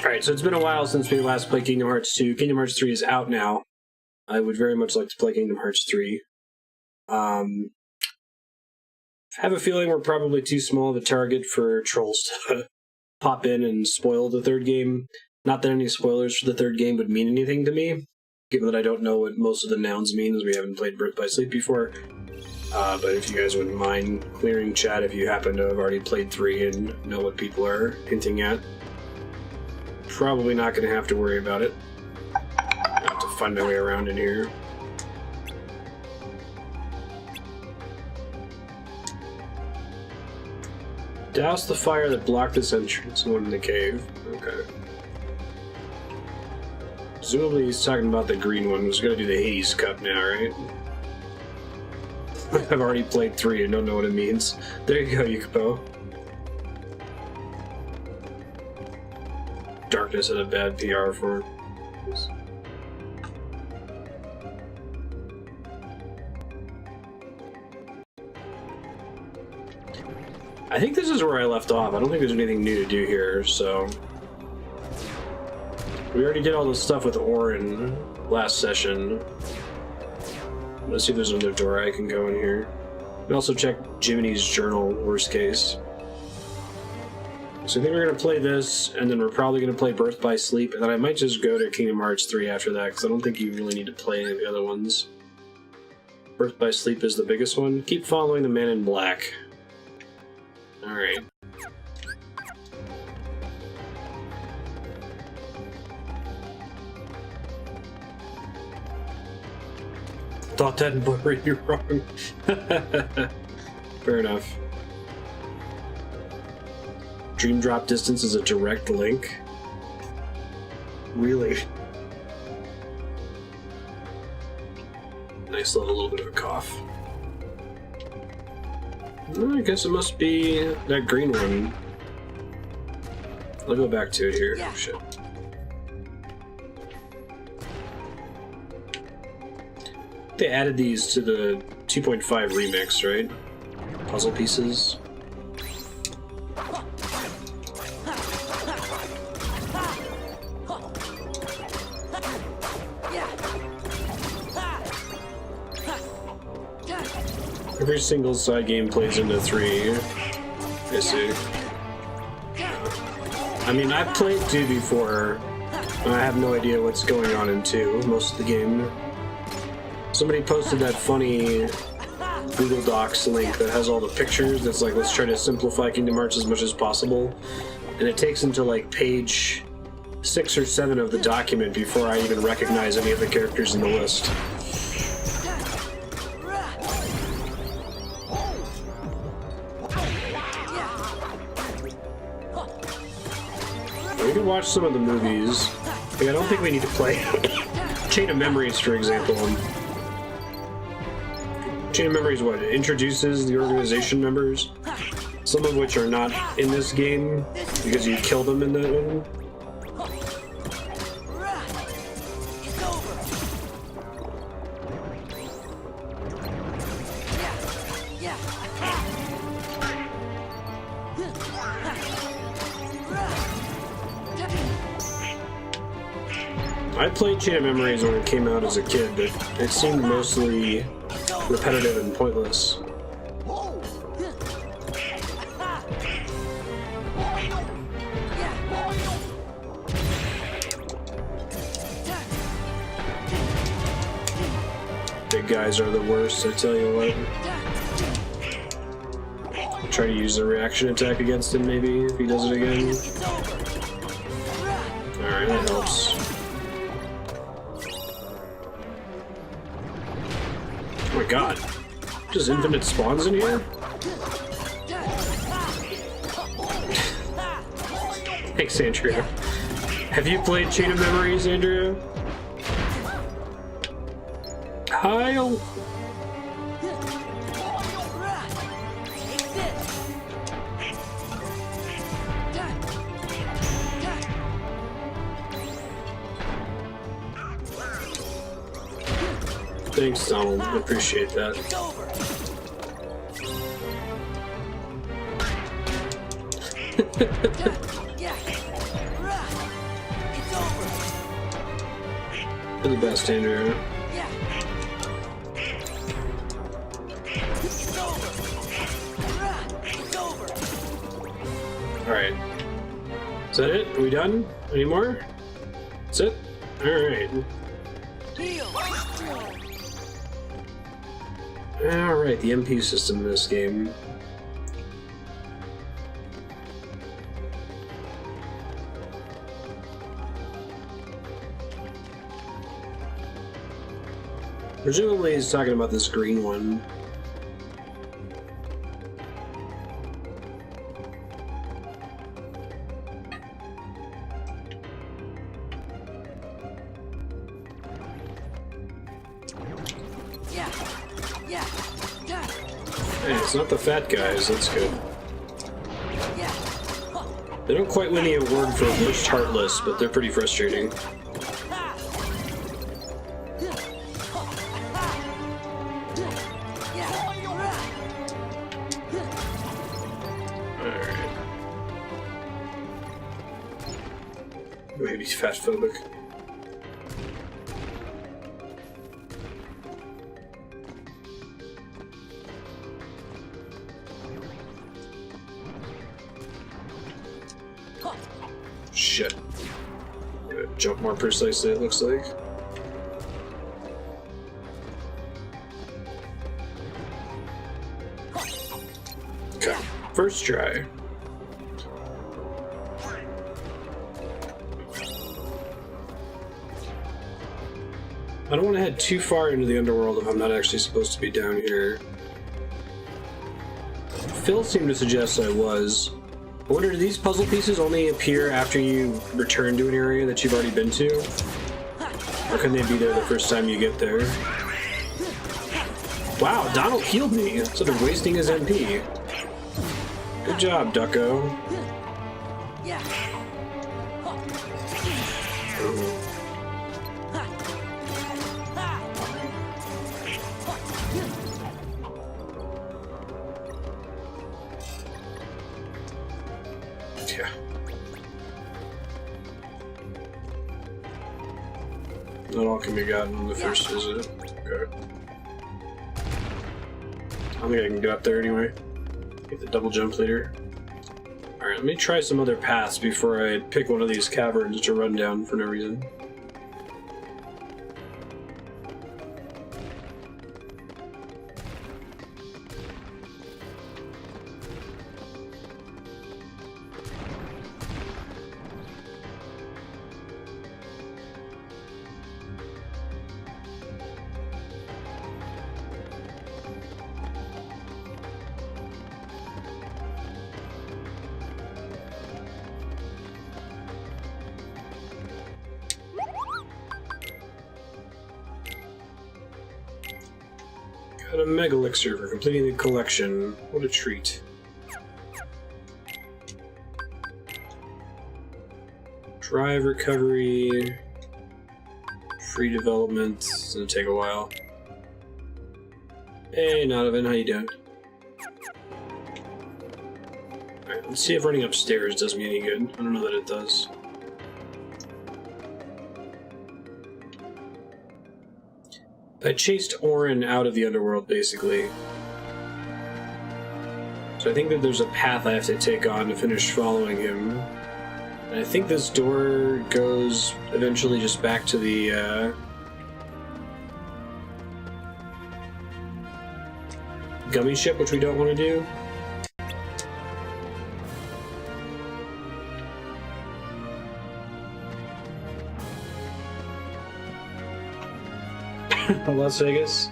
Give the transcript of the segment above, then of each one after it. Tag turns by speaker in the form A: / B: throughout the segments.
A: Alright, so it's been a while since we last played Kingdom Hearts 2. Kingdom Hearts 3 is out now. I would very much like to play Kingdom Hearts 3. I have a feeling we're probably too small of a target for trolls to pop in and spoil the third game. Not that any spoilers for the third game would mean anything to me, given that I don't know what most of the nouns mean, as we haven't played Birth by Sleep before. But if you guys wouldn't mind clearing chat if you happen to have already played 3 and know what people are hinting at. Probably not going to have to worry about it. I have to find my way around in here. Douse the fire that blocked this entrance, one in the cave. Okay. Presumably he's talking about the green one, who's going to do the Hades Cup now, right? I've already played 3 and don't know what it means. There you go, Yukipo. Darkness had a bad PR for him. I think this is where I left off. I don't think there's anything new to do here, so... We already did all this stuff with Orin last session. Let's see if there's another door I can go in here. And also check Jiminy's journal, worst case. So I think we're going to play this, and then we're probably going to play Birth by Sleep, and then I might just go to Kingdom Hearts 3 after that, because I don't think you really need to play any of the other ones. Birth by Sleep is the biggest one. Keep following the man in black. Alright. Thought that and worried you wrong. Fair enough. Dream drop distance is a direct link? Really? Nice little bit of a cough. Well, I guess it must be that green one. I'll go back to it here. Oh, shit. They added these to the 2.5 remix, right? Puzzle pieces. Every single side game plays into 3. I see. I mean, I've played 2 before, and I have no idea what's going on in 2 most of the game. Somebody posted that funny Google Docs link that has all the pictures that's like, let's try to simplify Kingdom Hearts as much as possible. And it takes them to like page 6 or 7 of the document before I even recognize any of the characters in the list. We can watch some of the movies. Like, I don't think we need to play Chain of Memories, for example. Chain of Memories, what? It introduces the organization members, some of which are not in this game because you kill them in that one. I played Chain of Memories when it came out as a kid, but it seemed mostly repetitive and pointless. Big guys are the worst, I tell you what. Try to use a reaction attack against him, maybe, if he does it again. Alright, that helps. Oh my god. Does infinite spawns in here? Thanks, Andrea. Have you played Chain of Memories, Andrea? Kyle? Thanks, Donald. I appreciate that. You're the best, Andrew. Alright. Is that it? Are we done? Any more? That's it? Alright. Alright, the MP system in this game. Presumably he's talking about this green one. Hey, it's not the fat guys, that's good. They don't quite win the award for most heartless, but they're pretty frustrating. Maybe he's fat phobic. Shit. Jump more precisely, it looks like. Okay, first try. I don't want to head too far into the underworld if I'm not actually supposed to be down here. Phil seemed to suggest I was. I wonder, do these puzzle pieces only appear after you return to an area that you've already been to? Or can they be there the first time you get there? Wow, Donald healed me instead of wasting his MP. Good job, Ducko. Yeah. Not all can be gotten on the first visit. Okay. I don't think I can get up there anyway. Get the double jump later. Alright, let me try some other paths before I pick one of these caverns to run down for no reason. Got a mega elixir for completing the collection. What a treat. Drive recovery. Free development. It's gonna take a while. Hey, Nodovan, how you doing? Alright, let's see if running upstairs does me any good. I don't know that it does. I chased Orin out of the underworld, basically. So I think that there's a path I have to take on to finish following him. And I think this door goes eventually just back to the, gummy ship, which we don't want to do. Las Vegas.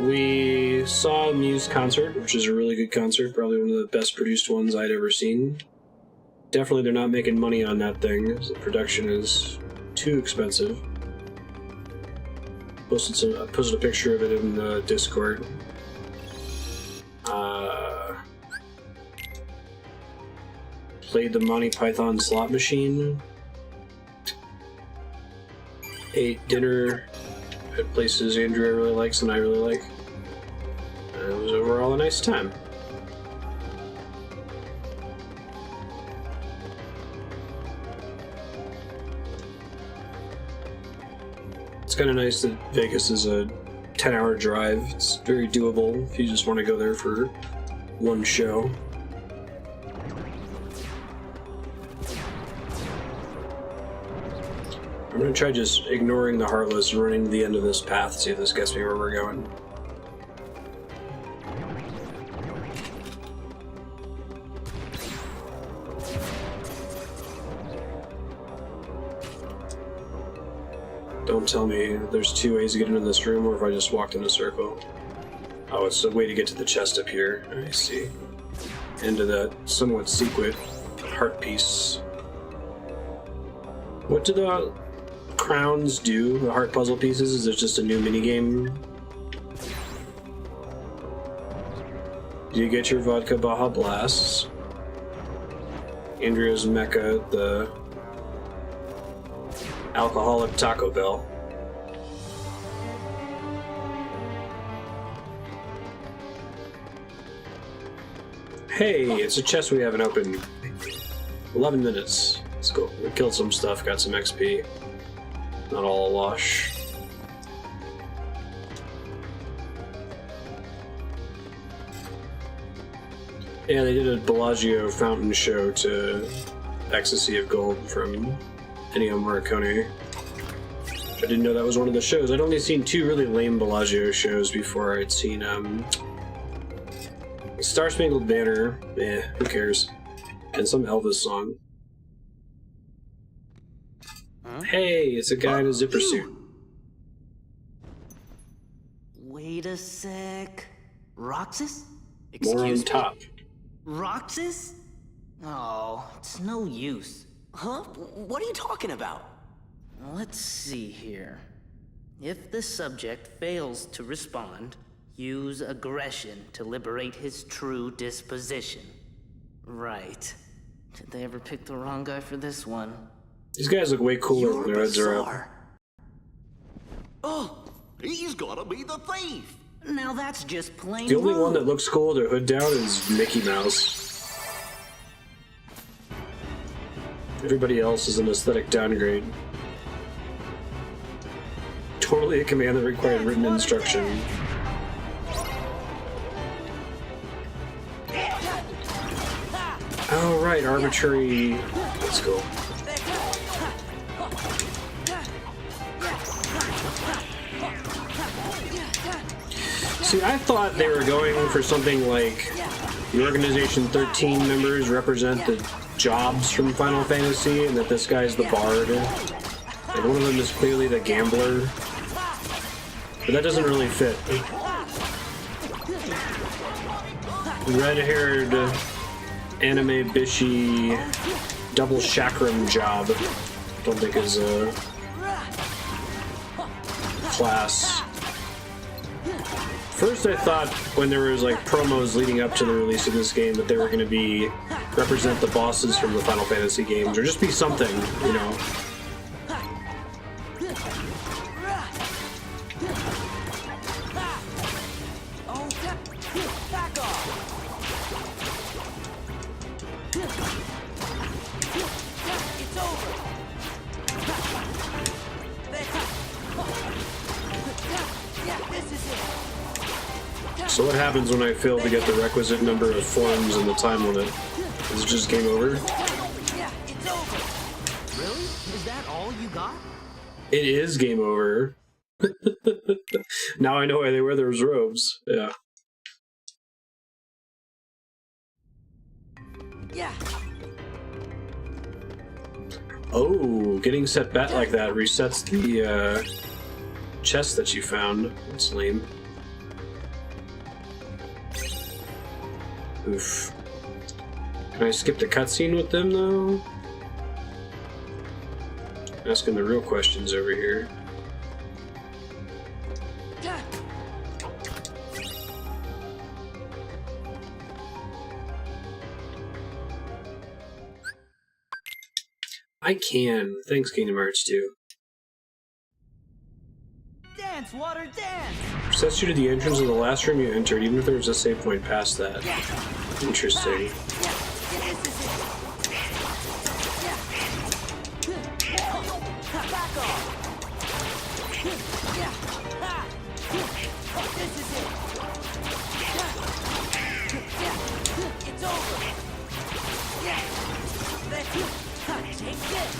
A: We saw a Muse concert, which is a really good concert, probably one of the best produced ones I'd ever seen. Definitely they're not making money on that thing, the production is too expensive. Posted a picture of it in the Discord. Played the Monty Python slot machine. Ate dinner at places Andrea really likes and I really like. And it was overall a nice time. It's kind of nice that Vegas is a 10-hour drive. It's very doable if you just want to go there for one show. I'm gonna try just ignoring the Heartless and running to the end of this path, see if this gets me where we're going. Don't tell me there's two ways to get into this room, or if I just walked in a circle. Oh, it's a way to get to the chest up here. I see. Into that somewhat secret heart piece. What do the crowns do? The heart puzzle pieces? Is it just a new minigame? Do you get your vodka Baja Blasts? Andrea's Mecca, the alcoholic Taco Bell. Hey, it's a chest we haven't opened. 11 minutes. Let's go. We killed some stuff, got some XP. Not all a wash. Yeah, they did a Bellagio fountain show to Ecstasy of Gold from Ennio Morricone. I didn't know that was one of the shows. I'd only seen two really lame Bellagio shows before. I'd seen Star Spangled Banner, who cares, and some Elvis song.
B: Huh?
A: Hey, it's a guy in a zipper suit.
B: Wait a sec. Roxas?
A: More on
B: Excuse me?
A: top.
B: Roxas? Oh, it's no use.
C: Huh? What are you talking about?
B: Let's see here. If the subject fails to respond, use aggression to liberate his true disposition. Right. Did they ever pick the wrong guy for this one?
A: These guys look way cooler
C: You're
A: when their heads are up.
C: bizarre. Oh, he's gotta be the thief.
B: Now that's just plain
A: The only
B: rude.
A: one that looks cool with their hood down is Mickey Mouse. Everybody else is an aesthetic downgrade. Totally a command that required written instruction. Oh, right, arbitrary. Let's go. See, I thought they were going for something like the Organization 13 members represent the jobs from Final Fantasy, and that this guy's the bard. Like, one of them is clearly the gambler. But that doesn't really fit. Red-haired, anime bishy, double chakram job. Don't think is a class. First I thought when there was like promos leading up to the release of this game that they were going to be represent the bosses from the Final Fantasy games, or just be something, you know. So what happens when I fail to get the requisite number of forms in the time limit? Is it just game over?
B: Really? Is that all you got?
A: It is game over. Now I know why they wear those robes. Yeah. Oh, getting set back like that resets the chest that you found. That's lame. Oof. Can I skip the cutscene with them, though? Asking the real questions over here. I can. Thanks, Kingdom Hearts 2.
B: Dance, water, dance!
A: Sets you to the entrance of the last room you entered, even if there was a save point past that. Interesting.
D: Take this.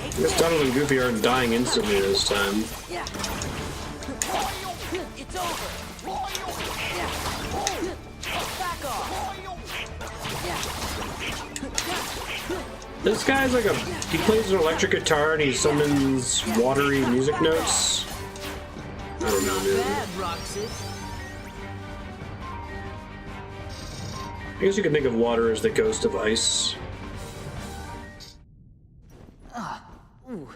A: I guess Donald and Goofy aren't dying instantly this time.
D: It's over. Back off.
A: This guy's like he plays an electric guitar and he summons watery music notes. I don't know, dude.
D: Bad, Roxas.
A: I guess you could think of water as the ghost of ice.
B: Ooh,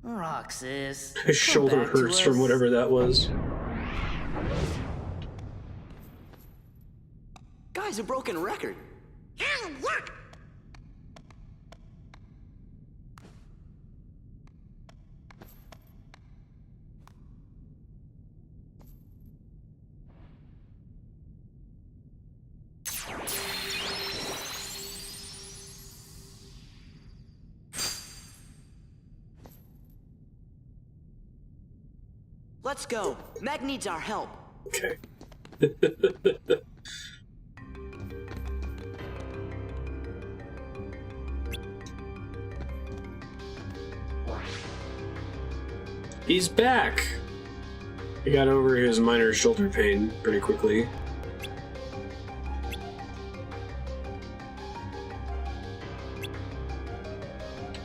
B: Roxas.
A: His shoulder
B: back to
A: hurts from
B: us.
A: whatever that was.
C: Guy's a broken record. Let's go. Meg needs our help.
A: Okay. He's back! He got over his minor shoulder pain pretty quickly.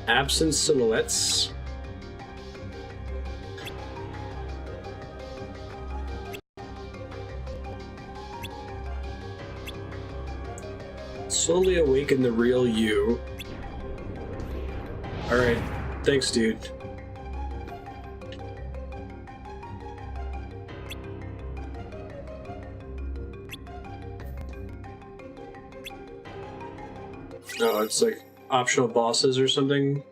A: Absent silhouettes. Slowly awaken the real you. Alright, thanks, dude. Oh, it's like optional bosses or something.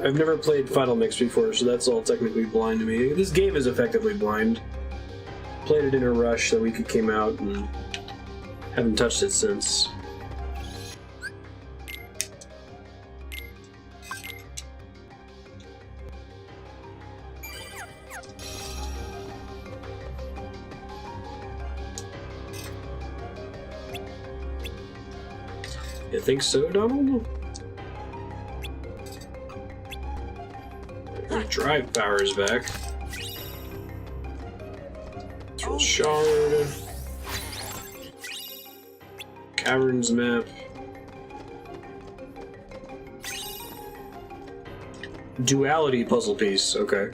A: I've never played Final Mix before, so that's all technically blind to me. This game is effectively blind. Played it in a rush the week it came out, and haven't touched it since. You think so, Donald? Drive power's back. Troll shard. Caverns map. Duality puzzle piece, okay.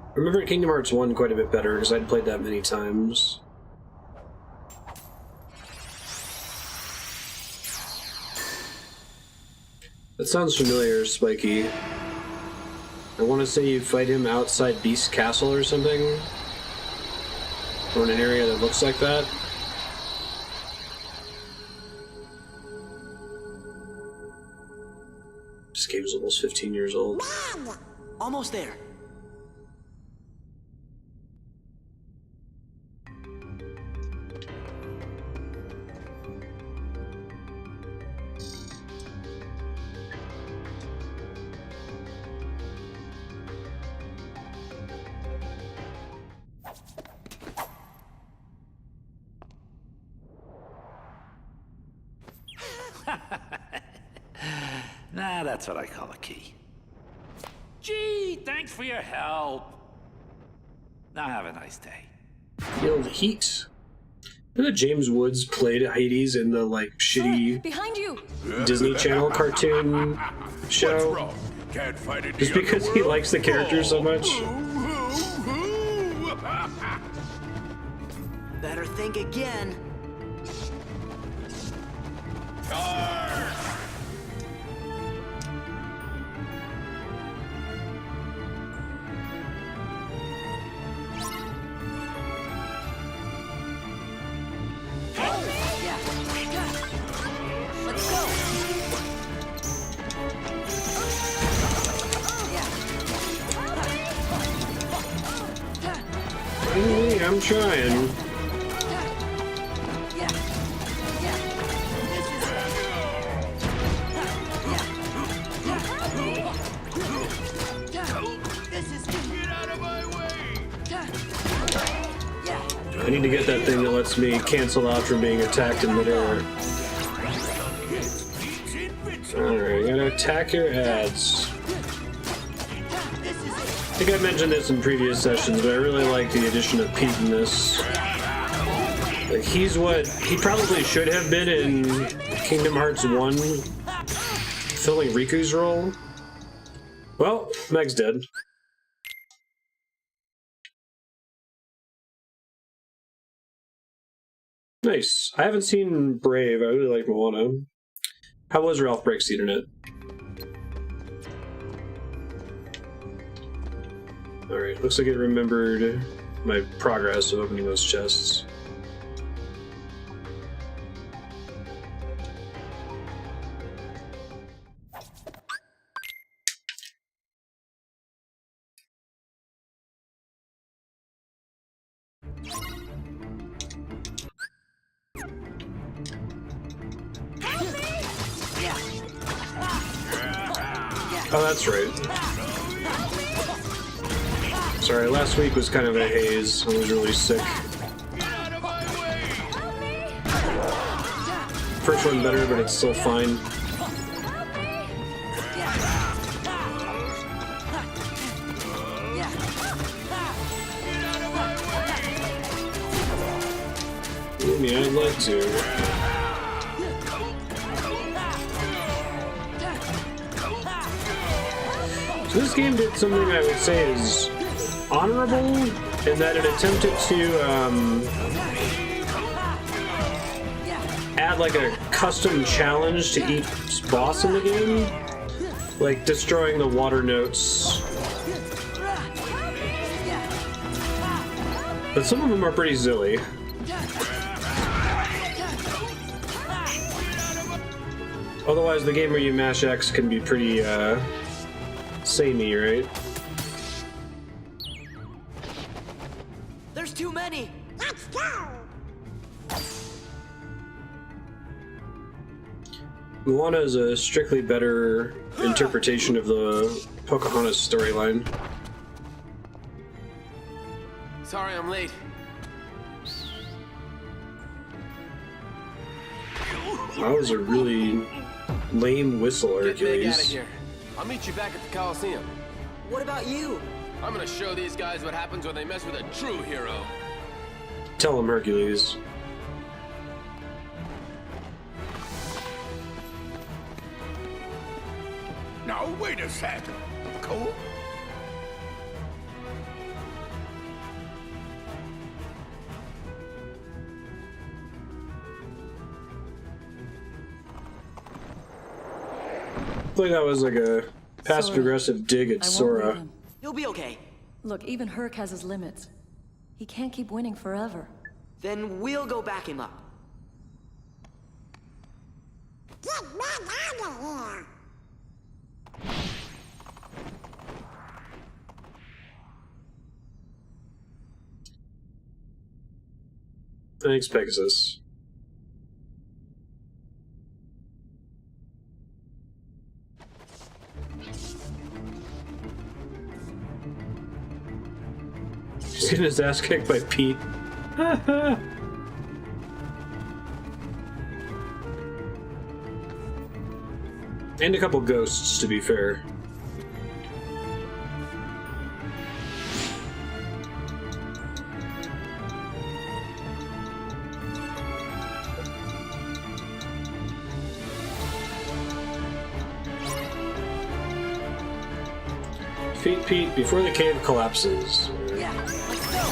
A: I remember Kingdom Hearts 1 quite a bit better because I'd played that many times. That sounds familiar, Spiky. I want to say you fight him outside Beast Castle or something. Or in an area that looks like that. This game's almost 15 years old.
C: Almost there.
E: Nah, that's what I call a key. Gee, thanks for your help. Now have a nice day.
A: Feel the heat. Remember that James Woods played Hades in the like shitty
D: Behind you.
A: Disney Channel cartoon show?
F: Can't fight it.
A: Just because he likes the character so much?
C: Better think again.
D: Let's go.
A: I'm trying. I need to get that thing that lets me cancel out from being attacked in midair. Alright, gotta attack your ads. I think I mentioned this in previous sessions, but I really like the addition of Pete in this. Like, he's what he probably should have been in Kingdom Hearts 1, filling Riku's role. Well, Meg's dead. Nice. I haven't seen Brave. I really like Moana. How was Ralph Breaks the Internet? Alright, looks like it remembered my progress of opening those chests. Oh, that's right. Sorry, last week was kind of a haze. I was really sick. First one better, but it's still fine. Yeah, I'd like to. So this game did something I would say is honorable in that it attempted to add like a custom challenge to each boss in the game, like destroying the water notes. But some of them are pretty silly. Otherwise, the game where you mash X can be pretty samey, right?
C: There's too many. Let's go.
A: Moana is a strictly better interpretation of the Pocahontas storyline.
F: Sorry I'm late.
A: That was a really lame whistle,
F: Get Meg out of
A: Hercules.
F: here. I'll meet you back at the Coliseum.
C: What about you?
F: I'm gonna show these guys what happens when they mess with a true hero.
A: Tell him, Hercules.
E: Now, wait a sec. Cool?
A: I think that was like a passive-aggressive dig at
G: I won't leave
A: Sora.
G: him.
C: You'll be okay.
G: Look, even Herc has his limits. He can't keep winning forever.
C: Then we'll go back him up.
H: Get Meg out of here!
A: Thanks, Pegasus. He's getting his ass kicked by Pete. And a couple ghosts, to be fair. Feed Pete before the cave collapses.
C: Yeah, let's go.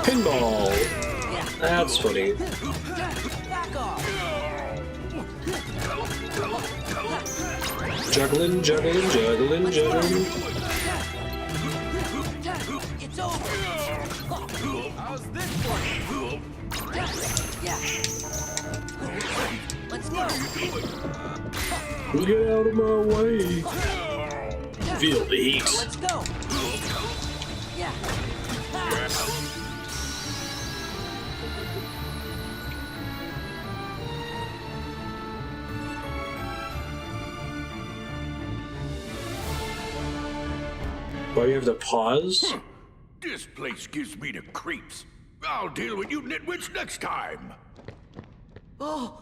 A: Pinball! That's funny.
C: Back off.
A: Juggling, juggling, juggling, juggling.
D: It's over.
F: How's this for you?
D: Yeah. Let's go.
A: Get out of my way. Feel the heat.
D: Let's go. Yeah.
A: Why do you have to pause?
I: This place gives me the creeps. I'll deal with you nitwits next time.
C: Oh,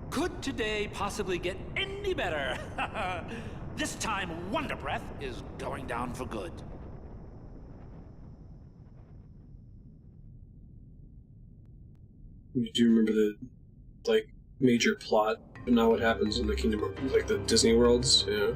E: Could today possibly get any better? This time, Wonder Breath is going down for good.
A: You do remember the, like, major plot, but not what happens in the Kingdom of, like, the Disney worlds? Yeah.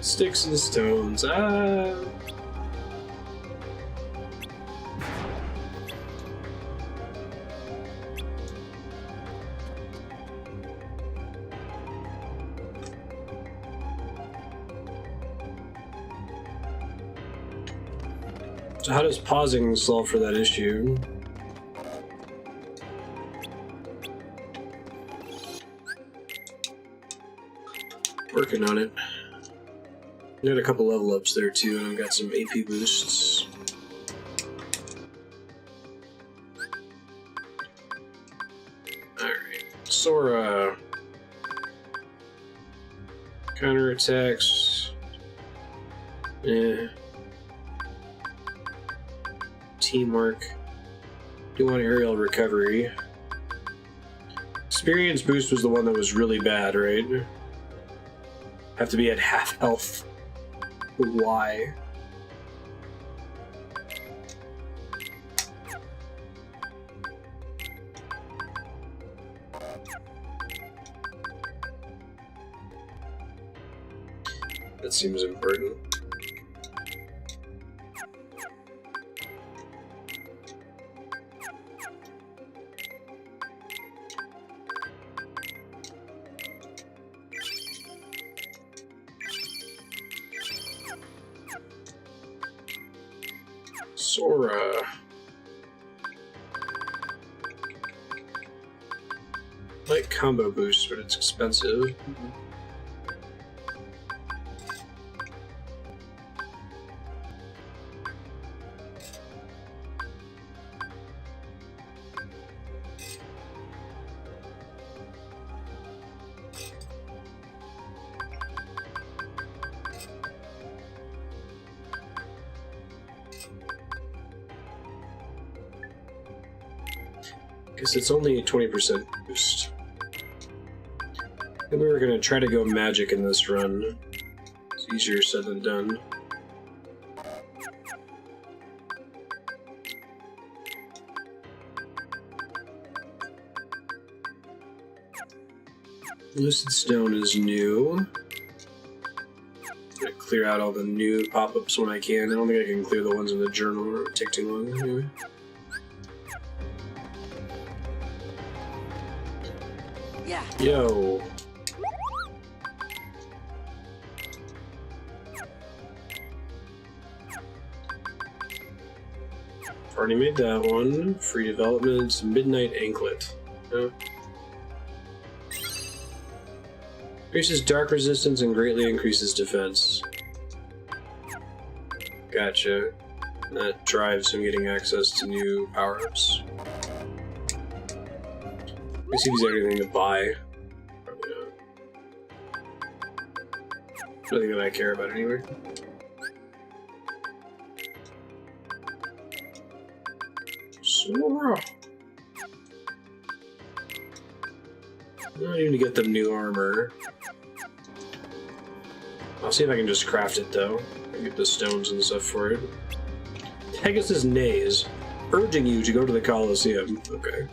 A: Sticks and stones, ah! So how does pausing solve for that issue? Working on it. I got a couple level ups there too, and I've got some AP boosts. Alright. Sora. Counterattacks. Eh. Teamwork. Do want aerial recovery. Experience boost was the one that was really bad, right? Have to be at half health. Why? That seems important. Sora. Like combo boost, but it's expensive. Guess it's only a 20% boost. And we were gonna try to go magic in this run. It's easier said than done. Lucid Stone is new. I'm gonna clear out all the new pop-ups when I can. I don't think I can clear the ones in the journal, or take too long anyway.
D: Yeah.
A: Yo. Already made that one. Free development, Midnight Anklet. Oh. Increases dark resistance and greatly increases defense. Gotcha. That drives him getting access to new power-ups. Let me see if he's anything to buy. Probably not. Nothing that I care about anyway. Sora! I need to get them new armor. I'll see if I can just craft it, though. Get the stones and stuff for it. Pegasus neighs, urging you to go to the Colosseum. Okay.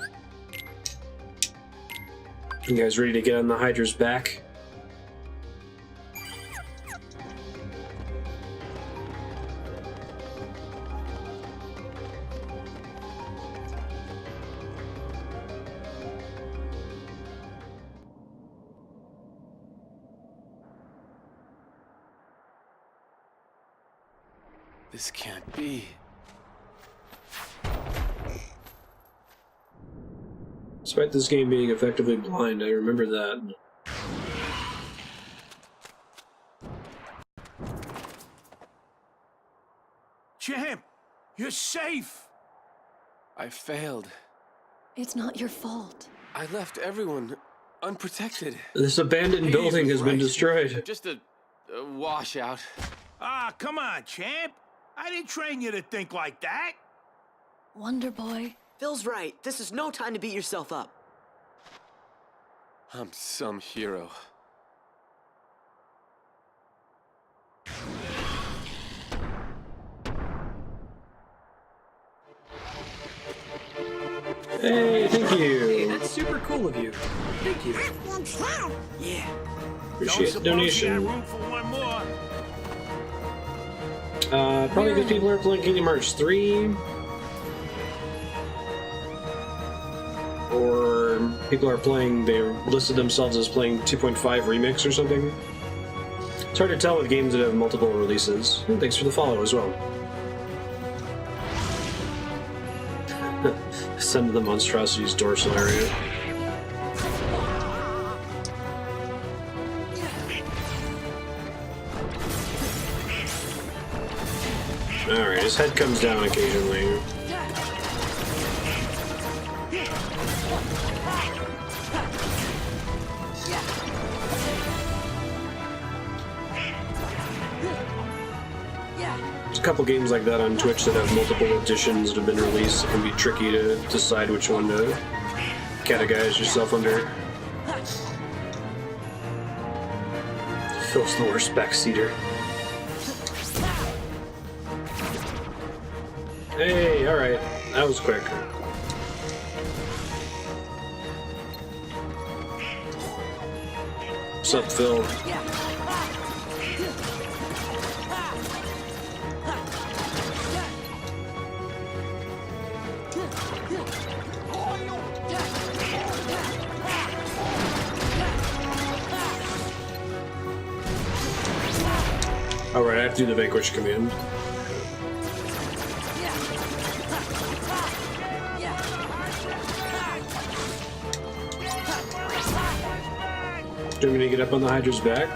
A: You guys ready to get on the Hydra's back?
F: This can't be.
A: Despite this game being effectively blind, I remember that.
I: Champ, you're safe.
F: I failed.
G: It's not your fault.
F: I left everyone unprotected.
A: This abandoned building has been
F: Right.
A: destroyed.
F: Just a washout.
I: Ah, come on, champ. I didn't train you to think like that.
G: Wonder Boy.
C: Phil's right. This is no time to beat yourself up.
F: I'm some hero.
A: Hey, thank you.
J: That's super cool of you. Thank you.
C: Yeah.
A: Appreciate the donation.
I: Room for one more.
A: Probably because people are playing Kingdom Hearts 3. Or people are playing, they listed themselves as playing 2.5 Remix or something. It's hard to tell with games that have multiple releases. And thanks for the follow as well. Send to the monstrosity's dorsal area. Alright, his head comes down occasionally. There's a couple games like that on Twitch that have multiple editions that have been released. It can be tricky to decide which one to categorize yourself under. Phil's the worst backseater. Hey, alright. That was quick. What's up, Phil? Alright, I have to do the Vanquish command. Do you want me to get up on the Hydra's back?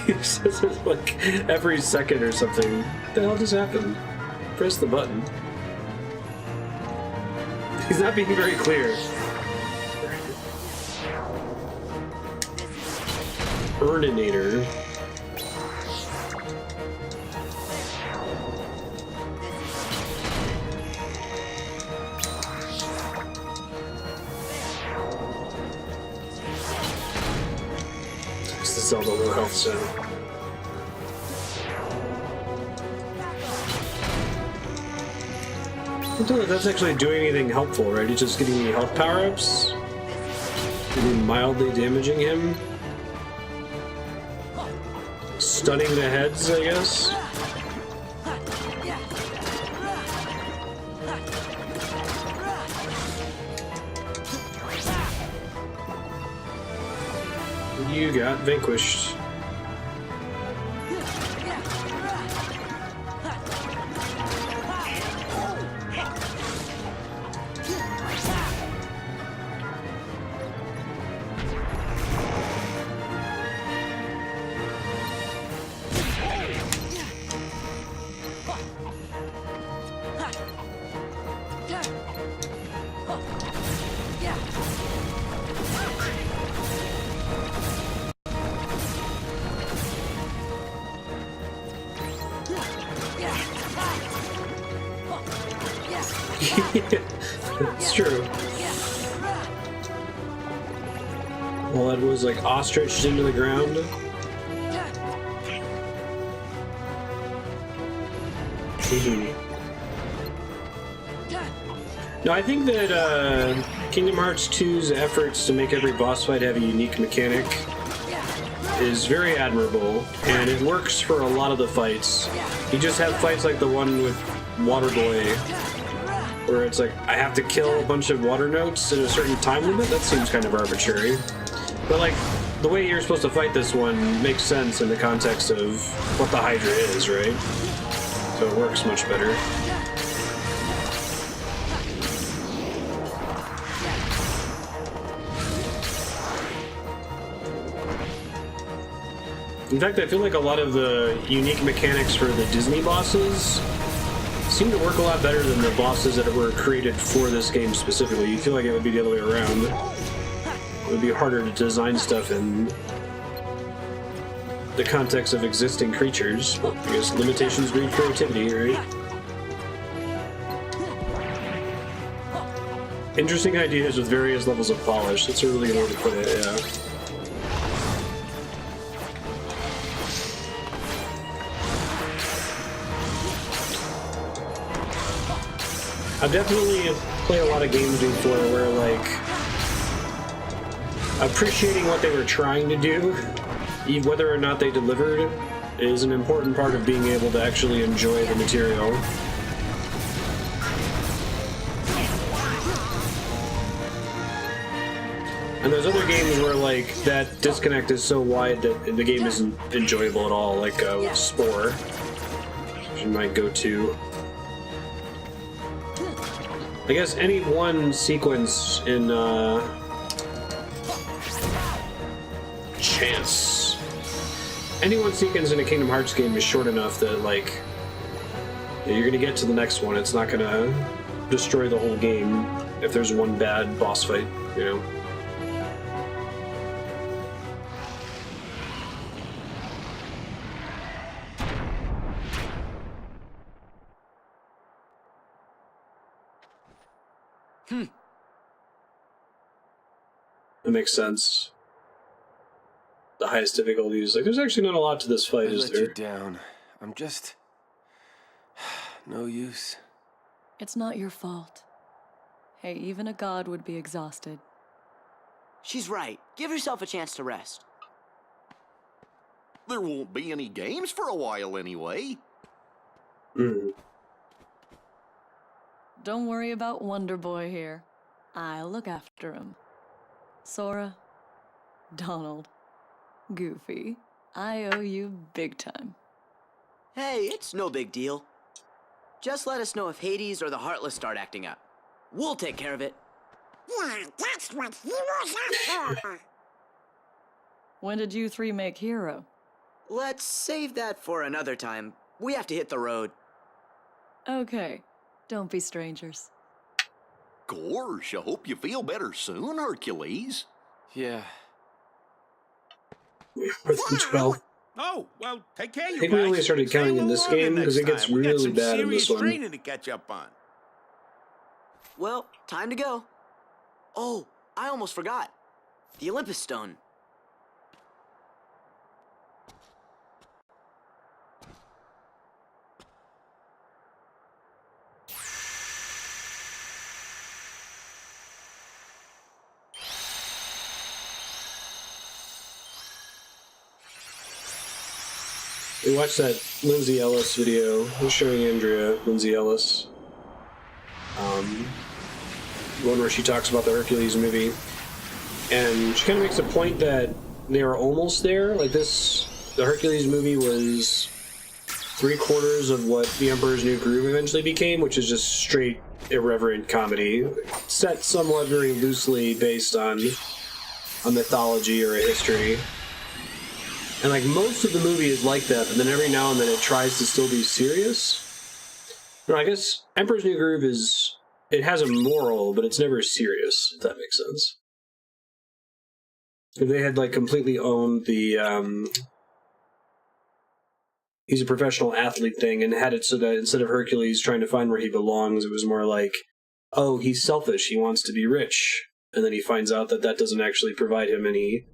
A: He says it like every second or something. What the hell just happened? Press the button. He's not being very clear. Burninator. This is Zelda low health zone. I don't know if that's actually doing anything helpful, right? It's just getting me health power-ups. Maybe mildly damaging him. Stunning the heads, I guess. You got vanquished. It's true. Well, that was like ostriched into the ground. No, I think that Kingdom Hearts 2's efforts to make every boss fight have a unique mechanic is very admirable, and it works for a lot of the fights. You just have fights like the one with Waterboy, where it's like, I have to kill a bunch of water notes in a certain time limit? That seems kind of arbitrary. But like, the way you're supposed to fight this one makes sense in the context of what the Hydra is, right? So it works much better. In fact, I feel like a lot of the unique mechanics for the Disney bosses seem to work a lot better than the bosses that were created for this game specifically. You feel like it would be the other way around. It would be harder to design stuff in the context of existing creatures. I guess limitations breed creativity, right? Interesting ideas with various levels of polish. That's a really good way to put it, yeah. I've definitely played a lot of games before where, like, appreciating what they were trying to do, whether or not they delivered, is an important part of being able to actually enjoy the material. And there's other games where, like, that disconnect is so wide that the game isn't enjoyable at all, like with Spore, which you might go to. I guess any one sequence in Chance. Any one sequence in a Kingdom Hearts game is short enough that, like, you're gonna get to the next one. It's not gonna destroy the whole game if there's one bad boss fight, you know? That makes sense. The highest difficulties. Like, there's actually not a lot to this fight, is there?
F: I let you down. I'm just... no use.
G: It's not your fault. Hey, even a god would be exhausted.
C: She's right. Give yourself a chance to rest.
I: There won't be any games for a while anyway.
G: Don't worry about Wonder Boy here. I'll look after him. Sora, Donald, Goofy, I owe you big time.
C: Hey, it's no big deal. Just let us know if Hades or the Heartless start acting up. We'll take care of it.
H: Yeah, that's what he was after.
G: When did you three make Hero?
C: Let's save that for another time. We have to hit the road.
G: Okay, don't be strangers.
I: Gosh, I hope you feel better soon, Hercules.
F: Yeah.
A: With each bell.
K: Oh, well, take care, you
A: I think
K: guys.
A: we only started
K: Say
A: counting in this
K: hello
A: game
K: next
A: because it gets
K: time. We got
A: really
K: some
A: bad in this
K: serious
A: one.
K: training to catch up on.
C: Well, time to go. Oh, I almost forgot. The Olympus Stone.
A: We watched that Lindsay Ellis video. We're showing Andrea Lindsay Ellis. One where she talks about the Hercules movie. And she kind of makes a point that they are almost there. Like this, the Hercules movie was 3/4 of what The Emperor's New Groove eventually became, which is just straight irreverent comedy. Set somewhat very loosely based on a mythology or a history. And like most of the movie is like that, but then every now and then it tries to still be serious. No, I guess Emperor's New Groove it has a moral, but it's never serious, if that makes sense. If they had like completely owned the he's a professional athlete thing and had it so that instead of Hercules trying to find where he belongs, it was more like oh, he's selfish, he wants to be rich. And then he finds out that that doesn't actually provide him any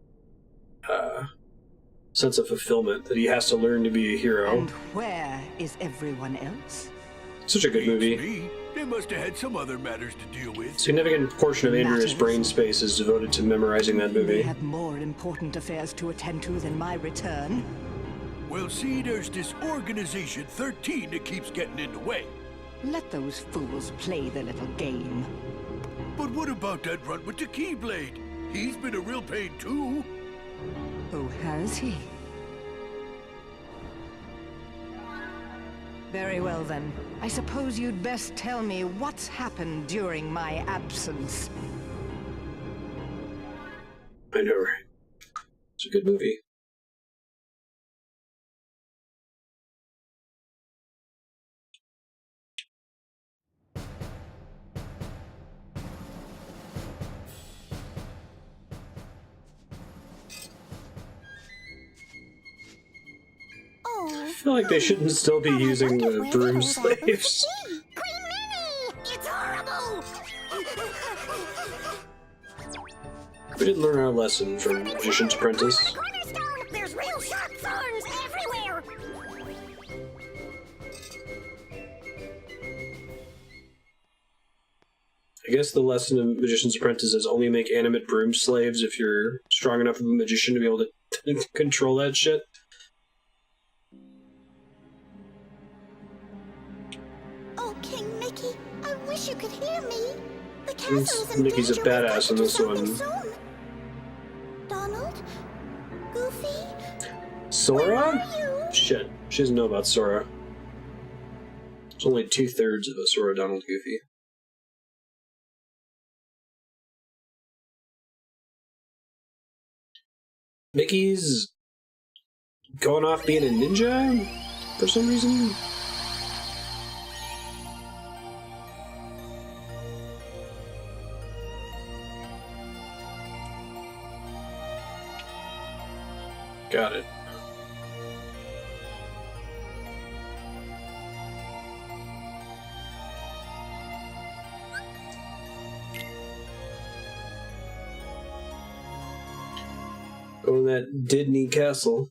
A: sense of fulfillment, that he has to learn to be a hero.
L: And where is everyone else?
A: Such a good movie.
I: Me. They must have had some other matters to deal with.
A: Significant portion of Andrew's
L: Matters?
A: brain space is devoted to memorizing that
L: We
A: movie.
L: have more important affairs to attend to than my return.
I: Well, see, there's this Organization 13 that keeps getting in the way.
L: Let those fools play their little game.
I: But what about that runt with the Keyblade? He's been a real pain, too.
L: Oh, has he? Very well, then. I suppose you'd best tell me what's happened during my absence.
A: I know, right? It's a good movie. I feel like they shouldn't still be using the broom slaves.
H: Queen Minnie! It's horrible!
A: We didn't learn our lesson from Magician's Apprentice.
H: Cornerstone! There's real sharp thorns everywhere!
A: I guess the lesson of Magician's Apprentice is only make animate broom slaves if you're strong enough of a magician to be able to control that shit.
H: Oh, King Mickey, I wish you could hear me. The castle is in
A: Mickey's a
H: danger. We've got
A: badass
H: to
A: in
H: do
A: this
H: something
A: one.
H: soon. Donald? Goofy? Where
A: Sora?
H: are you?
A: Shit, she doesn't know about Sora. It's only 2/3 of a Sora, Donald, Goofy. Mickey's going off being a ninja for some reason. Got it. Go to that Disney castle.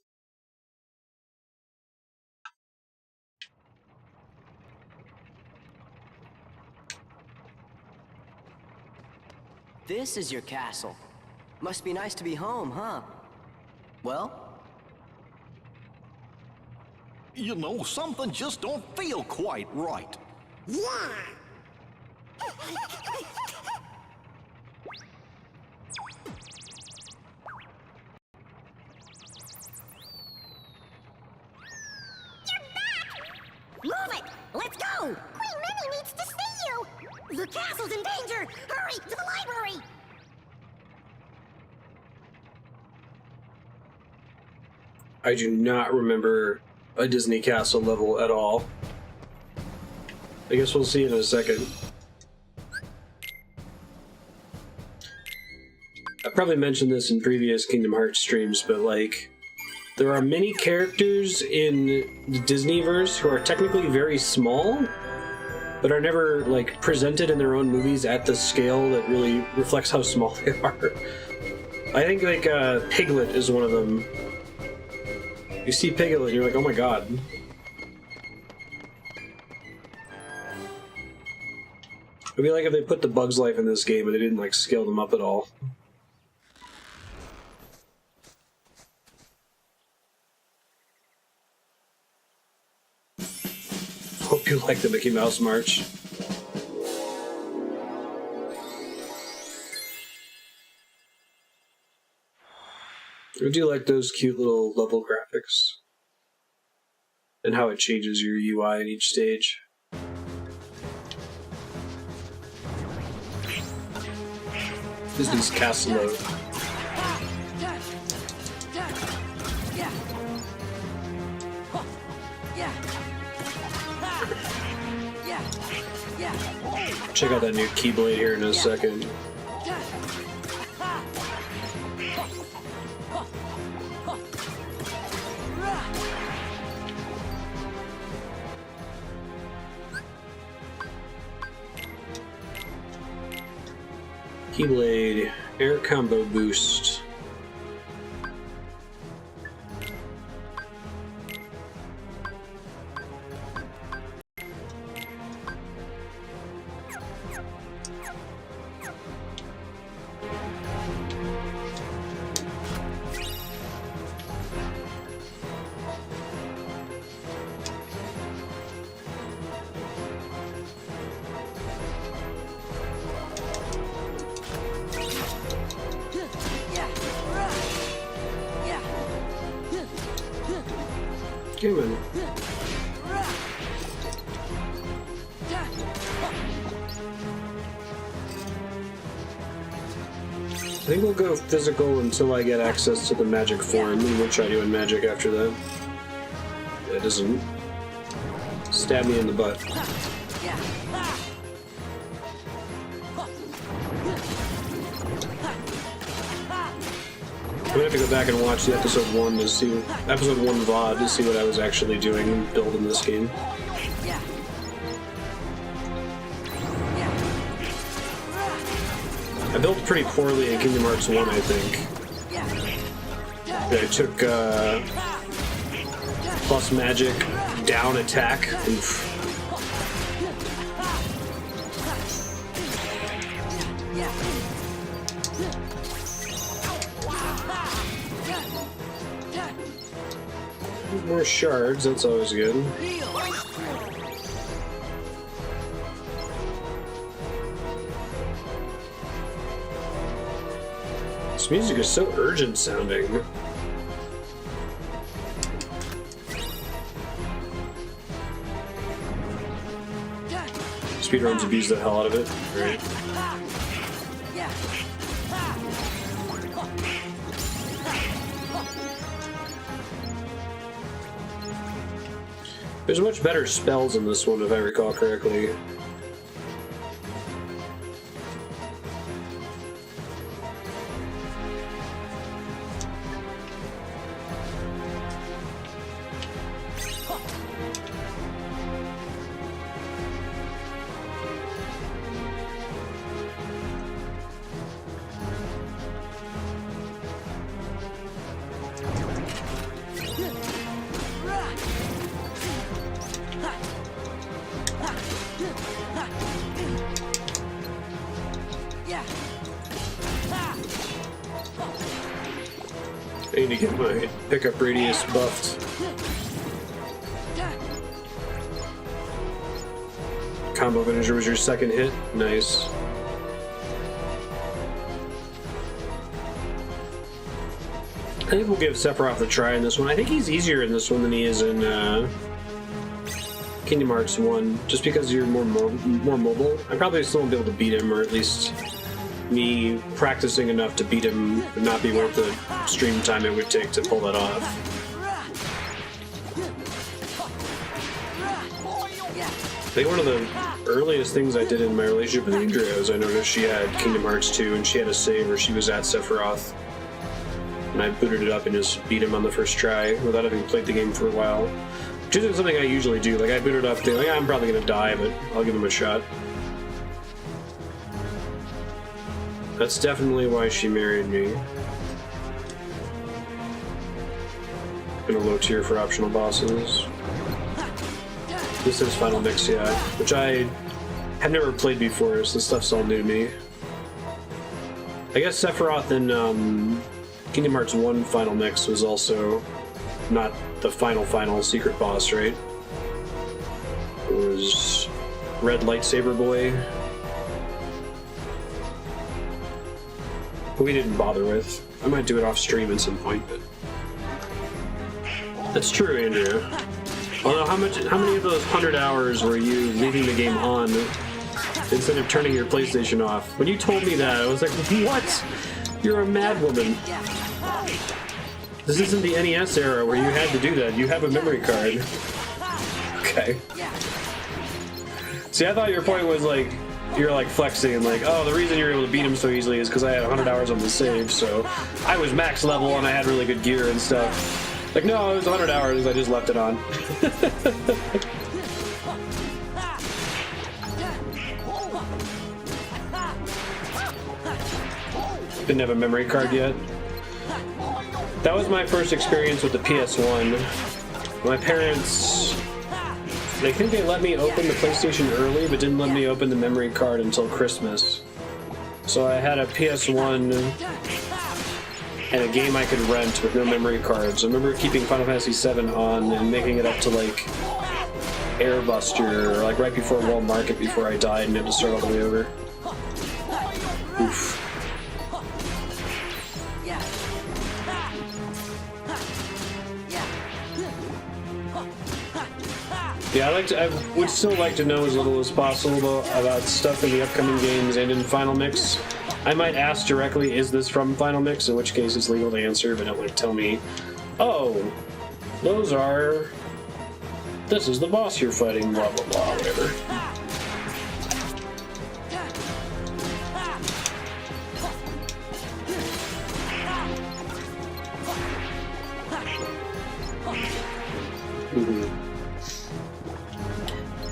C: This is your castle. Must be nice to be home, huh? Well?
M: You know, something just don't feel quite right.
H: Yeah! Move it! Let's go! Queen Minnie needs to see you! The castle's in danger! Hurry, to the library!
A: I do not remember a Disney castle level at all. I guess we'll see in a second. I probably mentioned this in previous Kingdom Hearts streams, but like, there are many characters in the Disneyverse who are technically very small, but are never like presented in their own movies at the scale that really reflects how small they are. I think like Piglet is one of them. You see Piglet and you're like, oh my god. It'd be like if they put the Bug's Life in this game and they didn't like scale them up at all. Hope you like the Mickey Mouse March. I do like those cute little level graphics. And how it changes your UI in each stage. Disney's Castle Mode. Check out that new Keyblade here in a second. Keyblade, air combo boost. Come on. I think we'll go physical until I get access to the magic form, and we'll try doing magic after that. That doesn't stab me in the butt. I'm gonna have to go back and watch the episode 1 to see episode 1 VOD to see what I was actually doing and building this game. I built pretty poorly in Kingdom Hearts 1, I think. I took plus magic, down attack. Oof. More shards, that's always good. This music is so urgent sounding. Speedruns abuse the hell out of it, right? There's much better spells in this one, if I recall correctly. I need to get my pickup radius buffed. Combo finisher was your second hit. Nice. I think we'll give Sephiroth a try in this one. I think he's easier in this one than he is in Kingdom Hearts 1, just because you're more mobile. I probably still won't be able to beat him, or at least me practicing enough to beat him would not be worth the stream time it would take to pull that off. I think one of the earliest things I did in my relationship with Andrea is I noticed she had Kingdom Hearts 2 and she had a save where she was at Sephiroth. And I booted it up and just beat him on the first try without having played the game for a while. Which isn't something I usually do. Like, I boot it up thinking, like, I'm probably gonna die, but I'll give him a shot. That's definitely why she married me. In a low tier for optional bosses. This is Final Mix, yeah. Which I have never played before, so this stuff's all new to me. I guess Sephiroth in Kingdom Hearts 1 Final Mix was also not the final secret boss, right? It was Red Lightsaber Boy. Who we didn't bother with. I might do it off stream at some point, but that's true, Andrea. Although, how many of those 100 hours were you leaving the game on instead of turning your PlayStation off? When you told me that, I was like, what? You're a mad woman. This isn't the NES era where you had to do that. You have a memory card. Okay. See, I thought your point was like, you're like flexing and like, oh, the reason you're able to beat him so easily is because I had 100 hours on the save, so I was max level and I had really good gear and stuff. Like, no, it was 100 hours, I just left it on. didn't have a memory card yet. That was my first experience with the PS1. My parents, they think they let me open the PlayStation early, but didn't let me open the memory card until Christmas. So I had a PS1 and a game I could rent with no memory cards. I remember keeping Final Fantasy VII on and making it up to like Airbuster, or like right before World Market before I died and had to start all the way over. Oof. Yeah, I would still like to know as little as possible about stuff in the upcoming games and in Final Mix. I might ask directly, is this from Final Mix? In which case it's legal to answer, but don't like tell me, oh, those are, this is the boss you're fighting, blah blah blah, whatever.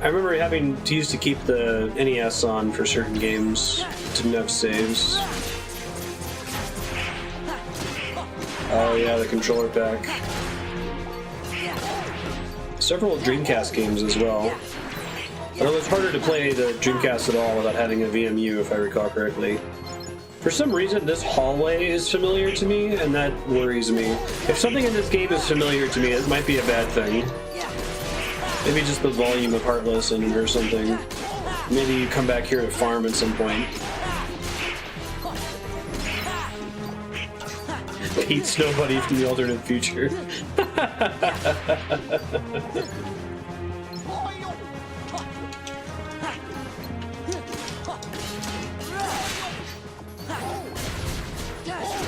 A: I remember having to use to keep the NES on for certain games. Didn't have saves. Oh yeah, the controller pack. Several Dreamcast games as well. Although it's harder to play the Dreamcast at all without having a VMU, if I recall correctly. For some reason, this hallway is familiar to me, and that worries me. If something in this game is familiar to me, it might be a bad thing. Maybe just the volume of Heartless or something. Maybe you come back here to farm at some point. Pete's nobody from the alternate future.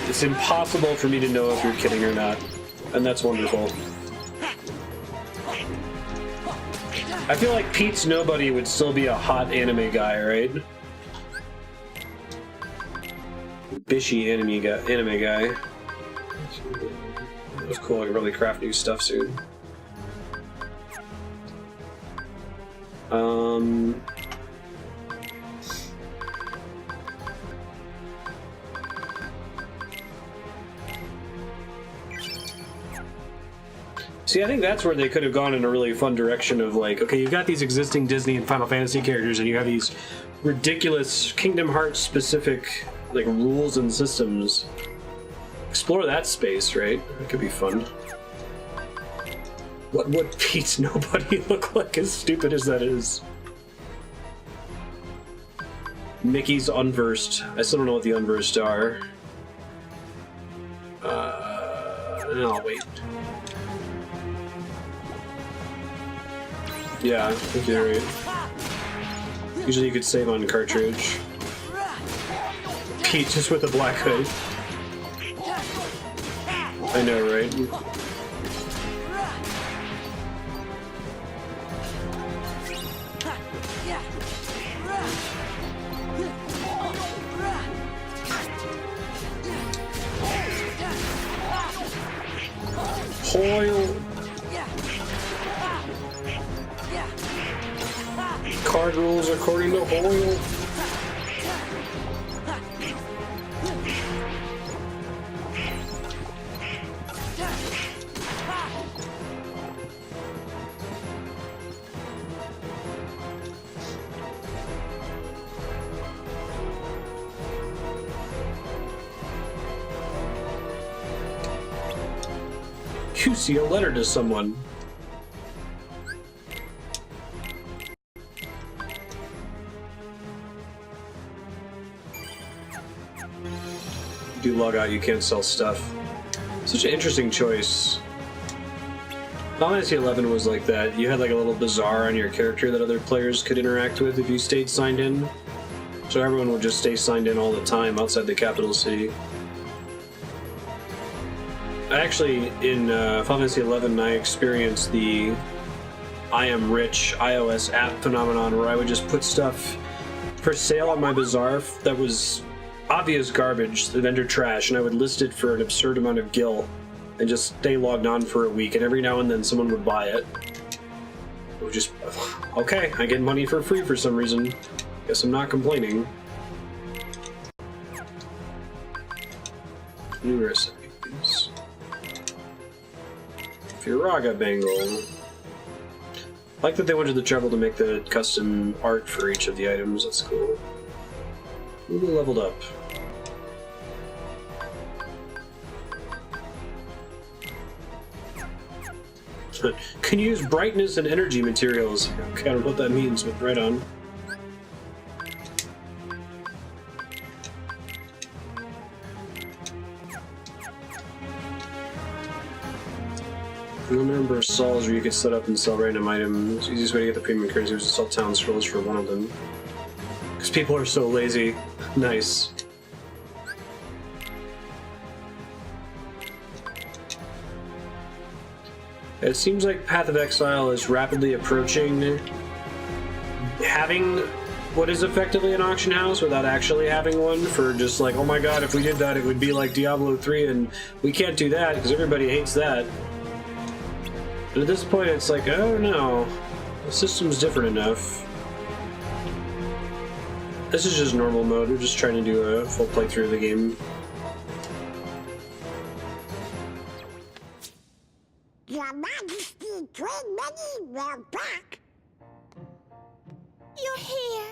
A: It's impossible for me to know if you're kidding or not, and that's wonderful. I feel like Pete's nobody would still be a hot anime guy, right? Bishy anime guy. That was cool. I can really craft new stuff soon. See, I think that's where they could have gone in a really fun direction of like, okay, you've got these existing Disney and Final Fantasy characters, and you have these ridiculous Kingdom Hearts specific like rules and systems. Explore that space, right? That could be fun. What would Pete's nobody look like, as stupid as that is? Mickey's unversed. I still don't know what the unversed are. No, wait. Yeah, I think you're right. Usually you could save on cartridge. Pete just with a black hood. I know, right? Hoyle. Card rules according to Hoyle. You see a letter to someone. Do log out, you can't sell stuff. Such an interesting choice. Final Fantasy XI was like that. You had like a little bazaar on your character that other players could interact with if you stayed signed in. So everyone would just stay signed in all the time outside the capital city. Actually, in Final Fantasy XI, I experienced the I Am Rich iOS app phenomenon where I would just put stuff for sale on my bazaar that was obvious garbage, the vendor trash, and I would list it for an absurd amount of gil and just stay logged on for a week, and every now and then someone would buy it. It would just, okay, I get money for free for some reason. Guess I'm not complaining. New recipes. Firaga Bangle. I like that they went to the trouble to make the custom art for each of the items. That's cool. Ooh, leveled up. Can use brightness and energy materials. Okay, I don't know what that means, but right on. The number of stalls where you could set up and sell random items. The easiest way to get the premium currency was to sell town scrolls for one of them. Because people are so lazy. Nice. It seems like Path of Exile is rapidly approaching having what is effectively an auction house without actually having one, for just like, oh my god, if we did that it would be like Diablo 3, and we can't do that because everybody hates that. But at this point it's like, oh no, the system's different enough. This is just normal mode, we're just trying to do a full playthrough of the game.
H: Your Majesty, Queen Minnie, we're back. You're here.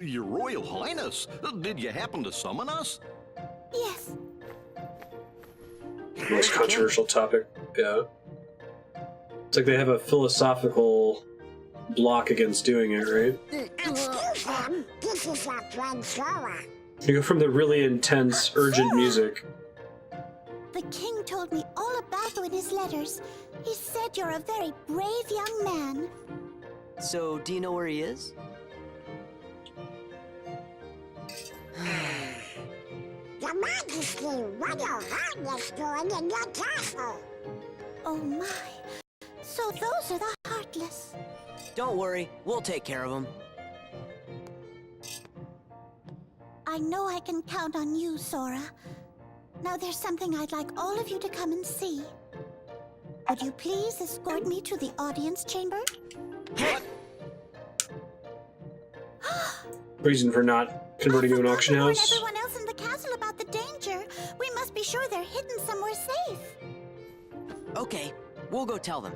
M: Your Royal Highness, did you happen to summon us?
H: Yes.
A: Most controversial topic, yeah. It's like they have a philosophical block against doing it, right?
H: Excuse them, this is our friend Sora.
A: You go from the really intense, urgent music.
H: The king told me all about you in his letters. He said you're a very brave young man.
C: So, do you know where he is?
H: Your Majesty, what your Highness doing in your castle? Oh my. So those are the Heartless.
C: Don't worry, we'll take care of him.
H: I know I can count on you, Sora. Now there's something I'd like all of you to come and see. Would you please escort me to the audience chamber?
M: What?
A: Reason for not converting to an auction
H: warn
A: house?
H: everyone else in the castle about the danger. We must be sure they're hidden somewhere safe.
C: Okay, we'll go tell them.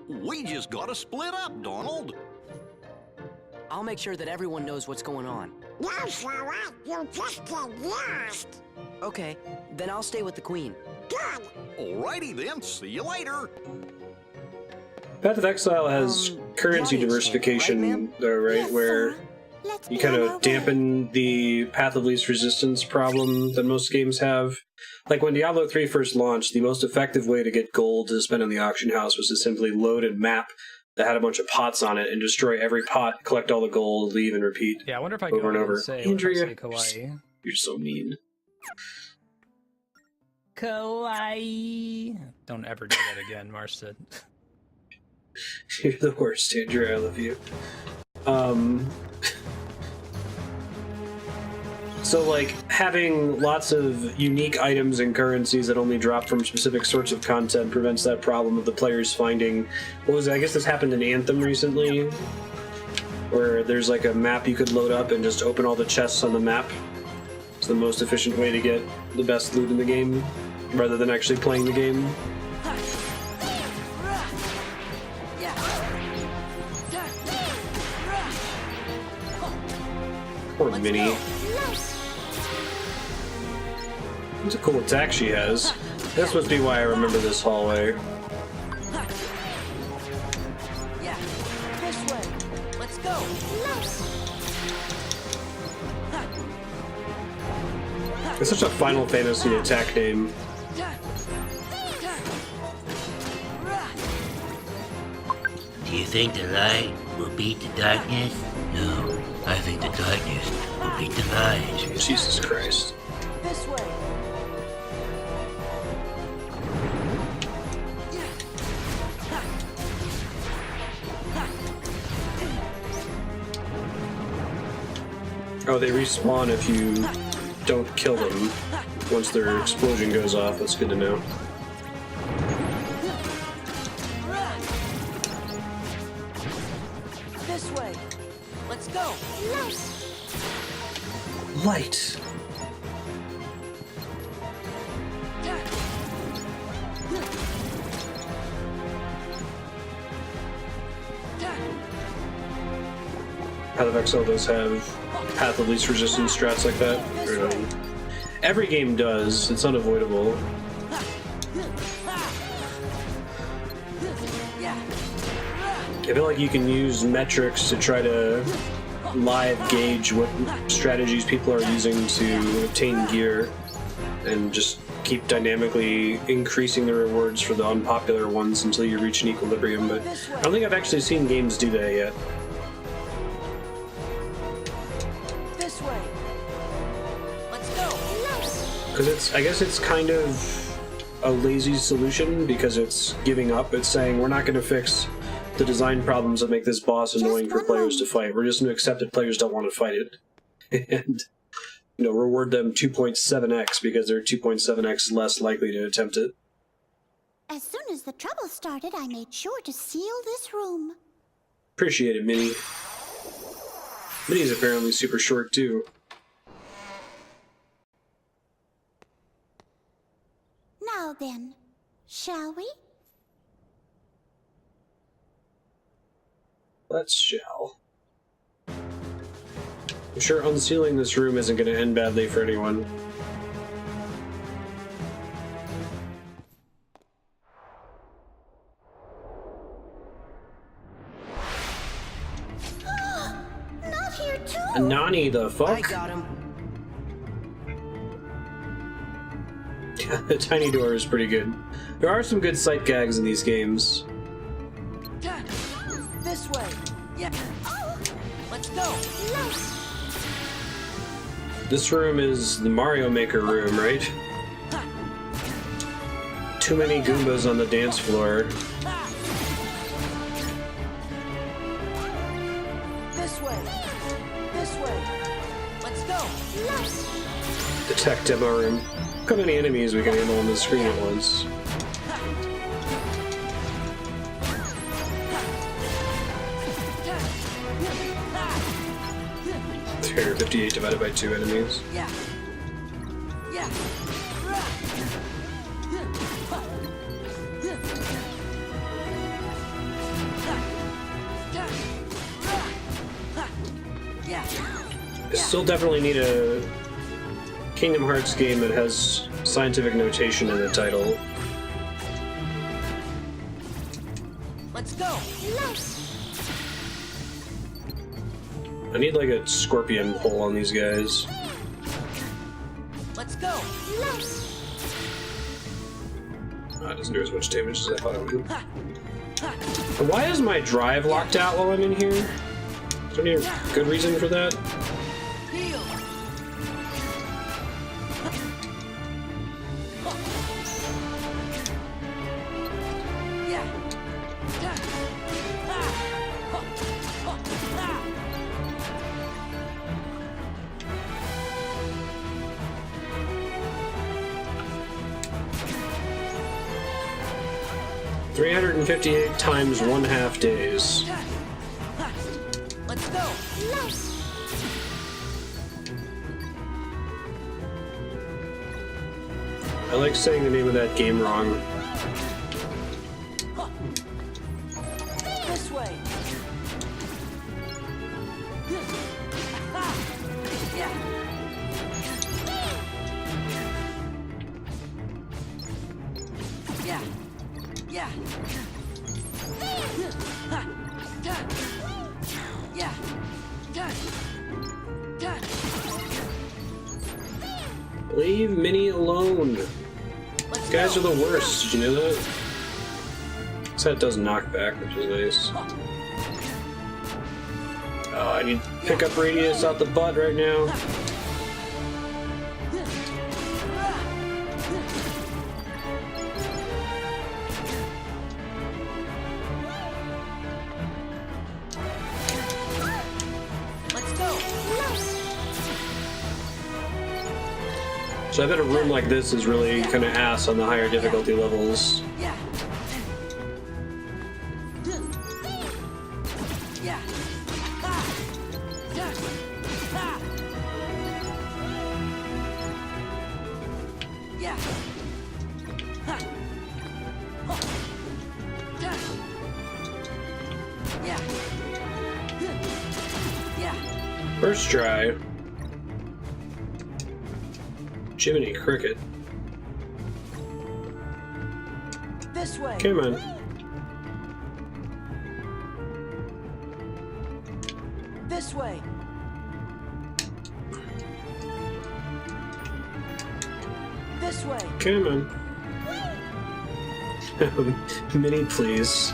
M: We just gotta split up, Donald.
C: I'll make sure that everyone knows what's going on.
H: No, Sora, you just get lost.
C: Okay, then I'll stay with the Queen.
H: Good.
M: Alrighty then, see you later.
A: Path of Exile has currency
C: the audience
A: diversification,
C: chamber, right,
A: though, right?
H: Yes,
A: Where
H: Sora. Let's
A: you
H: be
A: kind
H: on our
A: of
H: way.
A: dampen the path of least resistance problem that most games have. Like when Diablo 3 first launched, the most effective way to get gold to spend in the auction house was to simply load a map that had a bunch of pots on it and destroy every pot, collect all the gold, leave, and repeat.
J: Yeah, I wonder if I
A: over
J: go
A: and
J: and
A: over.
J: say,
A: Andrea,
J: kawaii.
A: you're so mean.
J: Kawaii. Don't ever do that again, Marstead.
A: You're the worst, Andrea. I love you. So, like, having lots of unique items and currencies that only drop from specific sorts of content prevents that problem of the players finding... What was it? I guess this happened in Anthem recently, where there's, like, a map you could load up and just open all the chests on the map. It's the most efficient way to get the best loot in the game, rather than actually playing the game. Poor Minnie. It's a cool attack she has. That must be why I remember this hallway.
D: Yeah. This way. Let's go.
A: It's such a Final Fantasy attack name.
N: Do you think the light will beat the darkness? No, I think the darkness will beat the light.
A: Jesus Christ.
D: This way.
A: Oh, they respawn if you don't kill them once their explosion goes off. That's good to know.
D: This way. Let's go.
A: light. Path of Exile does have Path of Least Resistance strats like that. Every game does. It's unavoidable. I feel like you can use metrics to try to live gauge what strategies people are using to obtain gear and just keep dynamically increasing the rewards for the unpopular ones until you reach an equilibrium, but I don't think I've actually seen games do that yet.
D: This way. Let's go.
A: Because I guess it's kind of a lazy solution because it's giving up. It's saying we're not going to fix the design problems that make this boss annoying for players to fight. We're just going to accept that players don't want to fight it. And, you know, reward them 2.7x because they're 2.7x less likely to attempt it.
H: As soon as the trouble started, I made sure to seal this room.
A: Appreciate it, Minnie. Minnie's apparently super short, too.
H: Now then, shall we?
A: Let's shall. I'm sure unsealing this room isn't going to end badly for anyone.
H: Not here too.
A: Nani the fuck?
D: I got him.
A: The tiny door is pretty good. There are some good sight gags in these games.
D: This way. Yeah. Let's go.
A: This room is the Mario Maker room, right? Too many Goombas on the dance floor.
D: This way. This way. Let's go.
A: The tech demo room. Look how many enemies we can handle on the screen at once. 358 divided by 2 enemies.
D: Yeah. Yeah.
A: I still definitely need a Kingdom Hearts game that has scientific notation in the title.
D: Let's go.
A: I need like a scorpion pull on these guys.
D: Let's go.
A: Oh, it doesn't do as much damage as I thought it would. Why is my drive locked out while I'm in here? Is there any good reason for that?
D: Heal. Yeah.
A: 358 times 1/2 days.
D: Let's go.
A: I like saying the name of that game wrong.
D: This way. Yeah. Yeah. Yeah. Yeah.
A: Leave Minnie alone. These guys are the worst. Did you know that? So that does knockback, which is nice. Oh, I need pickup radius out the butt right now. So I bet a room like this is really kind of ass on the higher difficulty levels.
D: Yeah. Yeah.
A: First try. Jiminy Cricket.
D: This way.
A: Come on.
D: This way. This way.
A: Come on. Minnie, please.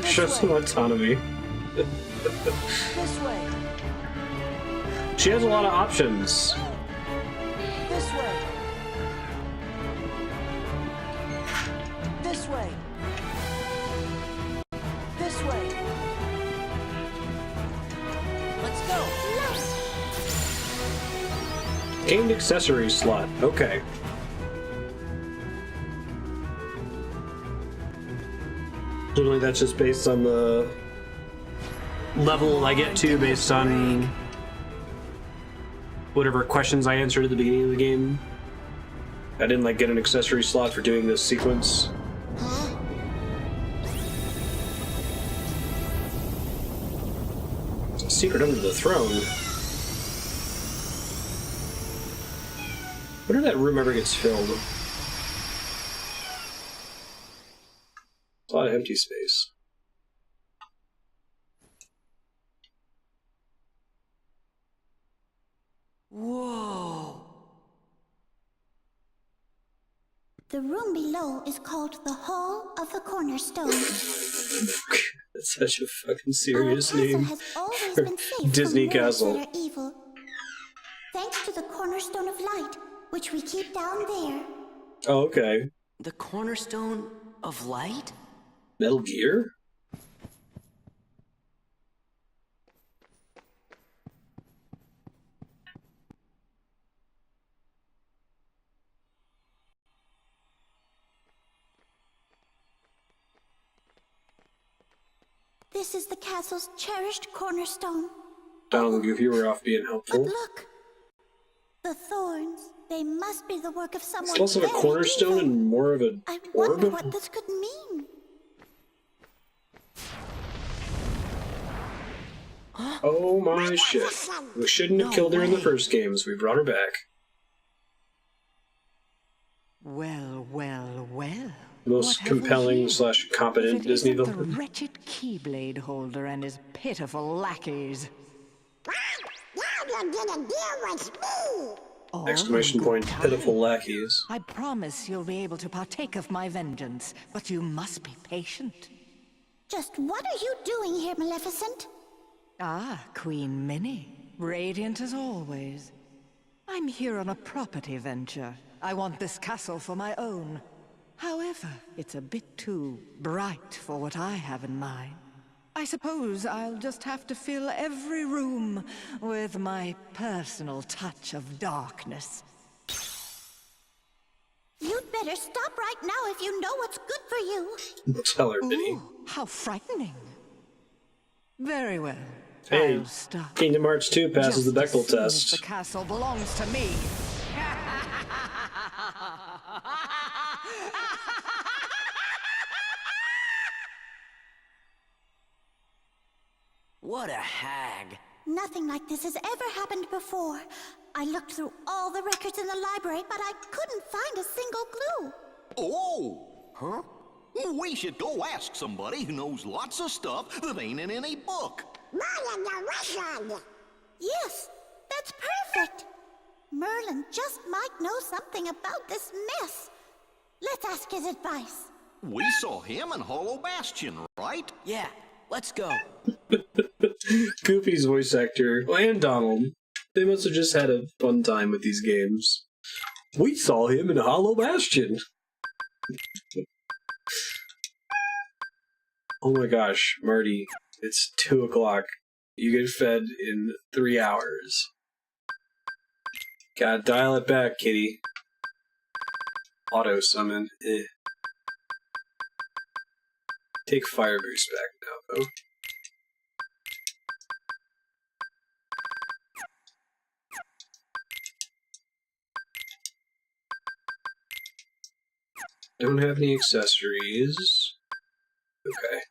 A: Show some autonomy.
D: This way.
A: She has a lot of options.
D: This way. This way. This way. Let's go.
A: Gained accessory slot. Okay. Literally, that's just based on the level I get to, based on whatever questions I answered at the beginning of the game. I didn't like get an accessory slot for doing this sequence. Secret under the throne. What if that room ever gets filled? A lot of empty space.
D: Whoa.
H: The room below is called the Hall of the Cornerstone.
A: That's such a fucking serious
H: Our castle
A: name.
H: has always been safe
A: Disney
H: from lords
A: Castle.
H: that are evil. Thanks to the Cornerstone of Light, which we keep down there.
A: Oh, okay.
C: The Cornerstone of Light?
A: Metal Gear?
H: This is the castle's cherished cornerstone.
A: Donald and Goofy were off being
H: But
A: helpful.
H: look! The thorns. They must be the work of someone
A: It's less of a
H: very
A: cornerstone
H: evil.
A: and more of a
H: I wonder
A: orb?
H: what this could mean.
A: Oh my shit. We shouldn't have killed her in the first game, so we brought her back.
L: Well, well, well.
A: The most compelling slash competent
L: If it
A: Disney
L: isn't the
A: villain.
L: wretched Keyblade holder and his pitiful lackeys.
H: Now you're gonna deal with me!
L: All
A: Exclamation
L: in
A: point,
L: good time.
A: pitiful lackeys.
L: I promise you'll be able to partake of my vengeance, but you must be patient.
H: Just what are you doing here, Maleficent?
L: Ah, Queen Minnie. Radiant as always. I'm here on a property venture. I want this castle for my own. However, it's a bit too bright for what I have in mind. I suppose I'll just have to fill every room with my personal touch of darkness.
H: You'd better stop right now if you know what's good for you.
A: Tell her, Minnie.
L: Ooh, how frightening. Very well.
A: Hey,
L: I'll stop.
A: Kingdom Hearts 2 passes
L: Just
A: the
L: as
A: Bechdel
L: soon as
A: test.
L: The castle belongs to me.
C: What a hag.
H: Nothing like this has ever happened before. I looked through all the records in the library, but I couldn't find a single clue.
M: Oh! Huh? We should go ask somebody who knows lots of stuff that ain't in any book.
H: Merlin the Wizard! Yes, that's perfect. Merlin just might know something about this mess. Let's ask his advice.
M: We saw him in Hollow Bastion, right?
C: Yeah, let's go.
A: Goofy's voice actor, and Donald, they must have just had a fun time with these games. We saw him in Hollow Bastion. Oh my gosh, Marty, it's 2 o'clock. You get fed in 3 hours. Gotta dial it back, kitty. Auto summon. Eh. Take Fire Boost back now, though. Don't have any accessories. Okay.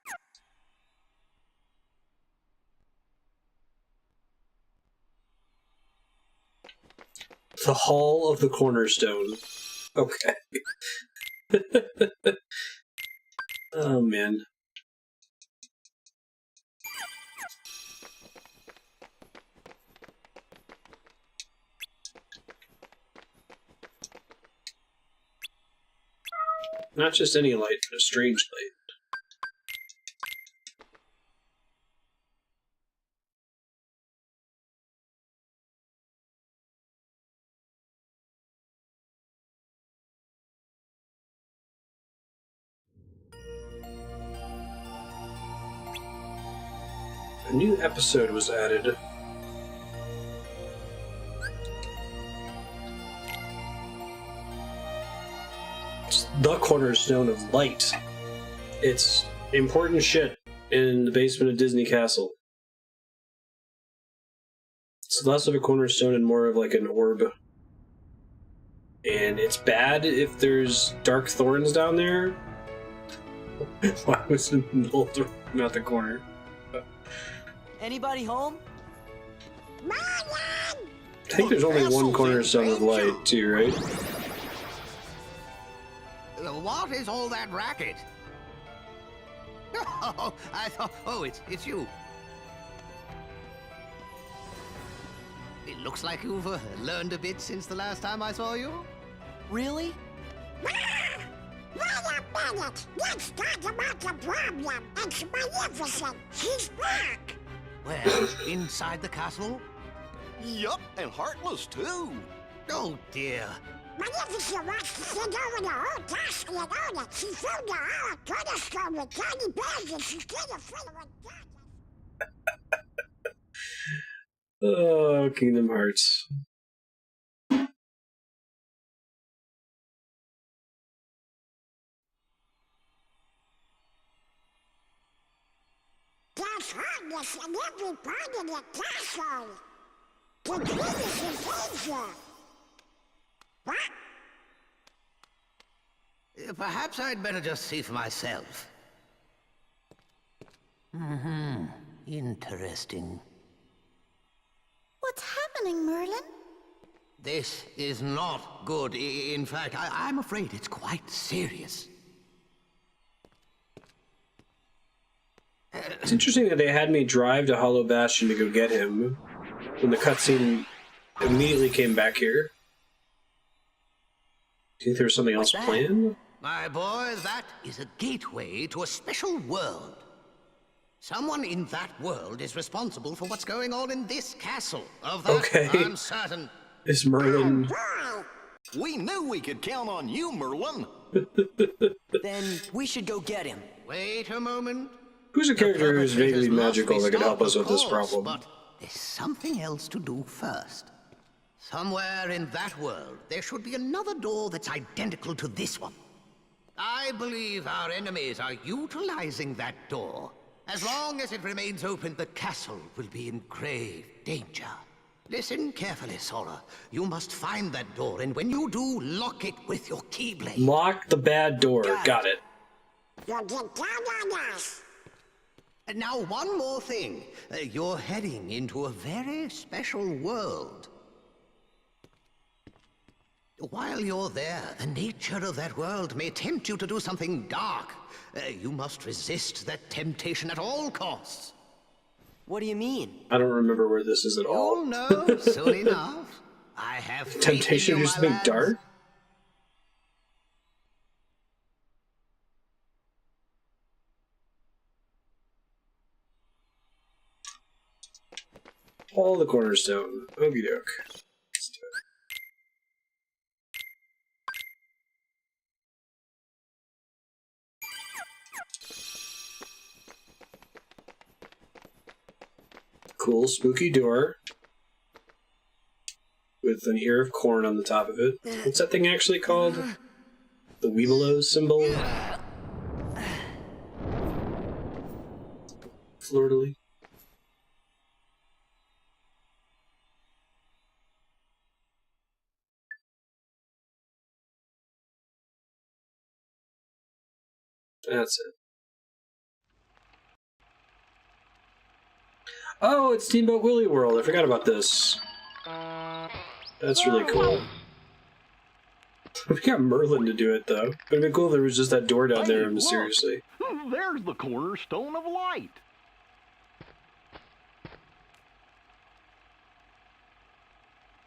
A: The Hall of the Cornerstone. Okay. Oh, man. Not just any light, but a strange light. A new episode was added. It's the Cornerstone of Light. It's important shit in the basement of Disney Castle. It's less of a cornerstone and more of like an orb. And it's bad if there's dark thorns down there. Why was it in the middle of the room, not the corner?
D: Anybody home?
A: I think there's only one Cornerstone of Light, too, right?
M: What is all that racket? Oh, I thought. Oh, it's you. It looks like you've learned a bit since the last time I saw you.
D: Really?
O: Wait a minute! Let's talk about the problem! It's Magnificent! He's back!
M: Where? Inside the castle?
P: Yup, and heartless too.
M: Oh dear.
O: Magnificent wants to send over the whole castle and own it. She filled the hollow cornerstone with tiny bags and she's gonna fill it with
A: Oh, Kingdom Hearts.
O: There's hardness in every part of the castle. The greatest is danger. What?
M: Perhaps I'd better just see for myself. Interesting.
H: What's happening, Merlin?
M: This is not good. In fact, I'm afraid it's quite serious.
A: It's interesting that they had me drive to Hollow Bastion to go get him when the cutscene immediately came back here. Do you think there was something else planned?
M: My boy, that is a gateway to a special world. Someone in that world is responsible for what's going on in this castle. Of that, I'm certain.
A: Is Merlin...
P: We knew we could count on you, Merlin.
D: Then we should go get him.
M: Wait a moment.
A: Who's a character who's vaguely magical that could help us with this problem?
M: But there's something else to do first. Somewhere in that world, there should be another door that's identical to this one. I believe our enemies are utilizing that door. As long as it remains open, the castle will be in grave danger. Listen carefully, Sora. You must find that door, and when you do, lock it with your keyblade.
A: Lock the bad door. Got it.
O: You'll get down on us.
M: And now, one more thing. You're heading into a very special world. While you're there, the nature of that world may tempt you to do something dark. You must resist that temptation at all costs.
D: What do you mean?
A: I don't remember where this is at all.
M: You'll know soon enough. I have faith
A: Temptation
M: in
A: to
M: you,
A: do something
M: my lads.
A: dark? All the Cornerstone. Okie doke. Let's do it. Cool, spooky door. With an ear of corn on the top of it. What's that thing actually called? The Weebelow symbol? Fleur-de-lis. That's it. Oh, it's Steamboat Willie World. I forgot about this. That's really cool. We got Merlin to do it, though. It'd be cool if there was just that door down there, mysteriously.
Q: Look, there's the cornerstone of light.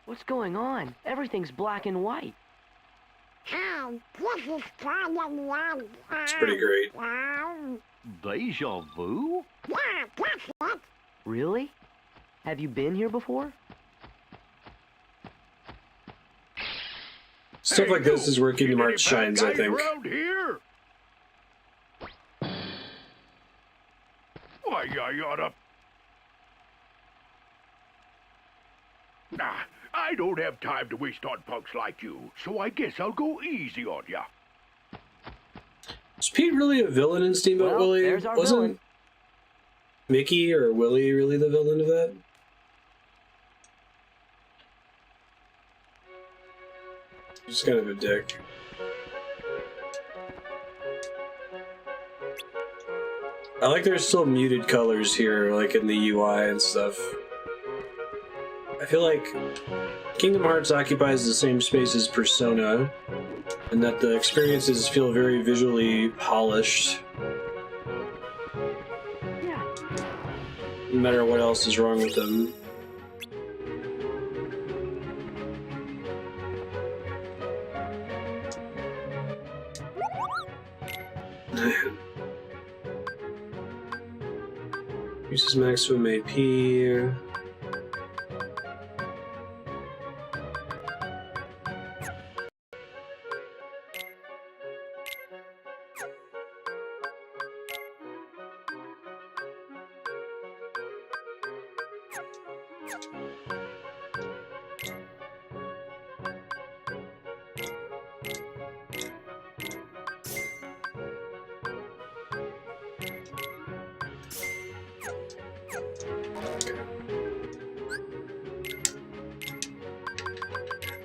D: What's going on? Everything's black and white.
A: It's pretty great.
Q: Deja vu?
D: Really? Have you been here before?
A: Stuff like this is where Kingdom Hearts shines, I think.
I: Around here? Why, I oughta... Nah, I don't have time to waste on punks like you, so I guess I'll go easy on ya.
A: Is Pete really a villain in Steamboat Willie?
D: There's our
A: Wasn't
D: villain.
A: Mickey or Willie really the villain of that? He's kind of a dick. I like there's still muted colors here, like in the UI and stuff. I feel like Kingdom Hearts occupies the same space as Persona, and that the experiences feel very visually polished. No matter what else is wrong with them. Uses maximum AP.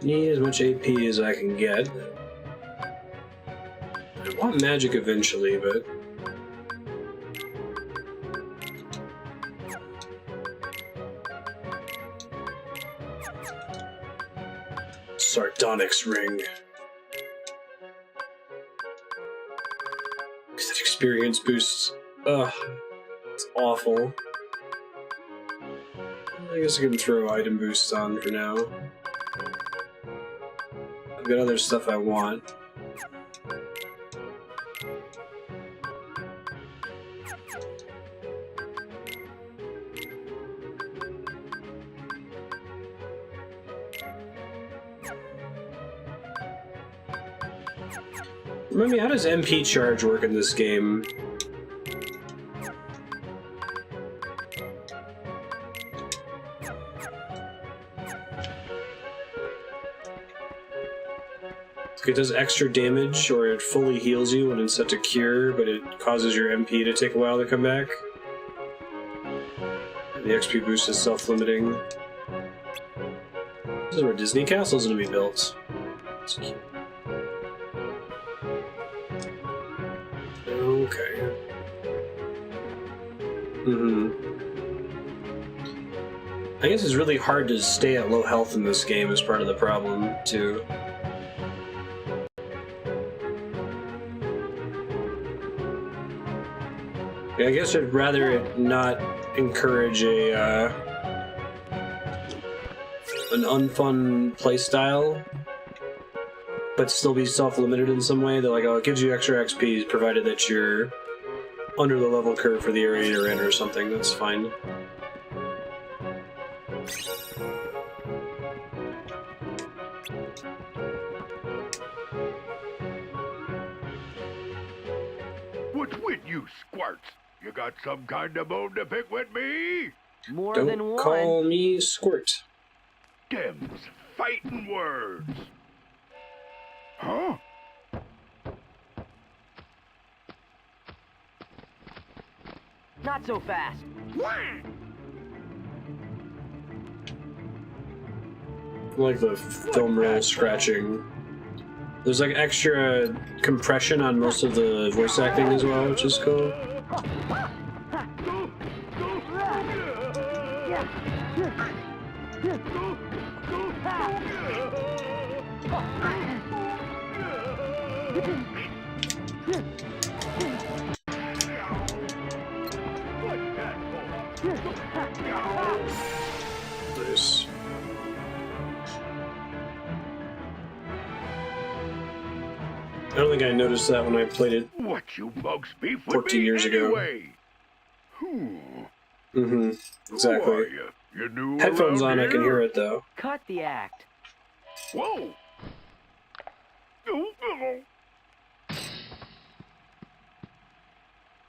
A: Need as much AP as I can get. I want magic eventually, but... Sardonyx ring. Because that experience boosts. Ugh. It's awful. I guess I can throw item boosts on for now. I've got other stuff I want. Remind me, how does MP charge work in this game? It does extra damage, or it fully heals you when it's set to cure, but it causes your MP to take a while to come back. The XP boost is self-limiting. This is where Disney Castle's gonna be built. That's cute. Okay. I guess it's really hard to stay at low health in this game as part of the problem, too. I guess I'd rather it not encourage an unfun playstyle, but still be self-limited in some way. They're like, oh, it gives you extra XP provided that you're under the level curve for the area you're in or something. That's fine.
I: What's with you, squirts? You got some kind of bone to pick with me?
D: More
A: Don't
D: than one.
A: call me Squirt.
I: Them's fighting words. Huh?
D: Not so fast.
A: I like the film roll scratching. There's like extra compression on most of the voice acting as well, which is cool. Nice. I don't think I noticed that when I played it
I: What you bugs beef with
A: 14
I: me
A: years ago.
I: anyway?
A: Mm-hmm. Exactly.
I: Who are you? You new
A: Headphones
I: around
A: on, I can
I: here?
A: hear it though.
D: Cut the act.
I: Whoa!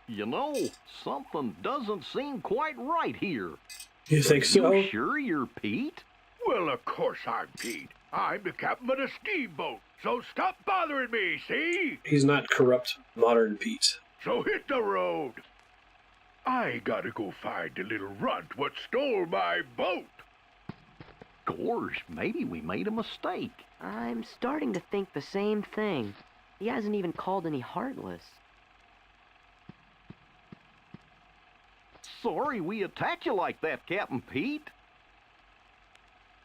Q: You know, something doesn't seem quite right here.
A: You think so?
Q: You sure you're Pete?
I: Well, of course I'm Pete. I'm the captain of the steamboat, so stop bothering me, see?
A: He's not corrupt modern Pete.
I: So hit the road. I gotta go find the little runt what stole my boat.
Q: Gosh, maybe we made a mistake.
D: I'm starting to think the same thing. He hasn't even called any Heartless.
Q: Sorry we attacked you like that, Captain Pete.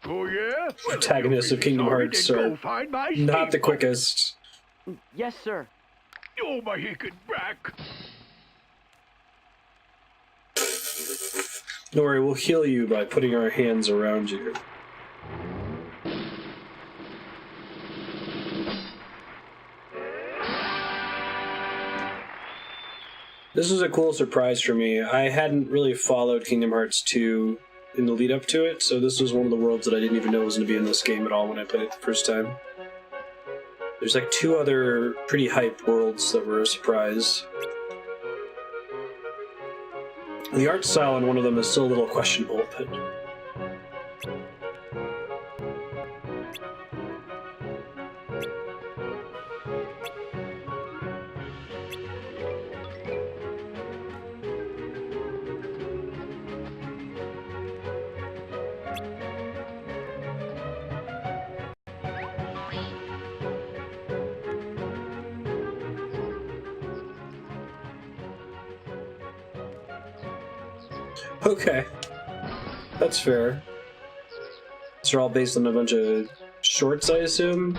I: Oh, yeah? Well,
A: Protagonists of Kingdom Hearts
I: then
A: are
I: go find my
A: not the
I: steamboat.
A: quickest.
D: Yes, sir.
I: Oh, my hickey back.
A: Don't worry, we'll heal you by putting our hands around you. This was a cool surprise for me. I hadn't really followed Kingdom Hearts 2 in the lead up to it, so this was one of the worlds that I didn't even know was going to be in this game at all when I played it the first time. There's like 2 other pretty hyped worlds that were a surprise. The art style in one of them is still a little questionable, but... Okay. That's fair. These are all based on a bunch of shorts, I assume?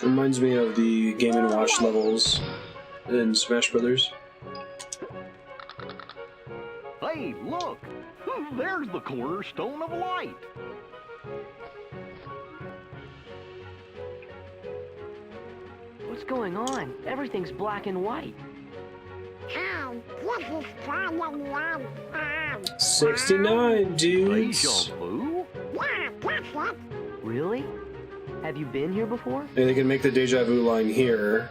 A: Reminds me of the Game & Watch levels in Smash Brothers.
Q: Hey, look! There's the cornerstone of light!
D: What's going on? Everything's black and white.
A: 69, dudes!
D: Really? Have you been here before?
A: And they can make the deja vu line here.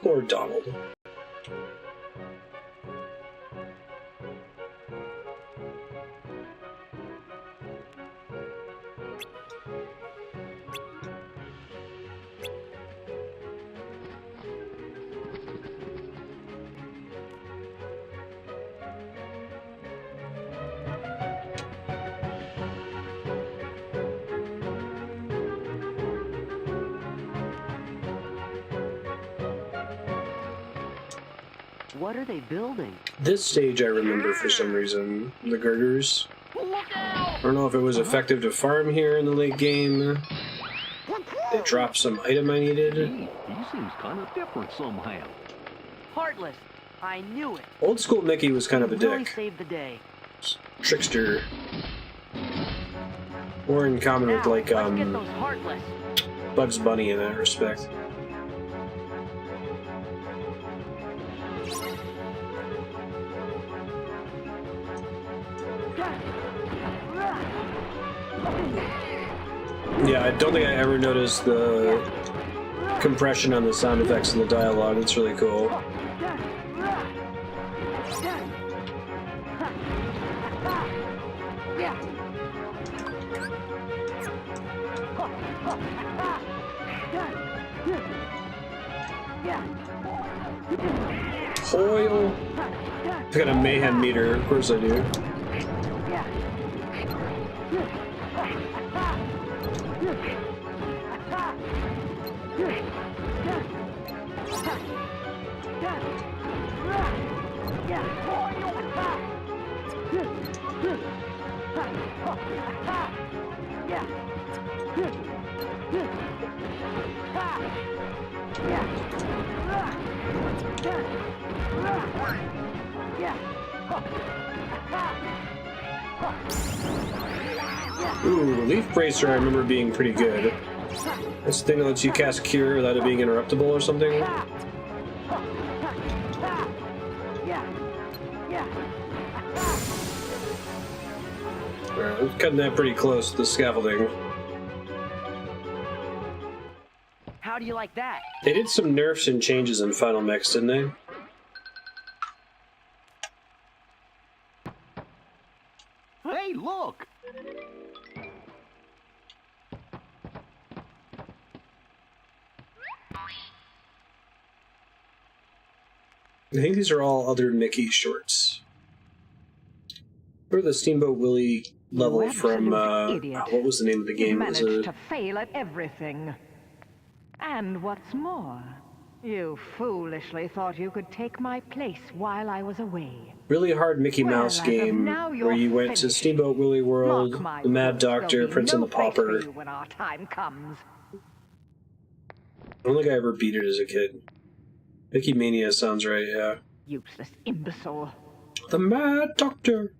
A: Poor Donald.
D: What are they building?
A: This stage I remember for some reason. The girders. I don't know if it was effective to farm here in the late game. They dropped some item I needed.
Q: He seems kind of different somehow.
D: Heartless. I knew it.
A: Old school Mickey was kind of a
D: Really
A: dick.
D: saved the day.
A: Trickster. More in common with like
D: Let's get those Heartless.
A: Bugs Bunny in that respect. Yeah, I don't think I ever noticed the compression on the sound effects and the dialogue. It's really cool. Hoyle. I got a mayhem meter, of course I do. Ooh, Leaf Bracer I remember being pretty good. That's the thing that lets you cast Cure without it being interruptible or something. Alright, I'm cutting that pretty close to the scaffolding.
D: How do you like that?
A: They did some nerfs and changes in Final Mix, didn't they?
Q: Hey, look!
A: I think these are all other Mickey shorts. Or the Steamboat Willie level from, what was the name of the game?
L: You
A: It was
L: managed to fail at everything. And what's more, you foolishly thought you could take my place while I was away.
A: really hard Mickey Mouse game where you went to Steamboat Willie World, the Mad Doctor, Prince and the Pauper.
L: When our time comes.
A: I don't think I ever beat it as a kid. Mickey Mania sounds right, yeah.
L: Useless imbecile.
A: The Mad Doctor!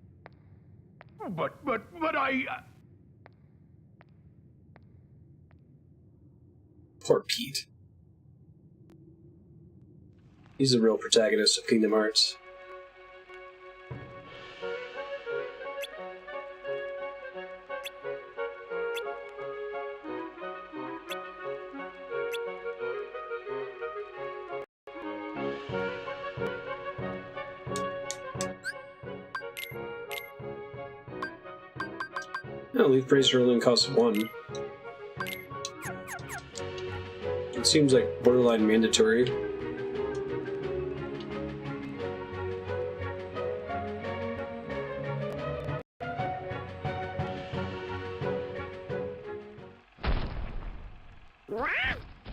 I: But I...
A: Poor Pete. He's the real protagonist of Kingdom Hearts. No, Leaf Bracer only costs 1. It seems like borderline mandatory.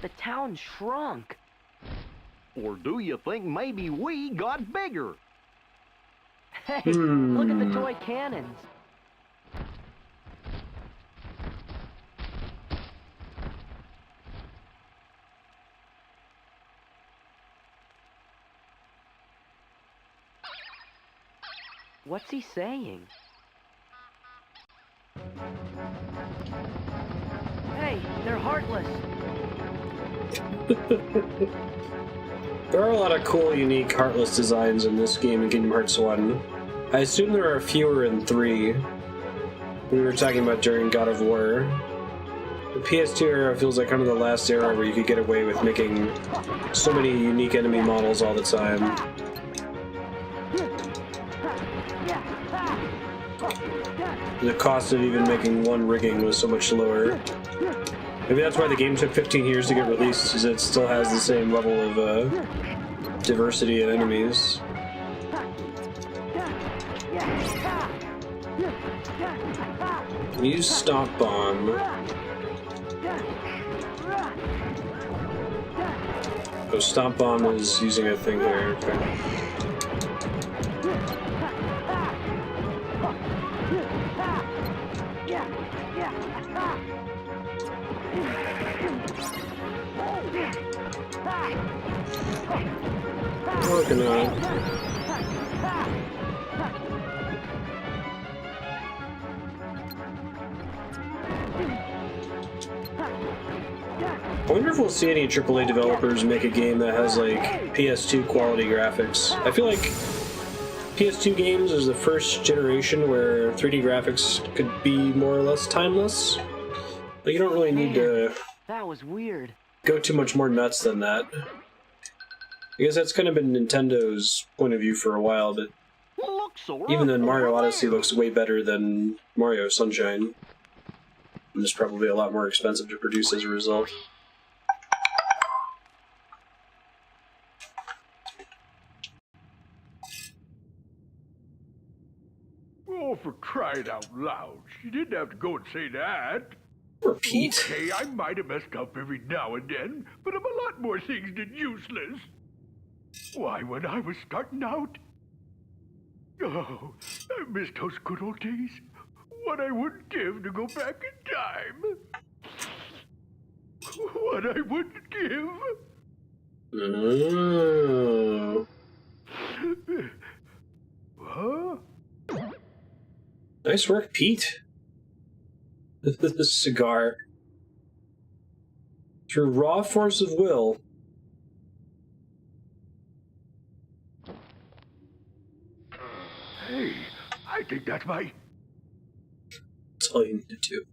D: The town shrunk.
Q: Or do you think maybe we got bigger?
D: Hey, look at the toy cannons. What's he saying? Hey, they're heartless.
A: There are a lot of cool, unique Heartless designs in this game in Kingdom Hearts 1. I assume there are fewer in 3. We were talking about during God of War. The PS2 era feels like kind of the last era where you could get away with making so many unique enemy models all the time. The cost of even making one rigging was so much lower. Maybe that's why the game took 15 years to get released, is it still has the same level of diversity in enemies. Use Stomp Bomb. Oh, Stomp Bomb is using a thing here. Okay. Working on it. I wonder if we'll see any AAA developers make a game that has like PS2 quality graphics. I feel like PS2 games is the first generation where 3D graphics could be more or less timeless. But you don't really need to
D: That was weird.
A: go too much more nuts than that. I guess that's kind of been Nintendo's point of view for a while, but even then Mario Odyssey looks way better than Mario Sunshine. And it's probably a lot more expensive to produce as a result.
I: Oh, for crying out loud. She didn't have to go and say that.
A: Poor Pete.
I: Okay, I might have messed up every now and then, but I'm a lot more things than useless. Why, when I was starting out... Oh, I miss those good old days. What I wouldn't give to go back in time. What I wouldn't give.
A: Oh.
I: Huh?
A: Nice work, Pete. The cigar. Through raw force of will.
I: Hey, I think that's my...
A: That's all you need to do.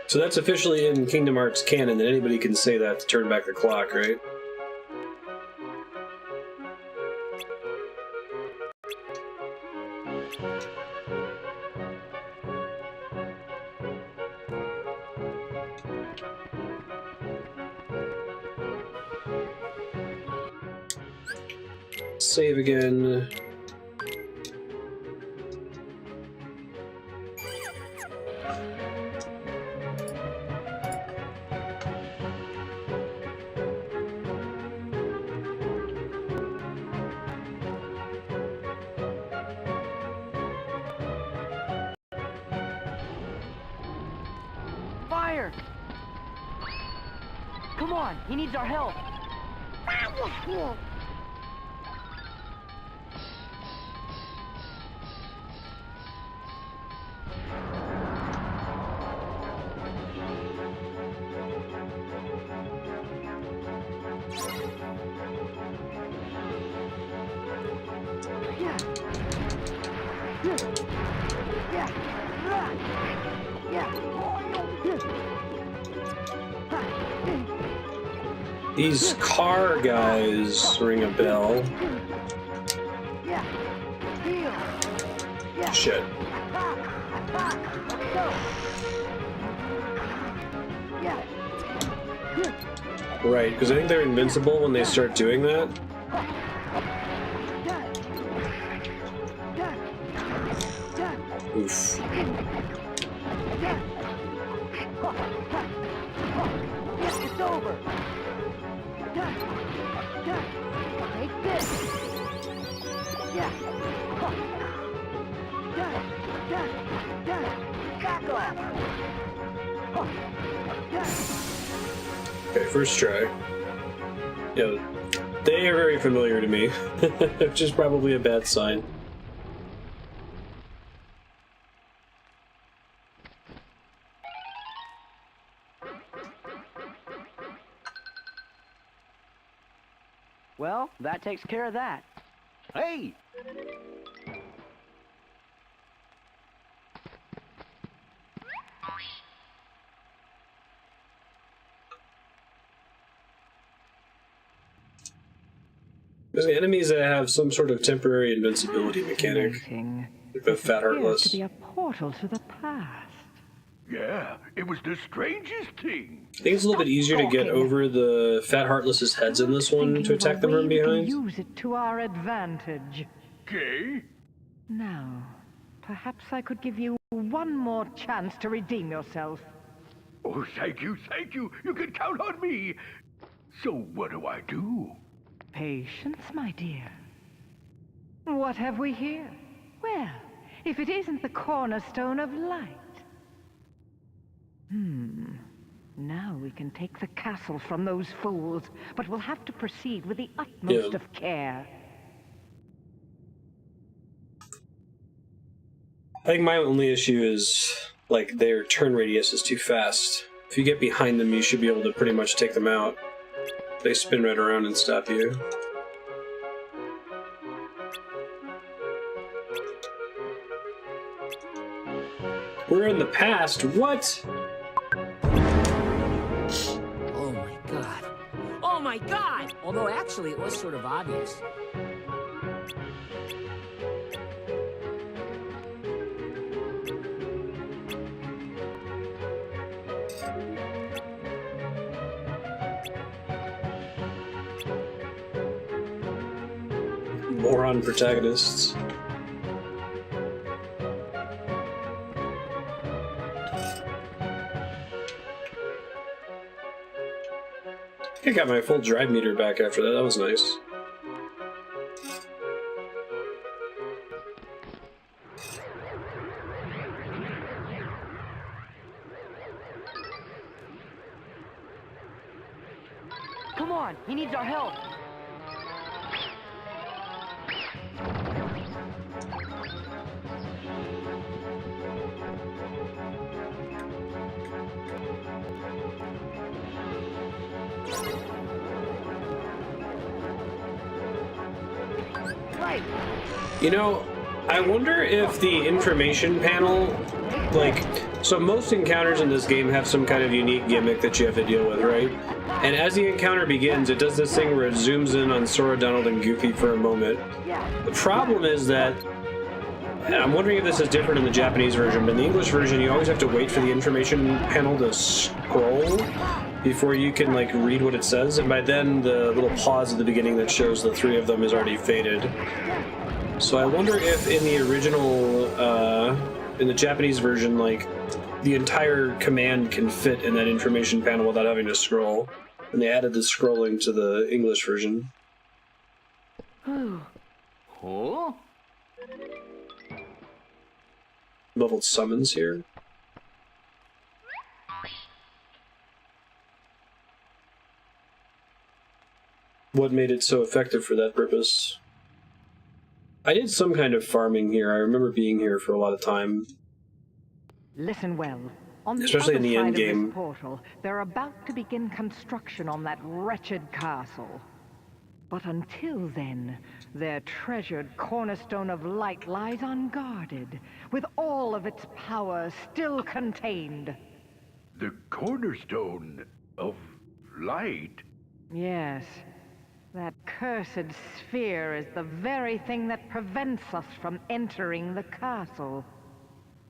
A: So that's officially in Kingdom Hearts canon that anybody can say that to turn back the clock, right? Save again.
D: Fire! Come on, he needs our help.
A: These car guys ring a bell. Shit. Right, because I think they're invincible when they start doing that. Oof.
D: It's over. Take this. Back off.
A: Okay, first try. Yeah, they are very familiar to me, which is probably a bad sign.
D: Well, that takes care of that.
Q: Hey!
A: There's enemies that have some sort of temporary invincibility mechanic. Like the Fat Heartless.
L: To be a portal to the past.
I: Yeah, it was the strangest thing.
A: I think it's a little bit easier to get over the Fat Heartless's heads in this one to attack them from behind.
L: Use it to our advantage.
I: Okay.
L: Now, perhaps I could give you one more chance to redeem yourself.
I: Oh, thank you, thank you. You can count on me. So what do I do?
L: Patience, my dear. What have we here? Well, if it isn't the cornerstone of light. Now we can take the castle from those fools, but we'll have to proceed with the utmost of care.
A: I think my only issue is, like, their turn radius is too fast. If you get behind them, you should be able to pretty much take them out. They spin right around and stop you. We're in the past. What?
R: Oh my god. Oh my god! Although actually it was sort of obvious.
A: Moron protagonists. I got my full drive meter back after that. That was nice.
D: Come on, he needs our help. Right.
A: You know, I wonder if the information panel, like, so most encounters in this game have some kind of unique gimmick that you have to deal with, right? And as the encounter begins, it does this thing where it zooms in on Sora, Donald, and Goofy for a moment. The problem is that, and I'm wondering if this is different in the Japanese version, but in the English version, you always have to wait for the information panel to scroll before you can, like, read what it says, and by then the little pause at the beginning that shows the three of them is already faded. So I wonder if in the original, in the Japanese version, like, the entire command can fit in that information panel without having to scroll. And they added the scrolling to the English version.
Q: Huh?
A: Leveled summons here. What made it so effective for that purpose? I did some kind of farming here. I remember being here for a lot of time.
L: Listen well. On
A: Especially in the
L: other
A: end
L: side of
A: game.
L: this portal, they're about to begin construction on that wretched castle. But until then, their treasured cornerstone of light lies unguarded, with all of its power still contained.
I: The cornerstone of light?
L: Yes. That cursed sphere is the very thing that prevents us from entering the castle.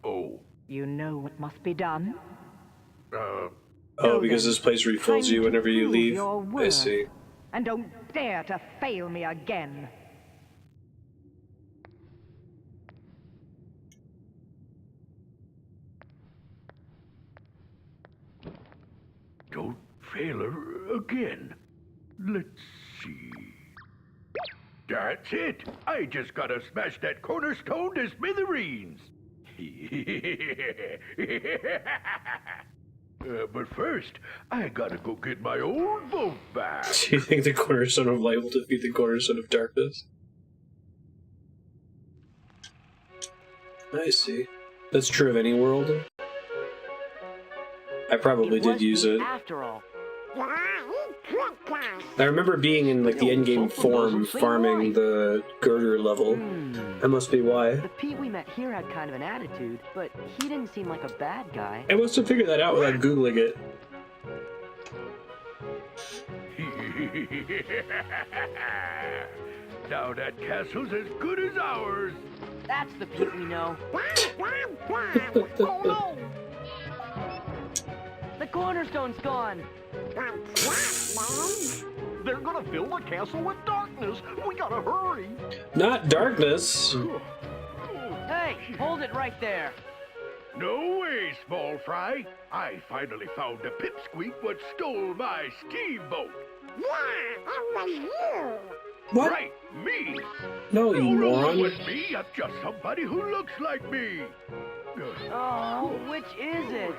I: Oh.
L: You know what must be done?
A: Oh, because this place refills you whenever you leave? I see.
L: And don't dare to fail me again.
I: Don't fail her again. Let's see. That's it. I just gotta smash that cornerstone to smithereens. But first, I gotta go get my old boat back.
A: Do you think the cornerstone of light will defeat the cornerstone of darkness? I see. That's true of any world. I probably did use it.
D: After all.
A: I remember being in like the endgame form farming the girder level. That must be why.
D: The Pete we met here had kind of an attitude, but he didn't seem like a bad guy.
A: I must have figured that out without Googling it.
I: Now that castle's as good as ours.
D: That's the Pete we know.
O: Oh no!
D: The cornerstone's gone.
Q: They're gonna fill the castle with darkness. We gotta hurry.
A: Not darkness.
D: Hey, hold it right there.
I: No way, small fry. I finally found the pipsqueak what stole my steamboat.
O: Yeah, it was you.
A: What?
I: Right, me.
A: No, you
I: No,
A: moron.
I: it was me. I'm just somebody who looks like me.
D: Oh, which is it?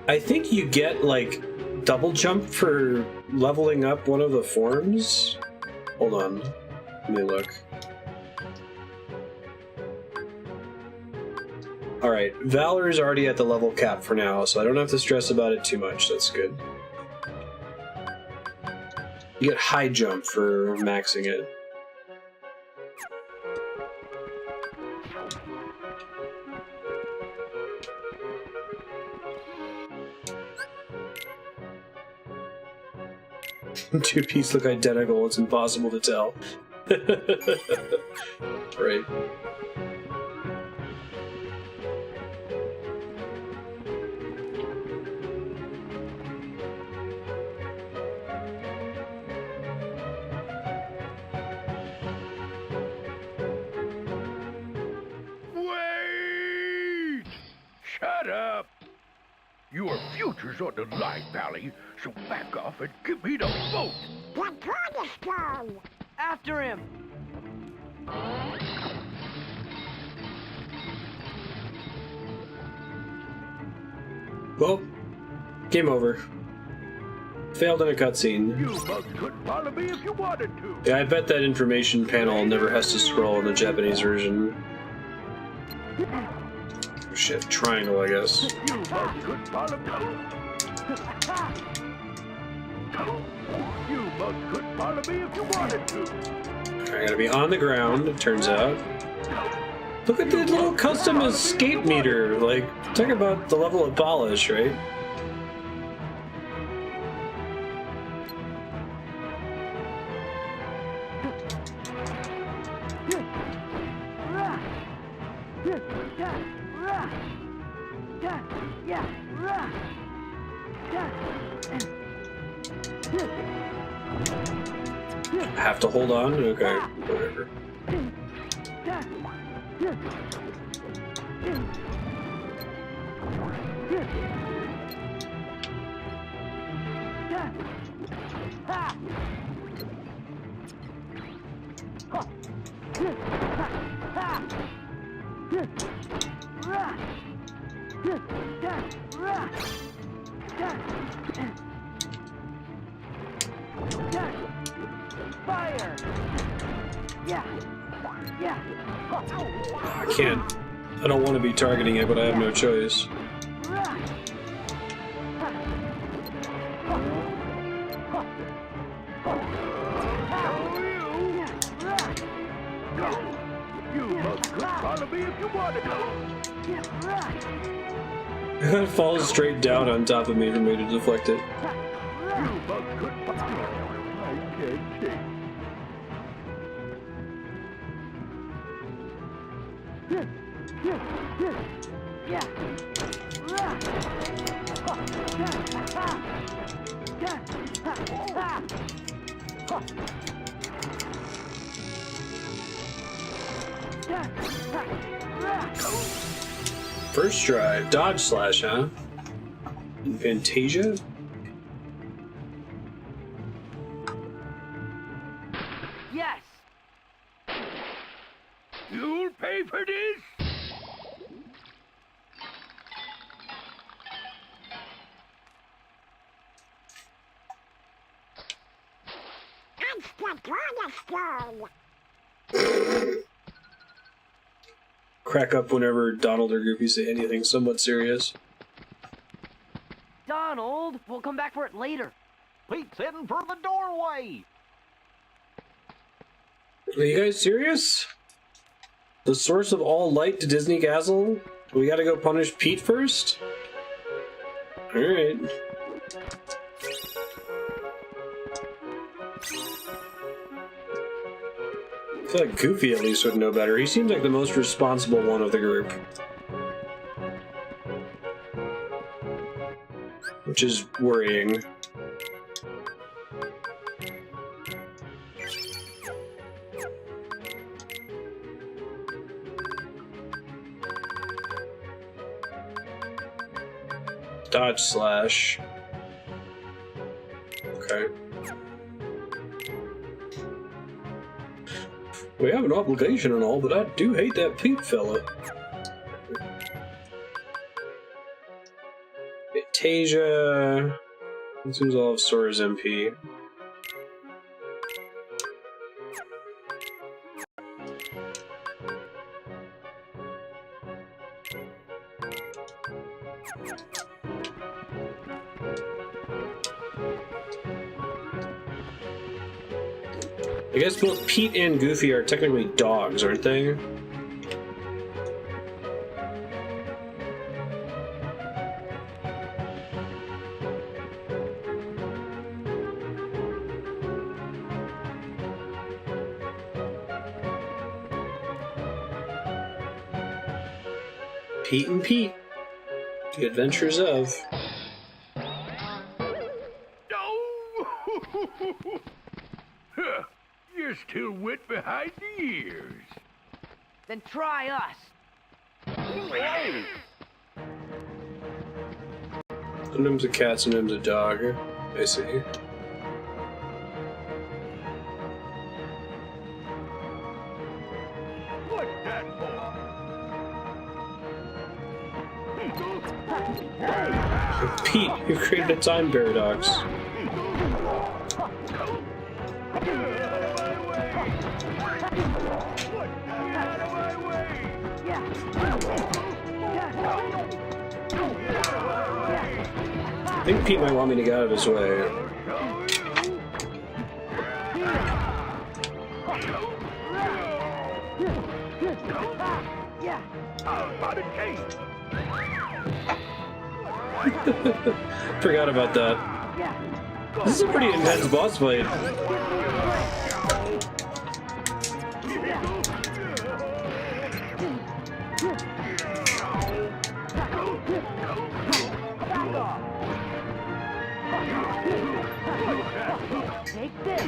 A: I think you get, like, double jump for leveling up one of the forms? Hold on. Let me look. Alright, Valor's already at the level cap for now, so I don't have to stress about it too much. That's good. You get high jump for maxing it. Two pieces look identical, it's impossible to tell. Right.
I: Your future's on the line, Pally, so back off and give me the boat.
O: The cornerstone!
D: After him!
A: Well, game over. Failed in a cutscene.
I: You bugs couldn't follow me if you wanted to.
A: Yeah, I bet that information panel never has to scroll in the Japanese version. Oh, shit, triangle, I guess.
I: You bugs couldn't follow me. You bugs couldn't follow me if you wanted to.
A: I gotta be on the ground, it turns out. Look at the little custom escape meter. Like, talk about the level of polish, right? Have to hold on? Okay, whatever.
D: Fire! Yeah.
A: I can't. I don't want to be targeting it, but I have no choice. It falls straight down on top of me for me to deflect it. First try, dodge slash, huh? Fantasia?
D: Yes!
I: You'll pay for this?
O: That's the cornerstone!
A: Crack up whenever Donald or Goofy say anything somewhat serious.
D: Donald! We'll come back for it later.
Q: Pete's heading for the doorway.
A: Are you guys serious? The source of all light to Disney Castle? We gotta go punish Pete first? Alright. I feel like Goofy at least would know better. He seems like the most responsible one of the group. Which is worrying. Dodge slash. Okay. We have an obligation and all, but I do hate that Pete fella. Fantasia. It seems all of Sora's MP. I guess both Pete and Goofy are technically dogs, aren't they? Pete and Pete. The Adventures of...
I: You're still wet behind the ears.
D: Then try us.
A: Sometimes a cat, sometimes a dog. I see.
I: What's that for?
A: Pete, you created a time paradox. I think Pete might want me to get out of his way. Forgot about that. This is a pretty intense boss fight.
O: Take this.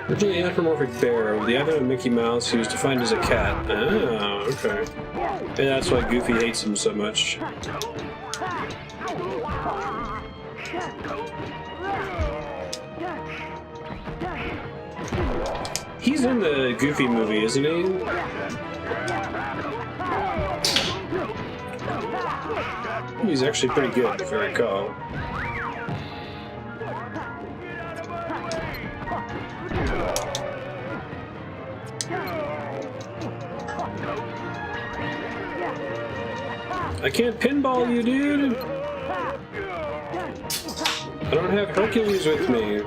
A: Originally an anthropomorphic bear, the other Mickey Mouse, who was defined as a cat. Oh, okay. Maybe that's why Goofy hates him so much. He's in the Goofy movie, isn't he? He's actually pretty good, if I recall. I can't pinball you, dude! I don't have Hercules with me.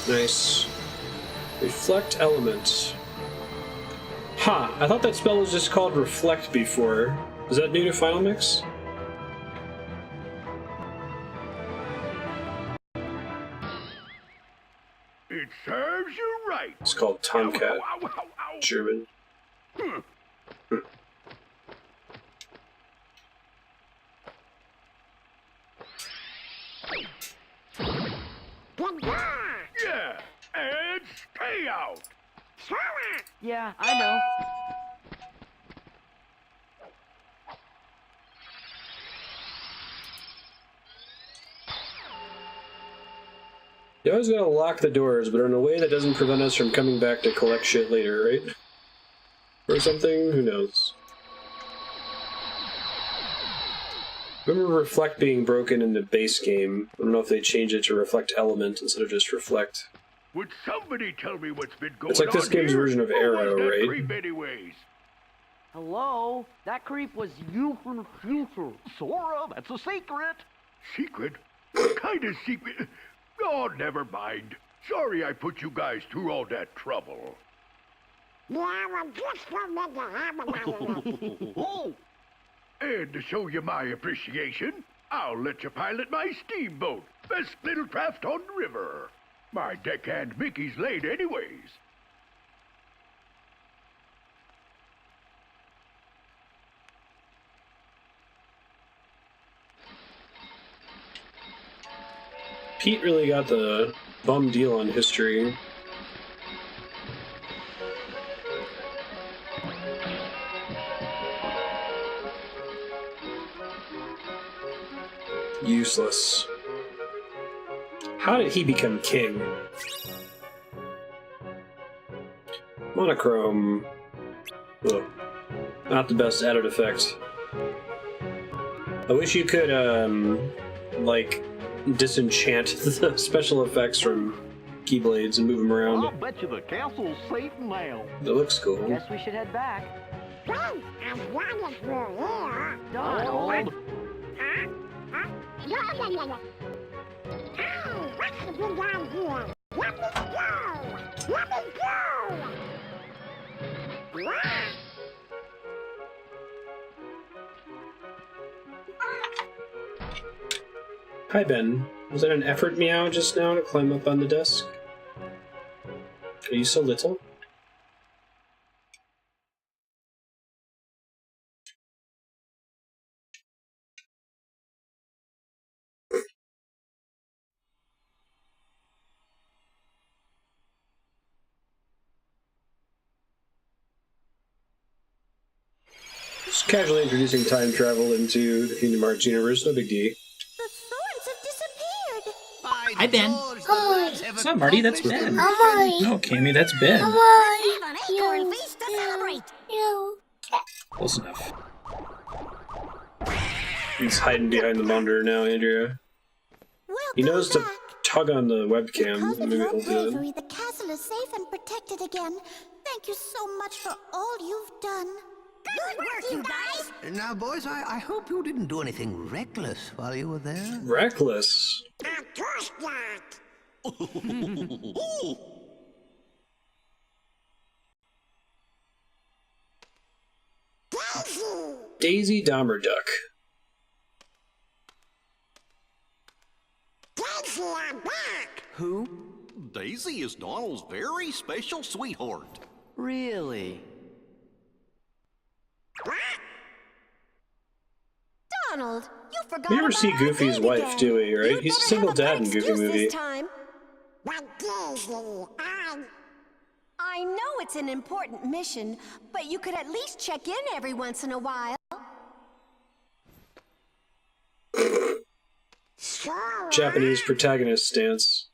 A: Nice. Reflect element. Ha! I thought that spell was just called Reflect before. Is that new to Final Mix?
I: It serves you right.
A: It's called Tomcat. German.
I: Yeah, and stay out.
D: Yeah, I know.
A: You always gotta lock the doors, but in a way that doesn't prevent us from coming back to collect shit later, right? Or something? Who knows? Remember Reflect being broken in the base game. I don't know if they changed it to Reflect Element instead of just Reflect.
I: Would somebody tell me what's been going on?
A: It's like this game's
I: here?
A: version of
I: Who was
A: Arrow,
I: that
A: right?
I: creep anyways?
Q: Hello? That creep was you from the future. Sora, that's a secret.
I: Secret? What kind of secret? Oh, never mind. Sorry I put you guys through all that trouble. And to show you my appreciation, I'll let you pilot my steamboat. Best little craft on the river. My deckhand Mickey's late anyways.
A: Pete really got the bum deal on history. Useless. How did he become king? Monochrome. Ugh. Not the best added effect. I wish you could, like, disenchant the special effects from keyblades and move them around.
Q: I'll bet you the castle's safe now.
A: That looks cool.
D: Guess we should head back.
O: Well, as long as we're here.
Q: Donald!
O: Huh? Huh? No. Oh, what's the big idea? Let me go! Let me go! What?
A: Hi, Ben. Was that an effort meow just now to climb up on the desk? Are you so little? Just casually introducing time travel into the Kingdom Hearts universe, no big deal.
H: The swords have disappeared.
R: Hi, Ben.
J: What's up, Marty? That's Ben.
O: Hi.
J: No, Cammy, that's Ben.
O: Hi. An acorn feast to celebrate.
J: Close enough.
A: He's hiding behind the monitor now, Andrea. He knows to tug on the webcam.
H: Because of
A: Maybe
H: your
A: he'll do it.
H: bravery, the castle is safe and protected again. Thank you so much for all you've done.
O: Good work, you guys.
M: Now, boys, I hope you didn't do anything reckless while you were there.
A: Reckless.
O: Of course not.
A: Daisy Duck.
O: Daisy, I'm back.
D: Who?
P: Daisy is Donald's very special sweetheart.
D: Really?
S: Donald, you forgot
A: We never
S: about
A: see
S: our
A: Goofy's
S: baby
A: wife,
S: gang.
A: do we, right?
S: You'd
A: He's a
S: better
A: single
S: have a
A: dad
S: good
A: in Goofy
S: excuse
A: movie.
S: this time.
O: But Daisy,
S: I know it's an important mission, but you could at least check in every once in a while.
A: Japanese protagonist stance.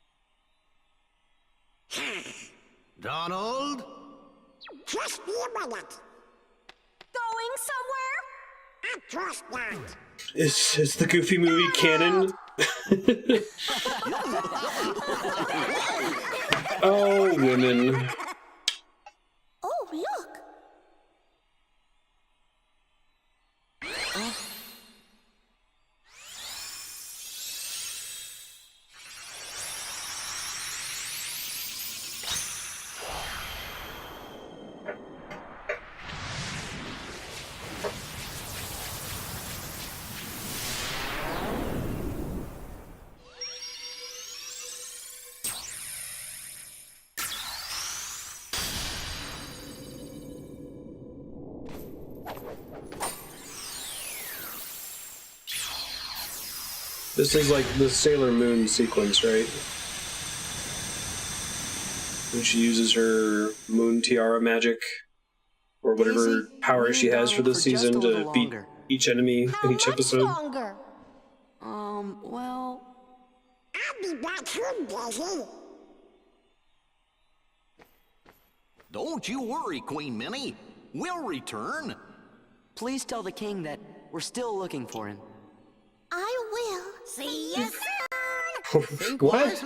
M: Donald?
O: just be a minute.
S: Going somewhere?
O: Of course not.
A: Is the Goofy movie canon? Oh, women.
H: Oh, look.
A: This is like the Sailor Moon sequence, right? When she uses her moon tiara magic, or whatever power she has for this season to beat each enemy in each episode.
S: Longer.
D: Well...
O: I'll be back soon, Daisy.
P: Don't you worry, Queen Minnie. We'll return.
D: Please tell the king that we're still looking for him.
H: I will.
O: See you soon.
A: What?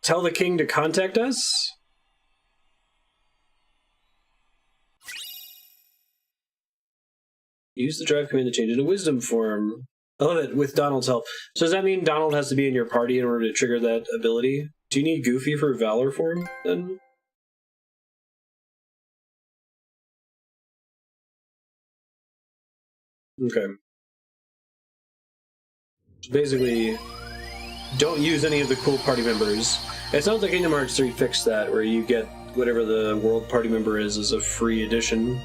A: Tell the king to contact us? Use the drive command to change into wisdom form. I love it, with Donald's help. So does that mean Donald has to be in your party in order to trigger that ability? Do you need Goofy for Valor form, then? Okay. Basically, don't use any of the cool party members. It sounds like Kingdom Hearts 3 fixed that, where you get whatever the world party member is as a free addition.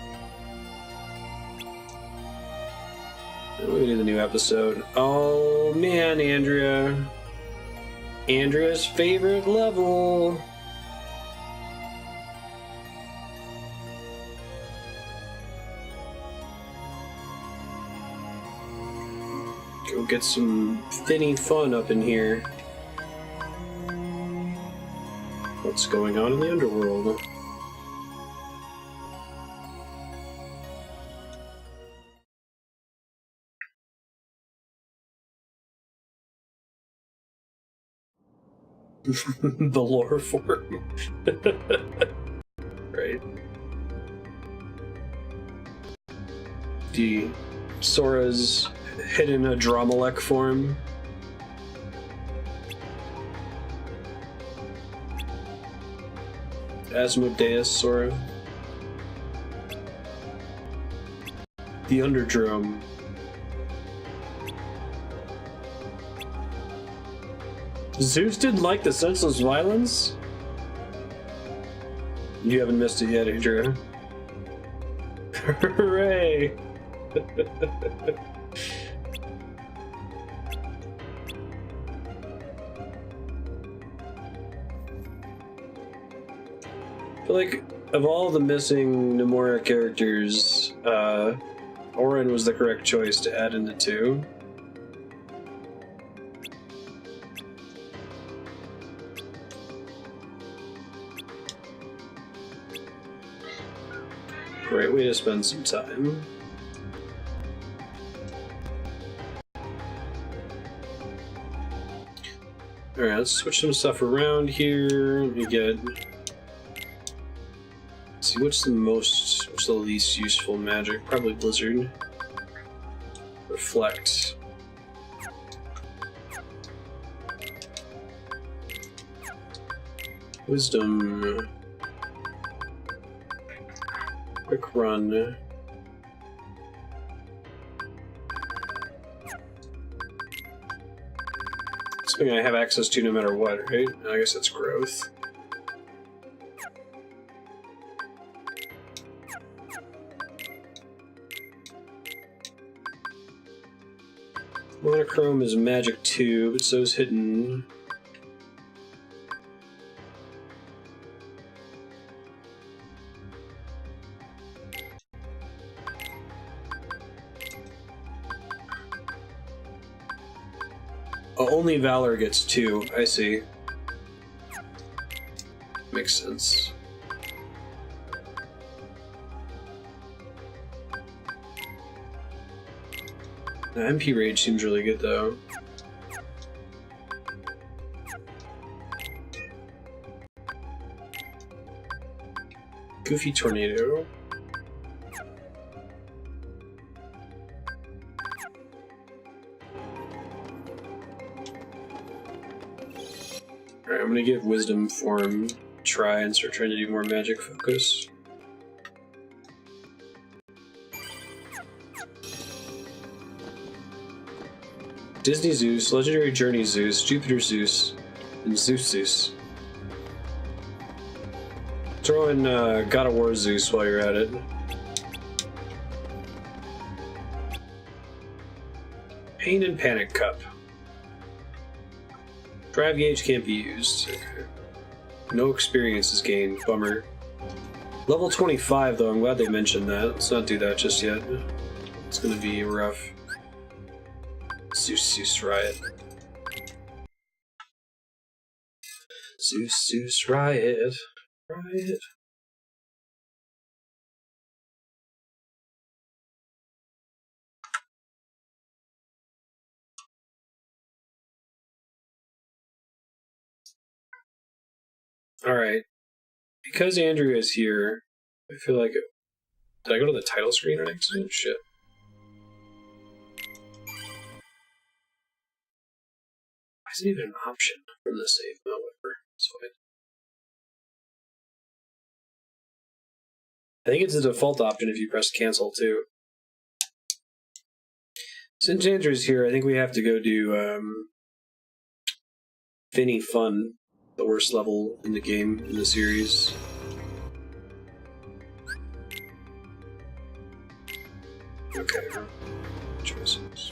A: Look at the new episode. Oh man, Andrea. Andrea's favorite level. Go get some finny fun up in here. What's going on in the underworld? the lore form. Right. The Sora's hidden Adramelech form. Asmodeus Sora. The Underdrome. Zeus didn't like the senseless violence? You haven't missed it yet, Adria. Hooray! I feel like, of all the missing Nomura characters, Auron was the correct choice to add in the 2. Great way to spend some time. Alright, let's switch some stuff around here. Let me get... Let's see, what's the least useful magic? Probably Blizzard. Reflect. Wisdom. Quick run. Something I have access to no matter what, right? I guess that's growth. Monochrome is magic 2, but so is hidden. Oh, only Valor gets 2. I see. Makes sense. The MP Rage seems really good, though. Goofy Tornado. Alright, I'm gonna give Wisdom Form a try and start trying to do more magic focus. Disney Zeus, Legendary Journey Zeus, Jupiter Zeus, and Zeus. Throw in God of War Zeus while you're at it. Pain and Panic Cup. Drive gauge can't be used. Okay. No experience is gained. Bummer. Level 25 though, I'm glad they mentioned that. Let's not do that just yet. It's gonna be rough. Zeus Riot. Zeus Riot. Riot. Alright. Because Andrew is here, I feel like... Did I go to the title screen on accident? Shit. Why is it even an option from the save? No, whatever. It's fine. I think it's a default option if you press cancel too. Since Andrew's here, I think we have to go do Finny Fun, the worst level in the game, in the series. Okay. Choices.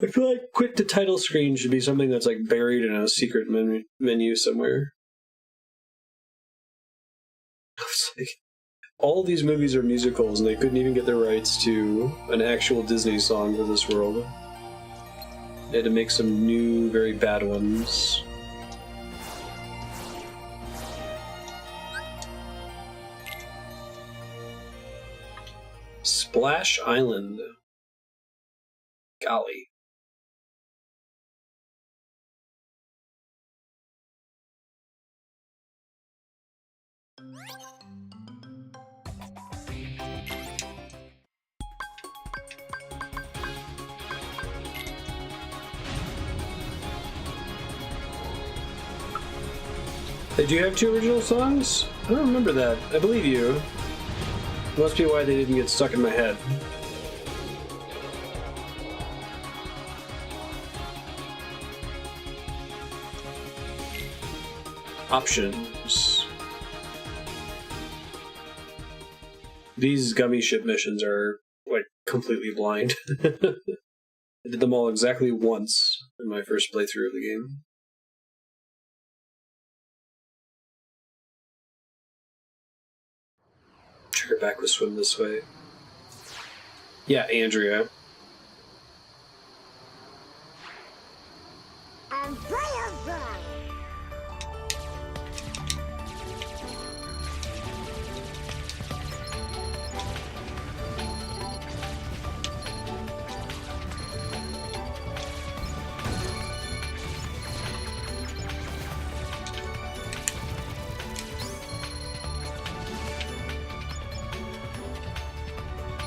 A: I feel like quick to title screen should be something that's like buried in a secret menu somewhere. It's like, all these movies are musicals and they couldn't even get the rights to an actual Disney song for this world. They had to make some new, very bad ones. Splash Island. Golly. They do have 2 original songs? I don't remember that. I believe you. Must be why they didn't get stuck in my head. Options. These gummy ship missions are, like, completely blind. I did them all exactly once in my first playthrough of the game. Trigger back was swim this way. Yeah, Andrea.
O: And fire burn.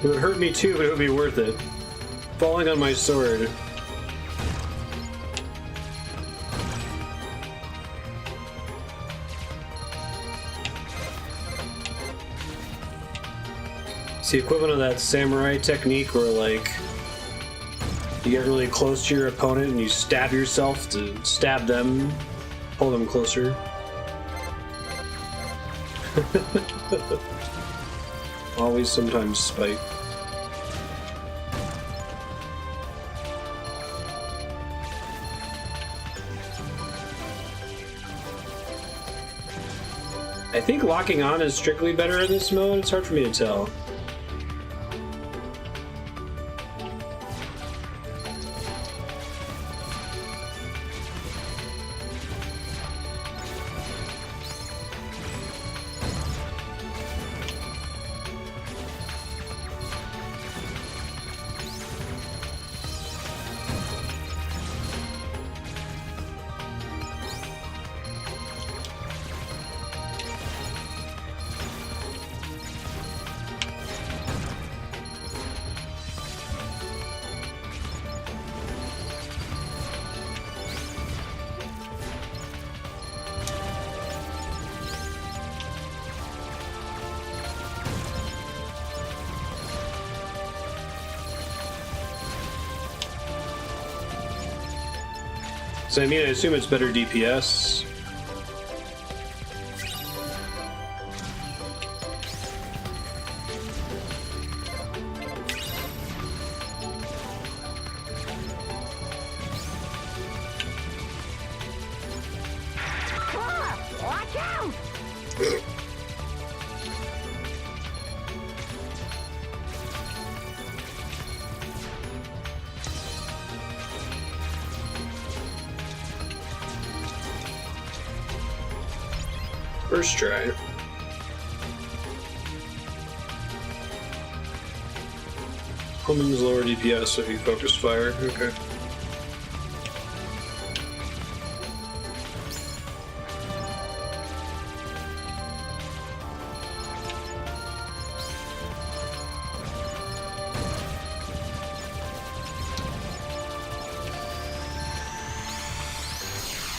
A: It would hurt me too, but it would be worth it. Falling on my sword. It's the equivalent of that samurai technique where, like, you get really close to your opponent and you stab yourself to stab them, pull them closer. Always, sometimes spite. I think locking on is strictly better in this mode. It's hard for me to tell. So I mean, I assume it's better DPS.
O: Watch out!
A: First try. Homing's lower DPS if you focus fire. Okay.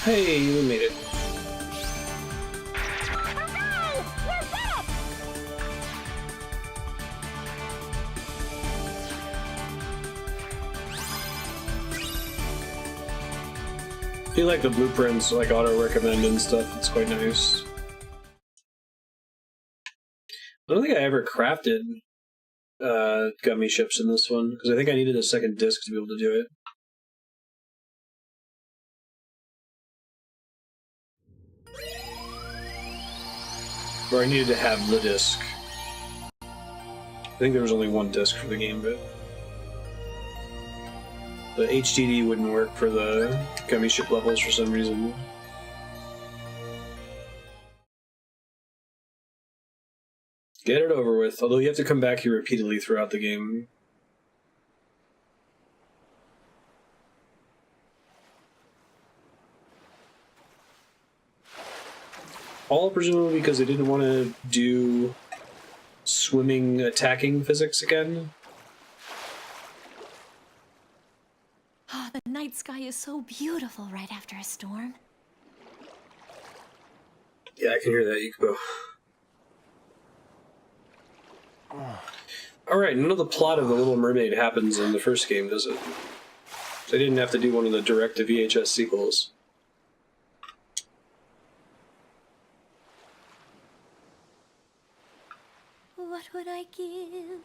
A: Hey, we made it. I feel like the blueprints like auto-recommend and stuff. It's quite nice. I don't think I ever crafted gummy ships in this one, because I think I needed a second disc to be able to do it. Or I needed to have the disc. I think there was only one disc for the game, but the HDD wouldn't work for the gummy ship levels for some reason. Get it over with, although you have to come back here repeatedly throughout the game. all presumably because they didn't want to do swimming attacking physics again.
G: Ah, the night sky is so beautiful right after a storm.
A: Yeah, I can hear that, Yuko. Alright, none of the plot of The Little Mermaid happens in the first game, does it? They didn't have to do one of the direct-to-VHS sequels.
G: What would I give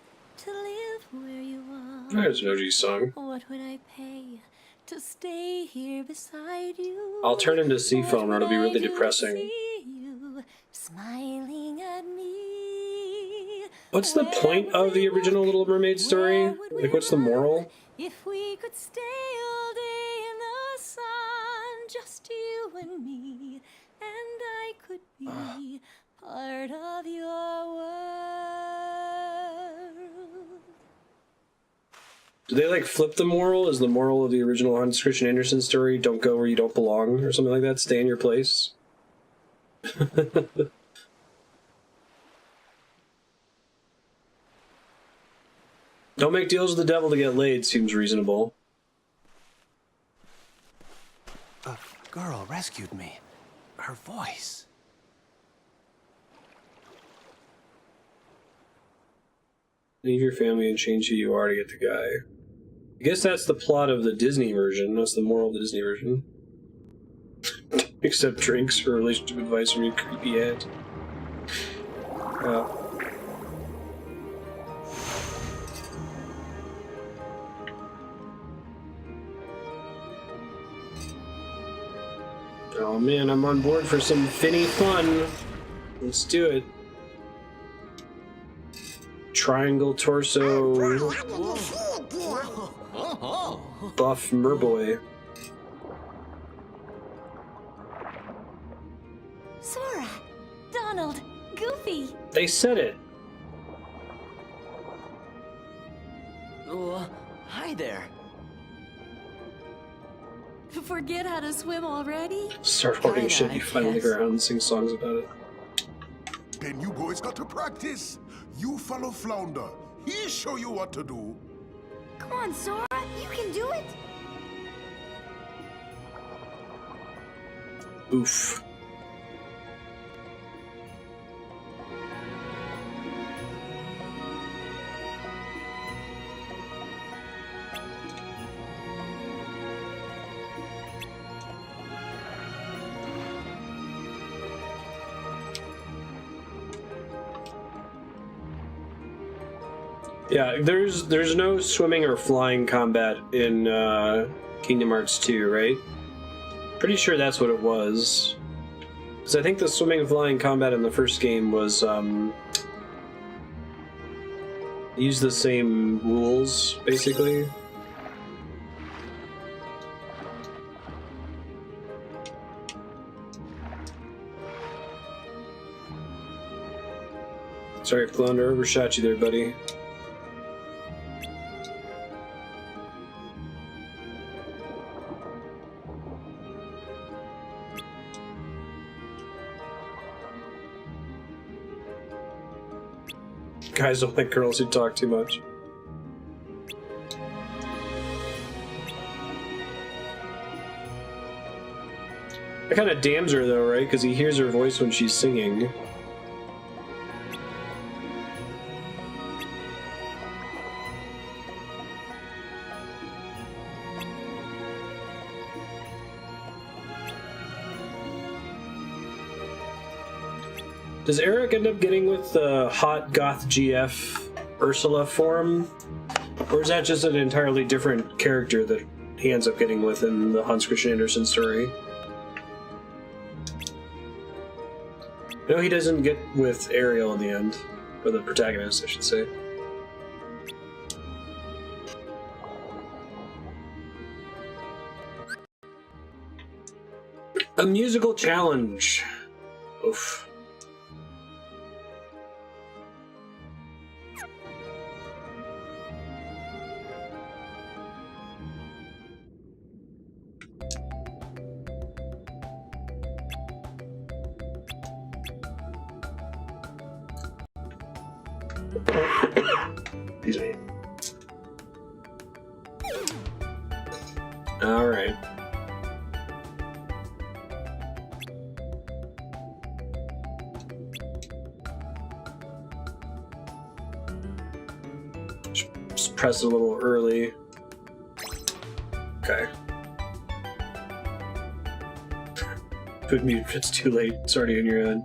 G: to live where you are?
A: There's an OG song.
G: What would I pay to stay here beside you?
A: I'll turn into Seafoam or it'll be really depressing.
G: See you smiling at me.
A: What's the point of the original Little Mermaid story? Like, what's the moral?
G: If we could stay all day in the sun, just you and me, and I could be part of your world.
A: Do they, like, flip the moral? Is the moral of the original Hans Christian Andersen story, don't go where you don't belong, or something like that? Stay in your place? Don't make deals with the devil to get laid seems reasonable.
F: A girl rescued me. Her voice.
A: Leave your family and change who you are to get the guy. I guess that's the plot of the Disney version. That's the moral of the Disney version. Accept drinks for relationship advice from your creepy aunt. Oh man, I'm on board for some finny fun. Let's do it. Triangle torso. Buff Merboy.
G: Sora, Donald, Goofy.
A: They said it.
C: Hi there.
G: Forget how to swim already?
A: Start hoarding shit you find on the ground and sing songs about it.
T: Then you boys got to practice. You follow Flounder. He'll show you what to do.
S: Come on, Sora, you can do it.
A: Oof. Yeah, there's no swimming or flying combat in Kingdom Hearts 2, right? Pretty sure that's what it was. Because I think the swimming and flying combat in the first game was use the same rules, basically. Sorry, Flounder, overshot you there, buddy. Guys don't like girls who talk too much. That kind of damns her though, right? Because he hears her voice when she's singing. Does Eric end up getting with the hot goth GF Ursula form? Or is that just an entirely different character that he ends up getting with in the Hans Christian Andersen story? No, he doesn't get with Ariel in the end. Or the protagonist, I should say. A musical challenge. Oof. Excuse me. Alright. Just press it a little early. Okay. Put mute if it's too late. It's already in your head.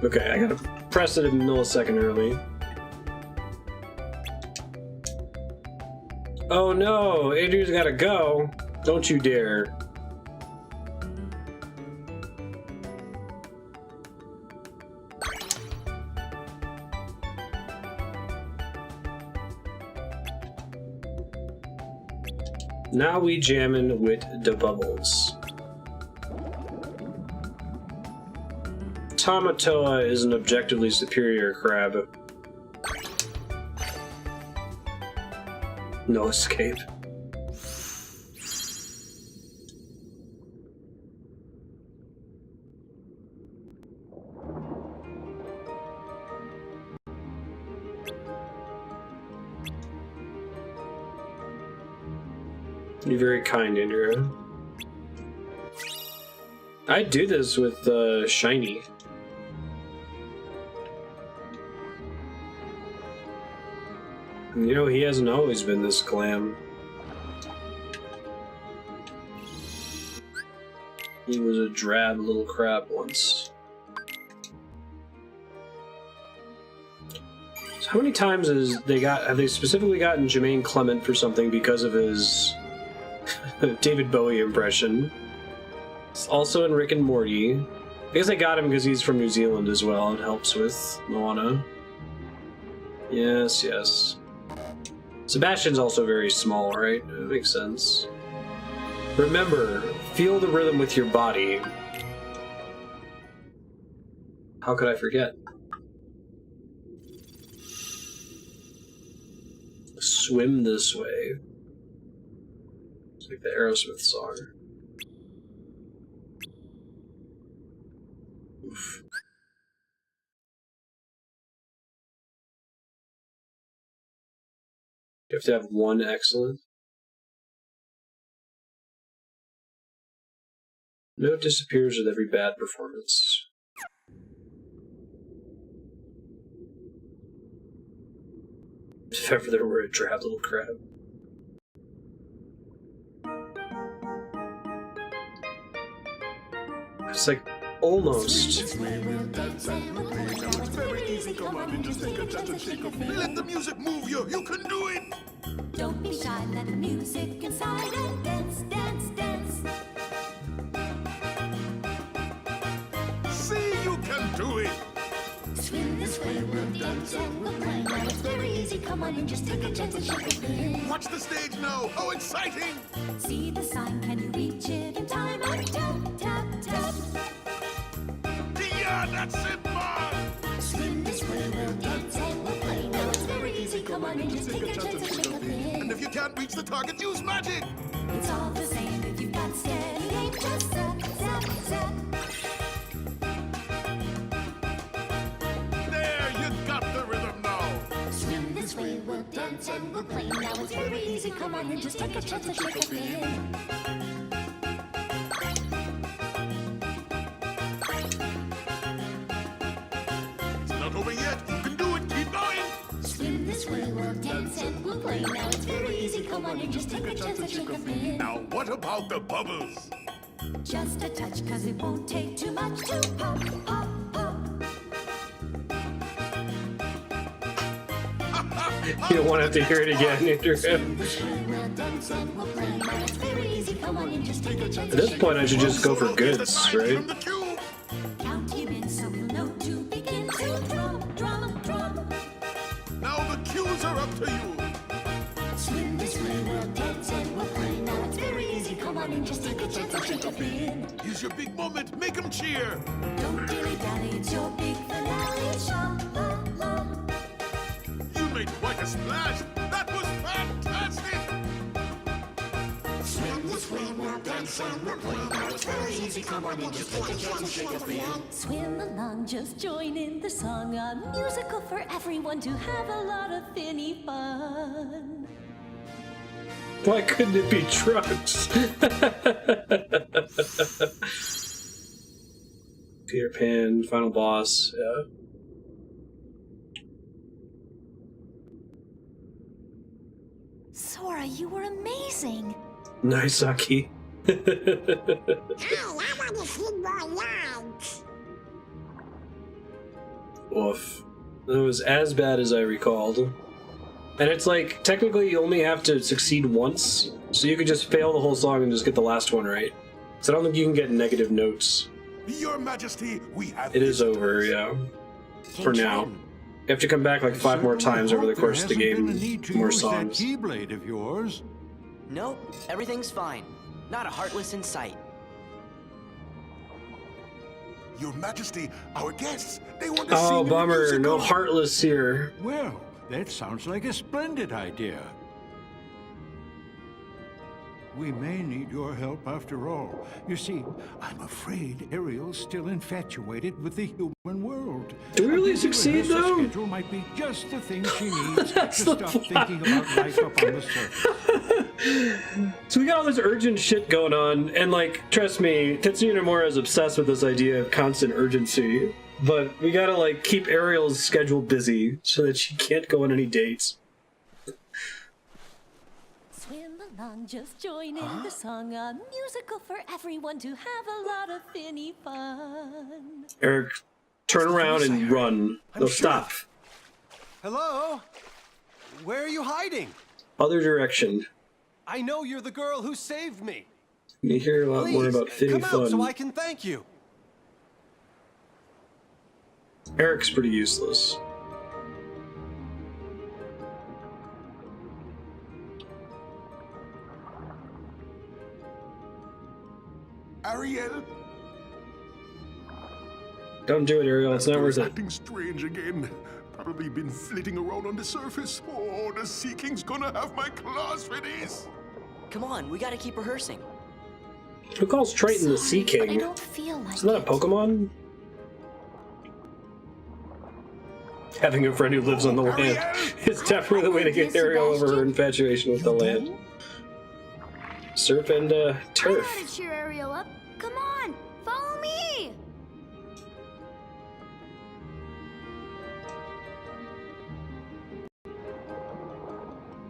A: Okay, I gotta press it a millisecond early. Oh no, Adrian's gotta go. Don't you dare. Now we jammin' with the bubbles. Tamatoa is an objectively superior crab. No escape. You're very kind, Indra. I'd do this with Shiny. You know, he hasn't always been this glam. He was a drab little crab once. So how many times have they specifically gotten Jermaine Clement for something because of his David Bowie impression? It's also in Rick and Morty. I guess I got him because he's from New Zealand as well. It helps with Moana. Yes, yes. Sebastian's also very small, right? That makes sense. Remember, feel the rhythm with your body. How could I forget? Swim this way. It's like the Aerosmith song. Oof. You have to have one excellent. No, it disappears with every bad performance. If ever there were a drab little crab. It's like almost.
T: Let the music move you. You can do it.
G: Don't be shy, let the music inside and dance, dance, dance.
T: See, you can do it.
G: Swim this way, we'll dance and we'll play. Now it's very easy, come on and just take a chance and shake a thing.
T: Watch the stage now. How exciting!
G: See the sign, can you reach it in time? And tap, tap, tap.
T: Yeah, that's it, man!
G: Swim this way, we'll dance and we'll play. Now it's very easy, come on and just take a chance and shake a thing.
T: And if you can't reach the target, use magic!
G: It's all the same if you've got steady aim, just zap, zap, zap.
T: There, you got the rhythm now!
G: Swim this way, we'll dance and we'll play. Now it's very easy, come on and just take a chance and shake a thing.
T: Over yet. You can do it. Keep going.
G: Swim this way, we'll dance and we'll play. Now it's very easy. Come on and just take a chance and shake a fin.
T: Now, what about the bubbles?
G: Just a touch, cause it won't take too much to pop, pop, pop.
A: You don't want to have to hear it again, Andrew. At this point, I should just go for goods, right?
G: Count him in so we'll know to begin to drum, drum, drum.
T: Now the cues are up to you.
G: Swim this way, we'll dance and we'll play. Now it's very easy, come on and just take a chance and shake a fin.
T: Here's your big moment, make them cheer.
G: Don't dilly-dally, it's your big finale, sha-la-la.
T: You made quite a splash. That was fantastic.
G: Swim this way, we'll dance Swim along, just join in the song. A musical for everyone to have a lot of finny fun.
A: Why couldn't it be trucks? Peter Pan, final boss, yeah.
G: Sora, you were amazing.
A: Nice, Aki.
O: Hey, I want to see more lines.
A: Woof. It was as bad as I recalled. And it's like, technically you only have to succeed once, so you could just fail the whole song and just get the last one right. So I don't think you can get negative notes.
T: Your Majesty, we have...
A: It is over, yeah. For now. You have to come back like 5 more times over the course of the game. More songs.
U: Keyblade of yours.
C: Nope, everything's fine. Not a Heartless in sight.
T: Your Majesty, our guests, they want to see
A: Oh,
T: new
A: bummer.
T: musical.
A: No Heartless here.
U: Well, that sounds like a splendid idea. We may need your help after all. You see, I'm afraid Ariel's still infatuated with the human world.
A: Do we really succeed, though?
U: Schedule might be just the thing she needs to stop thinking about life up on the surface.
A: So we got all this urgent shit going on, and like, trust me, Tetsuya Nomura is obsessed with this idea of constant urgency. But we gotta like keep Ariel's schedule busy so that she can't go on any dates.
G: Swim along, just join in the song. A musical for everyone to have a lot of finny fun.
A: Eric, turn around and run. No, stop.
V: Hello? Where are you hiding?
A: Other direction.
V: I know you're the girl who saved me.
A: You hear a lot
V: Please,
A: more about finny
V: come out
A: fun.
V: so I can thank you.
A: Eric's pretty useless.
T: Ariel?
A: Don't do it, Ariel. It's not worth it.
T: Acting strange again. Probably been flitting around on the surface. Oh, the Sea King's gonna have my claws for this.
C: Come on, we gotta keep rehearsing.
A: Who calls Triton the Sea King?
G: But I don't feel like
A: Isn't that a Pokemon? Having a friend who lives on the land is definitely the way to get Ariel over her infatuation with the land. Surf and turf.
O: I gotta cheer Ariel up. Come on, follow me.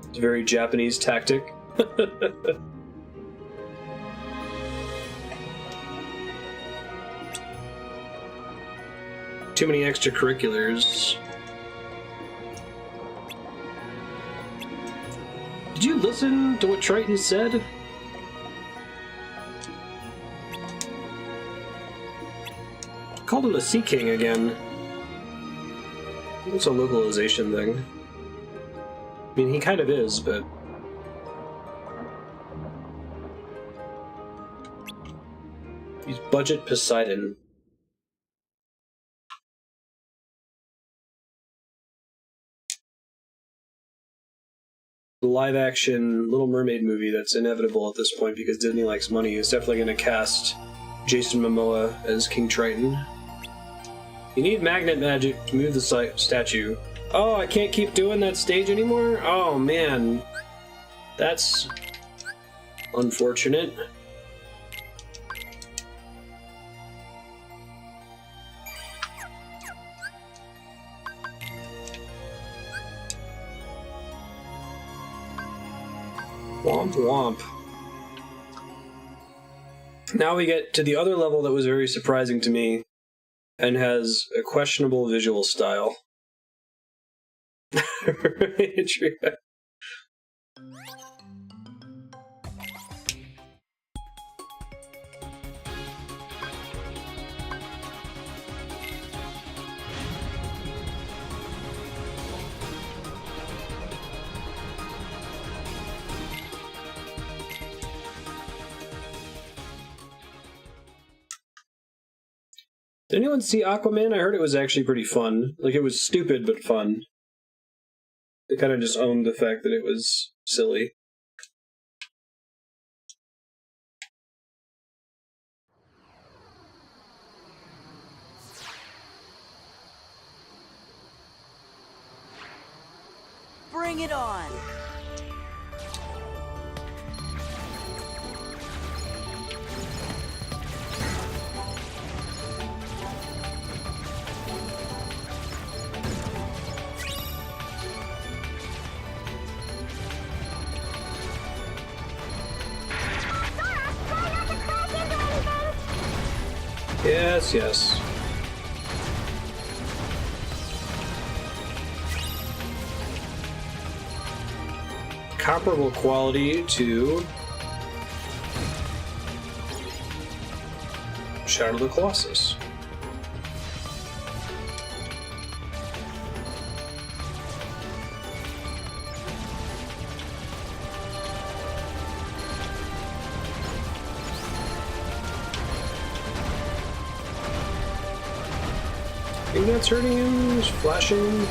A: It's a very Japanese tactic. Too many extracurriculars. Did you listen to what Triton said? Called him a Sea King again. It's a localization thing. I mean, he kind of is, but... He's Budget Poseidon. The live-action Little Mermaid movie that's inevitable at this point because Disney likes money is definitely going to cast Jason Momoa as King Triton. You need magnet magic to move the statue. Oh, I can't keep doing that stage anymore? Oh, man. That's unfortunate. Womp womp. Now we get to the other level that was very surprising to me and has a questionable visual style. Did anyone see Aquaman? I heard it was actually pretty fun. Like, it was stupid, but fun. They kind of just owned the fact that it was silly.
B: Bring it on.
A: Yes, yes. Comparable quality to Shadow of the Colossus. Think that's hurting him? He's flashing.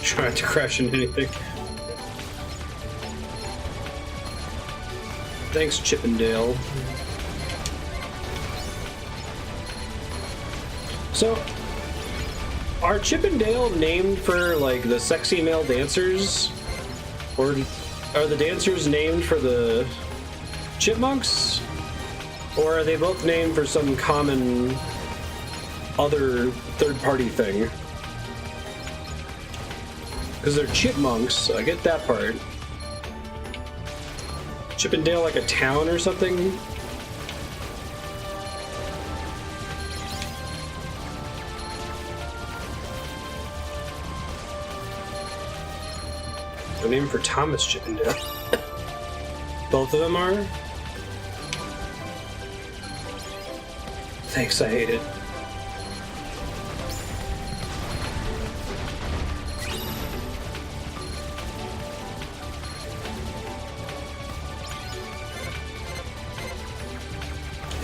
A: Trying to crash into anything. Thanks, Chippendale. So, are Chippendale named for, like, the sexy male dancers? Or are the dancers named for the chipmunks? Or are they both named for some common other third-party thing? Because they're chipmunks, I get that part. Chippendale like a town or something? They're named for Thomas Chippendale. Both of them are? Thanks, I hate it.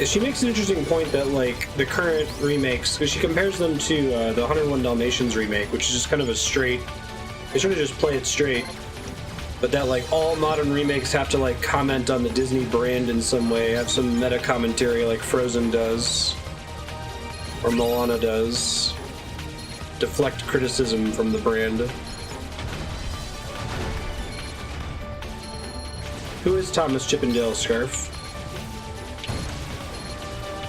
A: She makes an interesting point that, like, the current remakes, because she compares them to the 101 Dalmatians remake, which is just kind of a straight, they sort of just play it straight, but that, like, all modern remakes have to, like, comment on the Disney brand in some way, have some meta commentary like Frozen does, or Moana does, deflect criticism from the brand. Who is Thomas Chippendale, Scarf?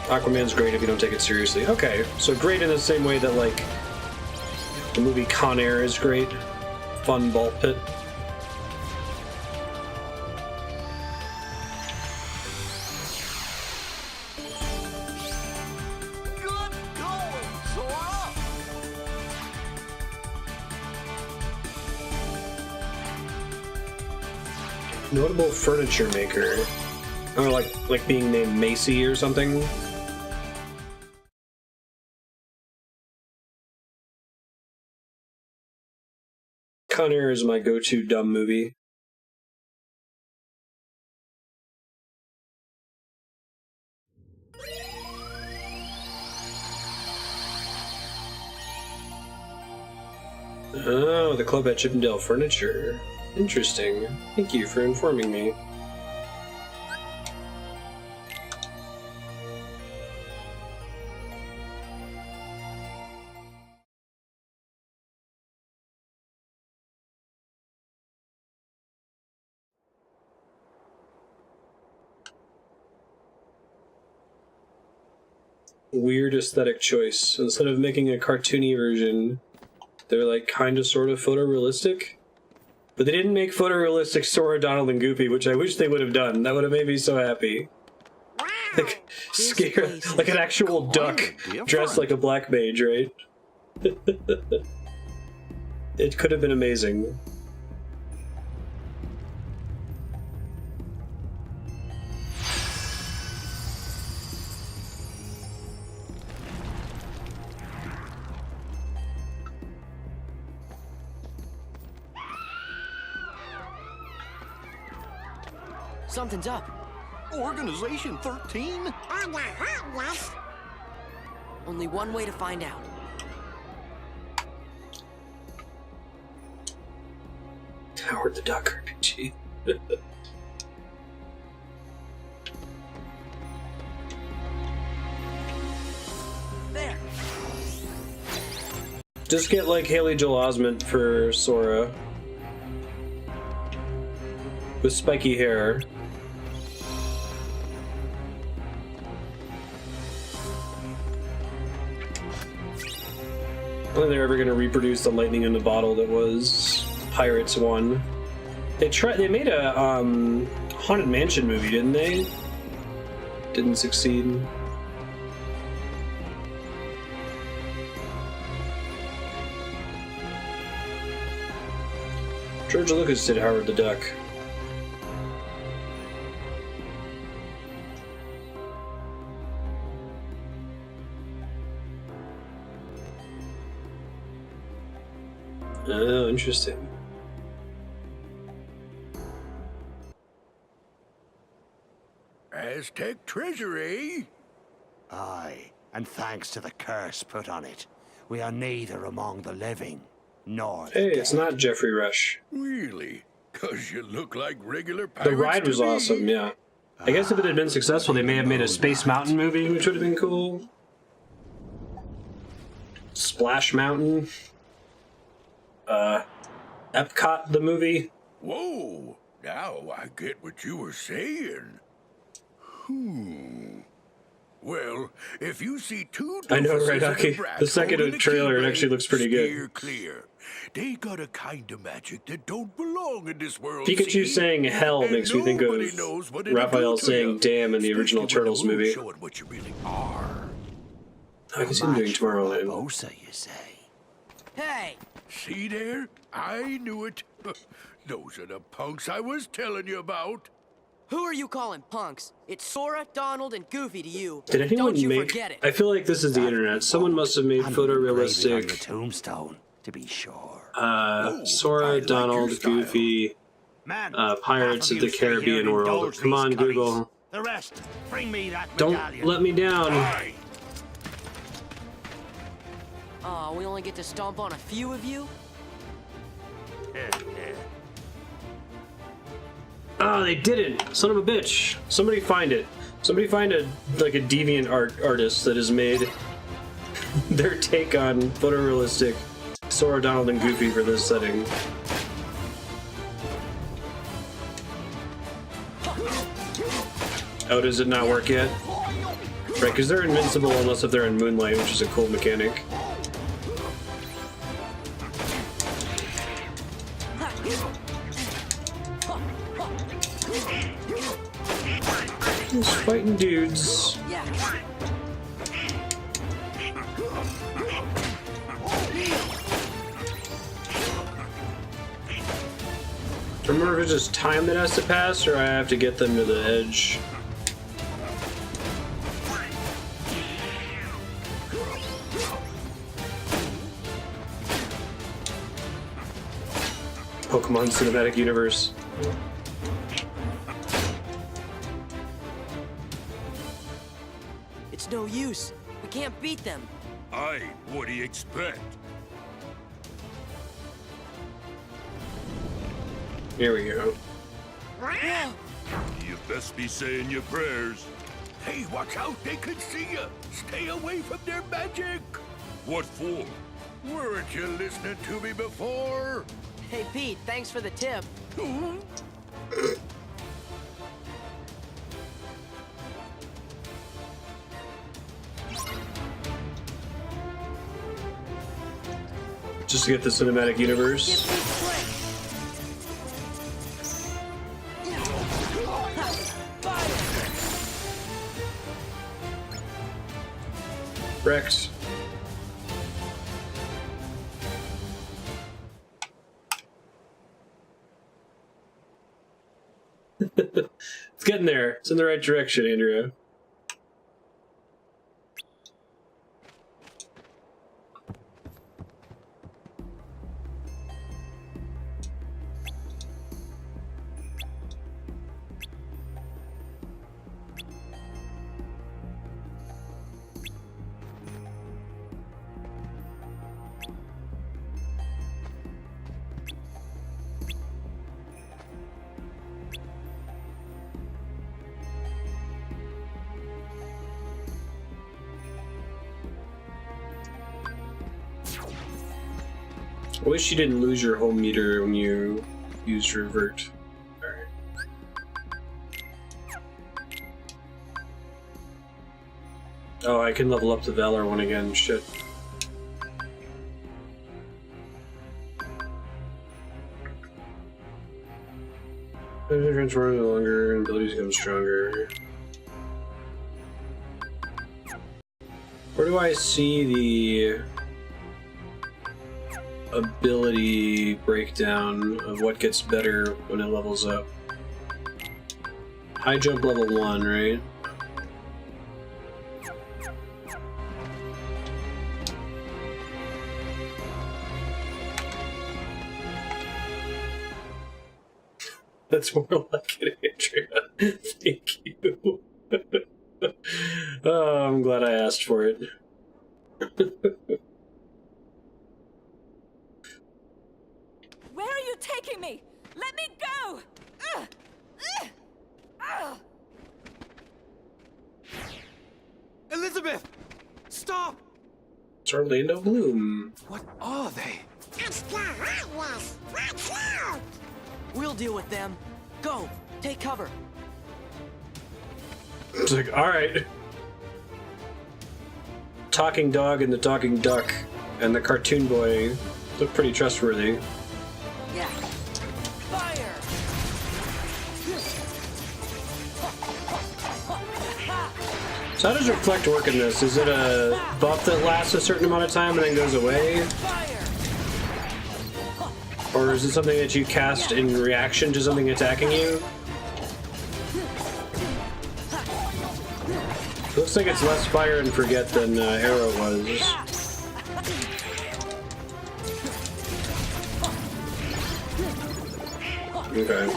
A: Aquaman's great if you don't take it seriously. Okay, so great in the same way that, like, the movie Con Air is great. Fun ball pit.
P: Good going, Sora!
A: Notable furniture maker. Or like being named Macy or something. Con Air is my go-to dumb movie. Oh, the club at Chippendale Furniture. Interesting. Thank you for informing me. Weird aesthetic choice. Instead of making a cartoony version, they're like kind of sort of photorealistic. But they didn't make photorealistic Sora, Donald, and Goofy, which I wish they would have done. That would have made me so happy. Like, scared, like an actual duck dressed like a black mage, right? It could have been amazing.
B: Something's up.
P: Organization 13?
B: Only one way to find out.
A: Howard the Duck RPG.
B: There.
A: Just get like Haley Joel Osment for Sora. With spiky hair. I don't think they're ever gonna reproduce the lightning in the bottle that was Pirates 1. They made a Haunted Mansion movie, didn't they? Didn't succeed. George Lucas did Howard the Duck. Oh, interesting.
I: Aztec treasury?
M: Aye, and thanks to the curse put on it, we are neither among the living nor the
A: Hey,
M: dead.
A: it's not Jeffrey Rush.
I: Really? 'Cause you look like regular pirates.
A: The ride was
I: to me.
A: awesome, yeah. I guess if it had been successful, they may have made a Space Mountain movie, which would have been cool. Splash Mountain. Epcot, the movie.
I: Whoa! Now I get what you were saying. Well, if you see two
A: I know,
I: doofuses
A: right,
I: in a
A: Aki?
I: brat
A: The second
I: holding a
A: trailer, it
I: keyblade,
A: actually looks pretty good.
I: steer clear. They got a kind of magic that don't belong in this world.
A: Pikachu
I: see?
A: saying hell
I: And
A: makes me think
I: nobody
A: of
I: knows what it'll
A: Raphael
I: do to
A: saying
I: you,
A: damn in the original
I: especially when
A: Turtles
I: the moon's
A: movie.
I: showing what you really are.
A: I can see him doing Tomorrowland.
M: Barbosa, you say?
B: Hey!
I: See there? I knew it. Those are the punks I was telling you about.
B: Who are you calling punks? It's Sora, Donald, and Goofy to you.
A: Did anyone
B: Don't you
A: make...
B: forget it.
A: I feel like this is the internet. Someone must have made
M: On your
A: photorealistic...
M: tombstone, to be sure.
A: Sora, Donald, Goofy, Pirates of the Caribbean world. Come on, Google.
M: The rest, bring me that
A: Don't
M: medallion.
A: let me down.
B: Aw, we only get to stomp on a few of you?
A: Oh, they didn't! Son of a bitch! Somebody find it. Somebody find a deviant artist that has made their take on photorealistic Sora, Donald, and Goofy for this setting. Oh, does it not work yet? Right, because they're invincible unless if they're in Moonlight, which is a cool mechanic. Just fighting dudes. Remember if it's just time that has to pass, or I have to get them to the edge? Pokemon Cinematic Universe.
B: It's no use. We can't beat them.
I: Aye, what do you expect?
A: Here we go.
I: You best be saying your prayers. Hey, watch out, they could see you. Stay away from their magic. What for? Weren't you listening to me before?
B: Hey, Pete, thanks for the tip.
A: Just to get the cinematic universe. Rex. It's getting there. It's in the right direction, Andrea. I wish you didn't lose your home meter when you used revert. Alright. Oh, I can level up the Valor one again. Shit. Transform longer and abilities become stronger. Where do I see the ability breakdown of what gets better when it levels up? High jump level 1, right? That's more like it, Andrea. Thank you. Oh, I'm glad I asked for it.
G: Where are you taking me? Let me go! Ugh! Ugh! Ugh!
V: Elizabeth! Stop!
A: It's Orlando Bloom.
V: What are they?
O: That's the Heartless! Watch out!
B: We'll deal with them. Go! Take cover!
A: It's like, alright. Talking dog and the talking duck and the cartoon boy look pretty trustworthy.
B: Yeah! Fire!
A: So how does Reflect work in this? Is it a buff that lasts a certain amount of time and then goes away? Or is it something that you cast in reaction to something attacking you? Looks like it's less fire and forget than Arrow was. Okay.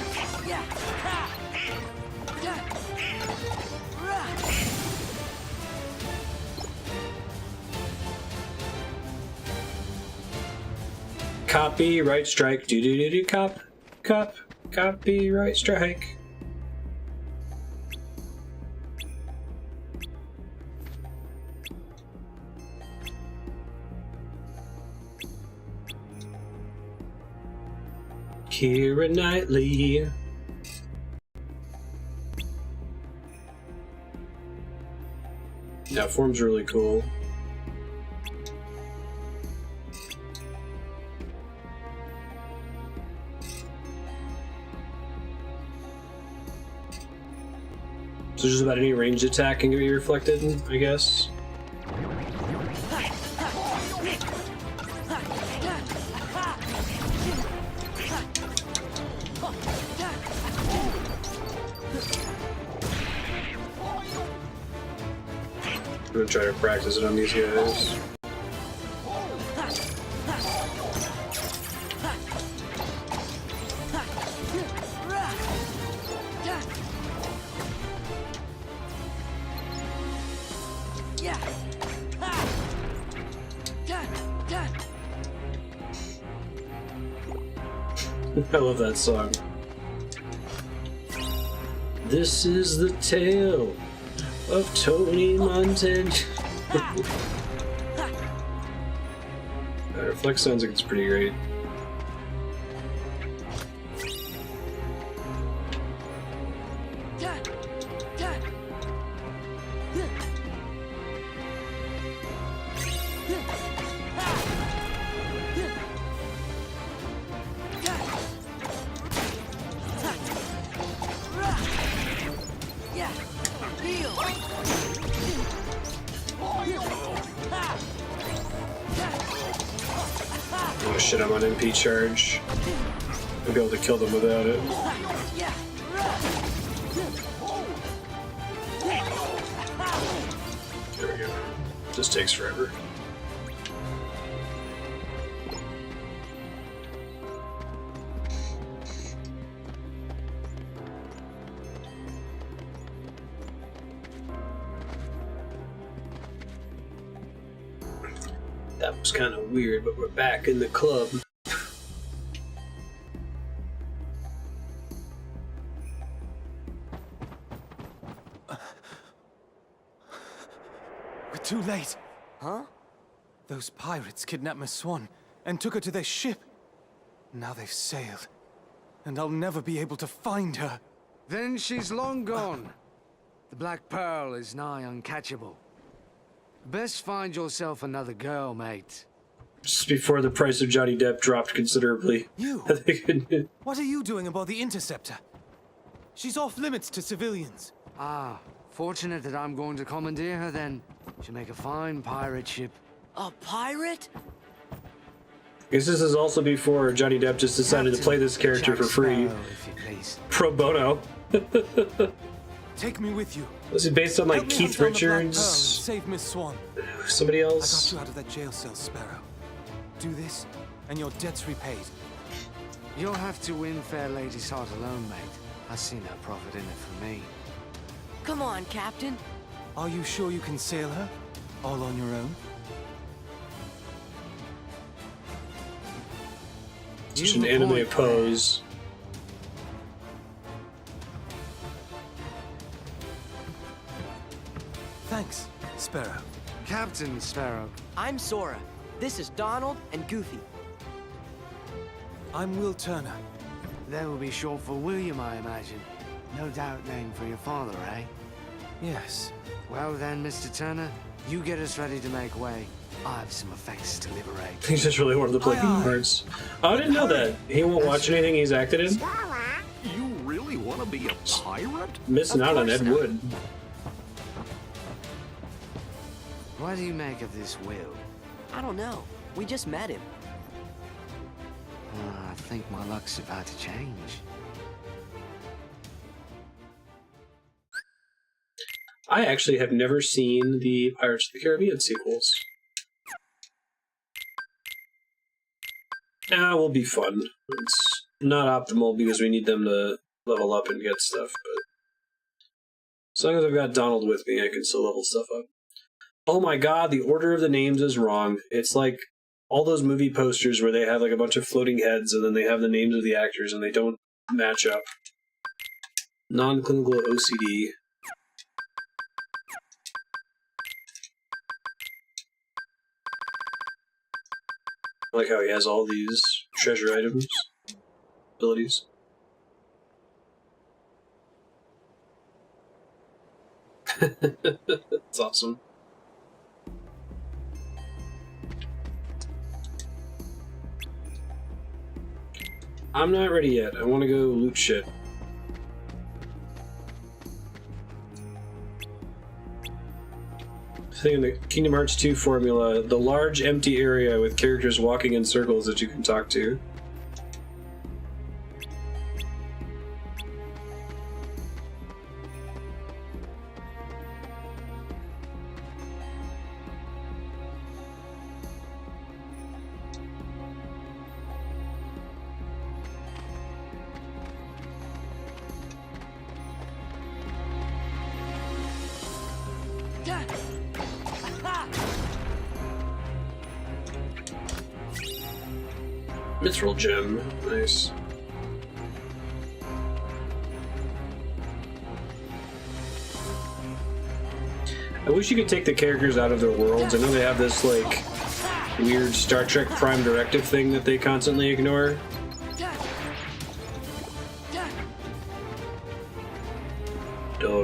A: Copyright strike. Do do do do. Copyright strike. Keira Knightley. That form's really cool. So just about any ranged attack can be reflected, I guess. I'm gonna try to practice it on these guys. I love that song. This is the tale of Tony Montana. Reflect sounds like it's pretty great. Oh shit, I'm on MP charge. I'll be able to kill them without it. There we go. This takes forever. That was kind of weird, but we're back in the club.
V: We're too late.
B: Huh?
V: Those pirates kidnapped Miss Swan. and took her to their ship. Now they've sailed, and I'll never be able to find her.
E: Then she's long gone. The Black Pearl is nigh uncatchable. Best find yourself another girl, mate.
A: Just before the price of Johnny Depp dropped considerably.
V: You? What are you doing aboard the Interceptor? She's off limits to civilians.
E: Ah, fortunate that I'm going to commandeer her then. She'll make a fine pirate ship.
B: A pirate?
A: I guess this is also before Johnny Depp just decided to play this character for free. Pro bono.
V: Take me with you.
A: Was it based on like
V: Help me
A: Keith
V: hunt down the Black Pearl and
A: Richards?
V: save Miss Swan.
A: Somebody
V: I got
A: else?
V: you out of that jail cell, Sparrow. Do this, and your debt's repaid.
E: You'll have to win Fair Lady's heart alone, mate. I see no profit in it for me.
B: Come on, Captain.
V: Are you sure you can sail her? All on your own?
A: Such an anime pose.
V: Thanks, Sparrow.
E: Captain Sparrow.
B: I'm Sora. This is Donald and Goofy.
V: I'm Will Turner.
E: That will be short for William, I imagine. No doubt name for your father, eh?
V: Yes.
E: Well then, Mr. Turner, you get us ready to make way. I have some effects to liberate.
A: He just really wanted to play Kingdom Hearts. Oh, I didn't know that. He won't watch anything he's acted in?
P: You really want to be a pirate?
A: Missing out on Ed Wood.
E: What do you make of this Will?
B: I don't know. We just met him.
E: I think my luck's about to change.
A: I actually have never seen the Pirates of the Caribbean sequels. Will be fun. It's not optimal because we need them to level up and get stuff, but as long as I've got Donald with me, I can still level stuff up. Oh my god, the order of the names is wrong. It's like all those movie posters where they have like a bunch of floating heads and then they have the names of the actors and they don't match up. Non-clinical OCD. I like how he has all these treasure items, abilities. That's awesome. I'm not ready yet. I want to go loot shit. Thing in the Kingdom Hearts 2 formula, the large empty area with characters walking in circles that you can talk to. Mithril gem, nice. I wish you could take the characters out of their worlds. I know they have this, like, weird Star Trek Prime Directive thing that they constantly ignore.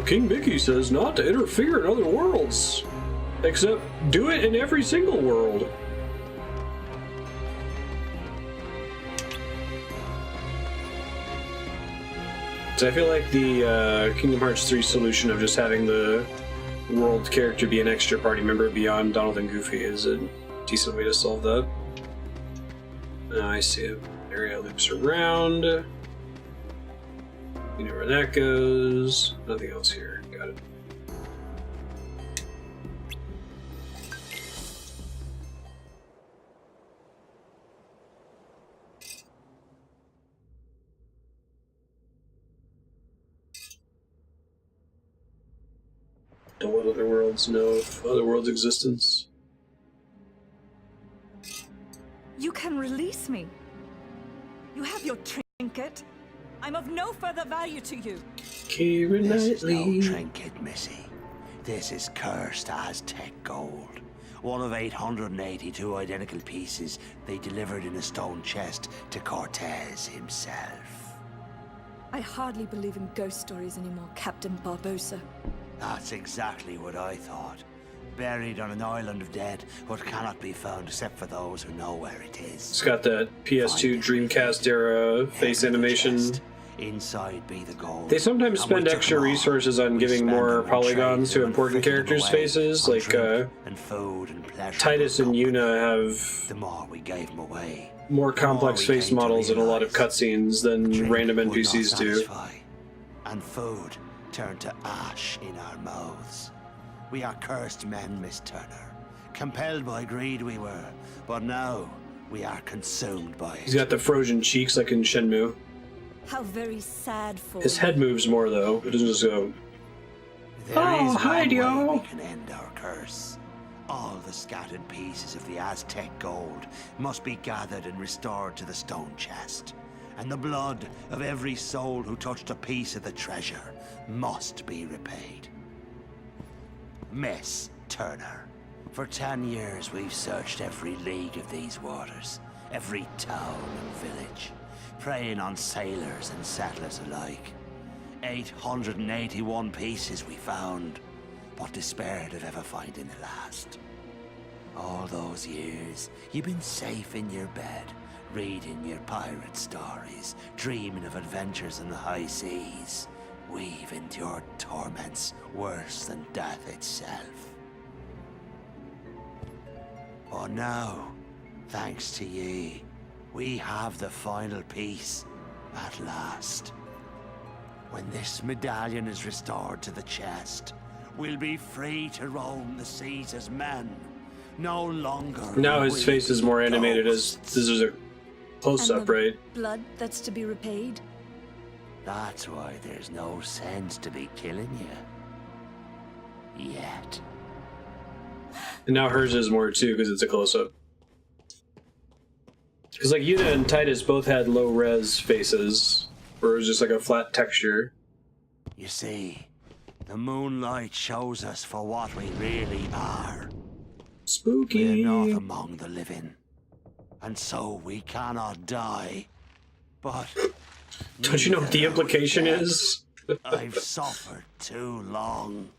A: King Mickey says not to interfere in other worlds. Except, do it in every single world. I feel like the Kingdom Hearts 3 solution of just having the world character be an extra party member beyond Donald and Goofy is a decent way to solve that. I see an area loops around. You know where that goes. Nothing else here. Got it. Don't let other worlds know of other worlds' existence.
K: You can release me. You have your trinket. I'm of no further value to you.
M: This is no trinket, Missy. This is cursed Aztec gold.
L: one of 882 identical pieces they delivered in a stone chest to Cortez himself.
K: I hardly believe in ghost stories anymore, Captain Barbosa.
L: That's exactly what I thought. Buried on an island of dead, what cannot be found except for those who know where it is.
A: It's got that PS2 Dreamcast era face animation.
L: Inside be the gold.
A: They sometimes spend extra resources on giving more polygons to important characters' faces, like Titus and Yuna have
L: the more we gave them away,
A: more complex face models in a lot of cutscenes than random NPCs do.
L: And food turned to ash in our mouths. We are cursed men, Miss Turner. Compelled by greed we were, but now we are consumed by it.
A: He's got the frozen cheeks like in Shenmue.
K: How very sad for
A: His head moves more though. It doesn't just go.
L: Oh,
A: hi, yo!
L: We can end our curse. All the scattered pieces of the Aztec gold must be gathered and restored to the stone chest. And the blood of every soul who touched a piece of the treasure must be repaid. Miss Turner, for 10 years we've searched every league of these waters, every town and village, preying on sailors and settlers alike. 881 pieces we found, but despaired of ever finding the last. All those years, you've been safe in your bed, reading your pirate stories, dreaming of adventures in the high seas. We've endured torments worse than death itself. But now, thanks to ye, we have the final piece at last. When this medallion is restored to the chest, we'll be free to roam the seas as men. No longer.
A: Now his face is more animated as this is a close-up, right?
K: Blood that's to be repaid?
L: That's why there's no sense to be killing you. Yet.
A: And now hers is more too because it's a close-up. Because like Yuna and Titus both had low-res faces, where it was just like a flat texture.
L: You see, the moonlight shows us for what we really are.
A: Spooky.
L: We're not among the living, and so we cannot die. But
A: don't you know what the implication is?
L: I've suffered too long.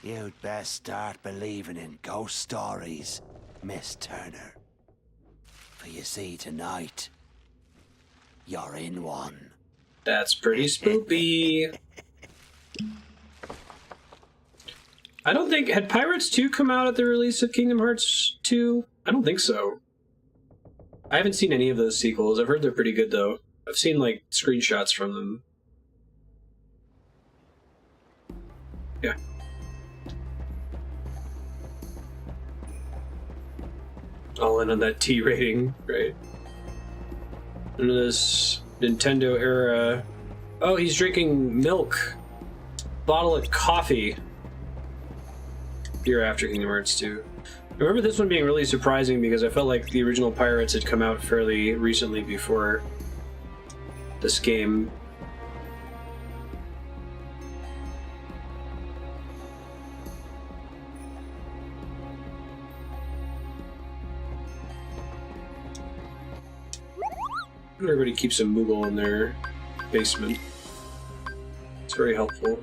L: You'd best start believing in ghost stories, Miss Turner. For you see, tonight, you're in one.
A: That's pretty spooky. I don't think... Had Pirates 2 come out at the release of Kingdom Hearts 2? I don't think so. I haven't seen any of those sequels. I've heard they're pretty good, though. I've seen, like, screenshots from them. Yeah. All in on that T rating, right? Into this Nintendo era. Oh, he's drinking milk. Bottle of coffee. Year after Kingdom Hearts 2. I remember this one being really surprising because I felt like the original Pirates had come out fairly recently before this game. Everybody keeps a Moogle in their basement. It's very helpful.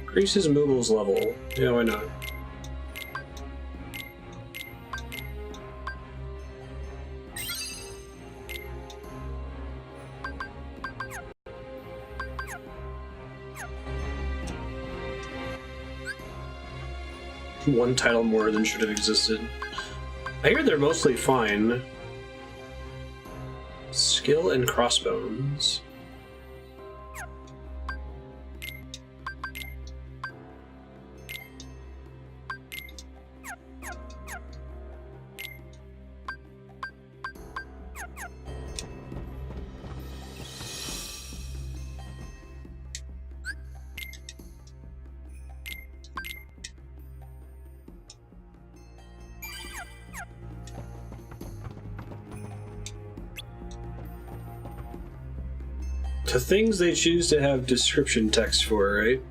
A: Increases Moogle's level. Yeah, why not? One title more than should have existed. I hear they're mostly fine. Skill and crossbones. To things they choose to have description text for, right?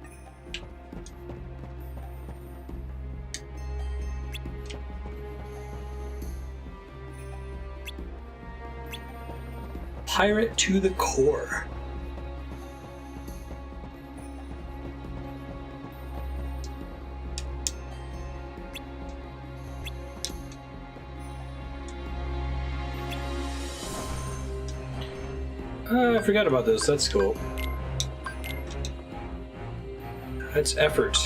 A: Pirate to the core. I forgot about this. That's cool. That's effort.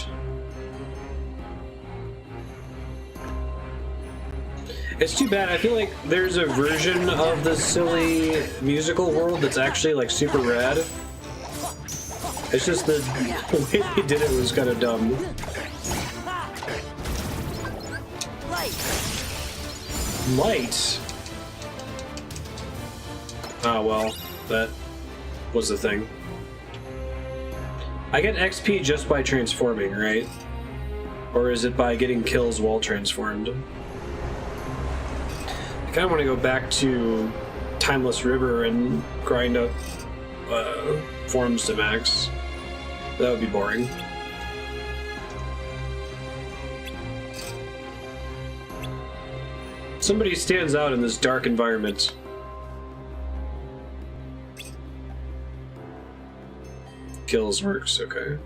A: It's too bad. I feel like there's a version of the silly musical world that's actually like super rad. It's just the way they did it was kind of dumb. Light? Oh well, that was the thing. I get XP just by transforming, right? Or is it by getting kills while transformed? I kind of want to go back to Timeless River and grind up forms to max. That would be boring. Somebody stands out in this dark environment. Kills works, okay.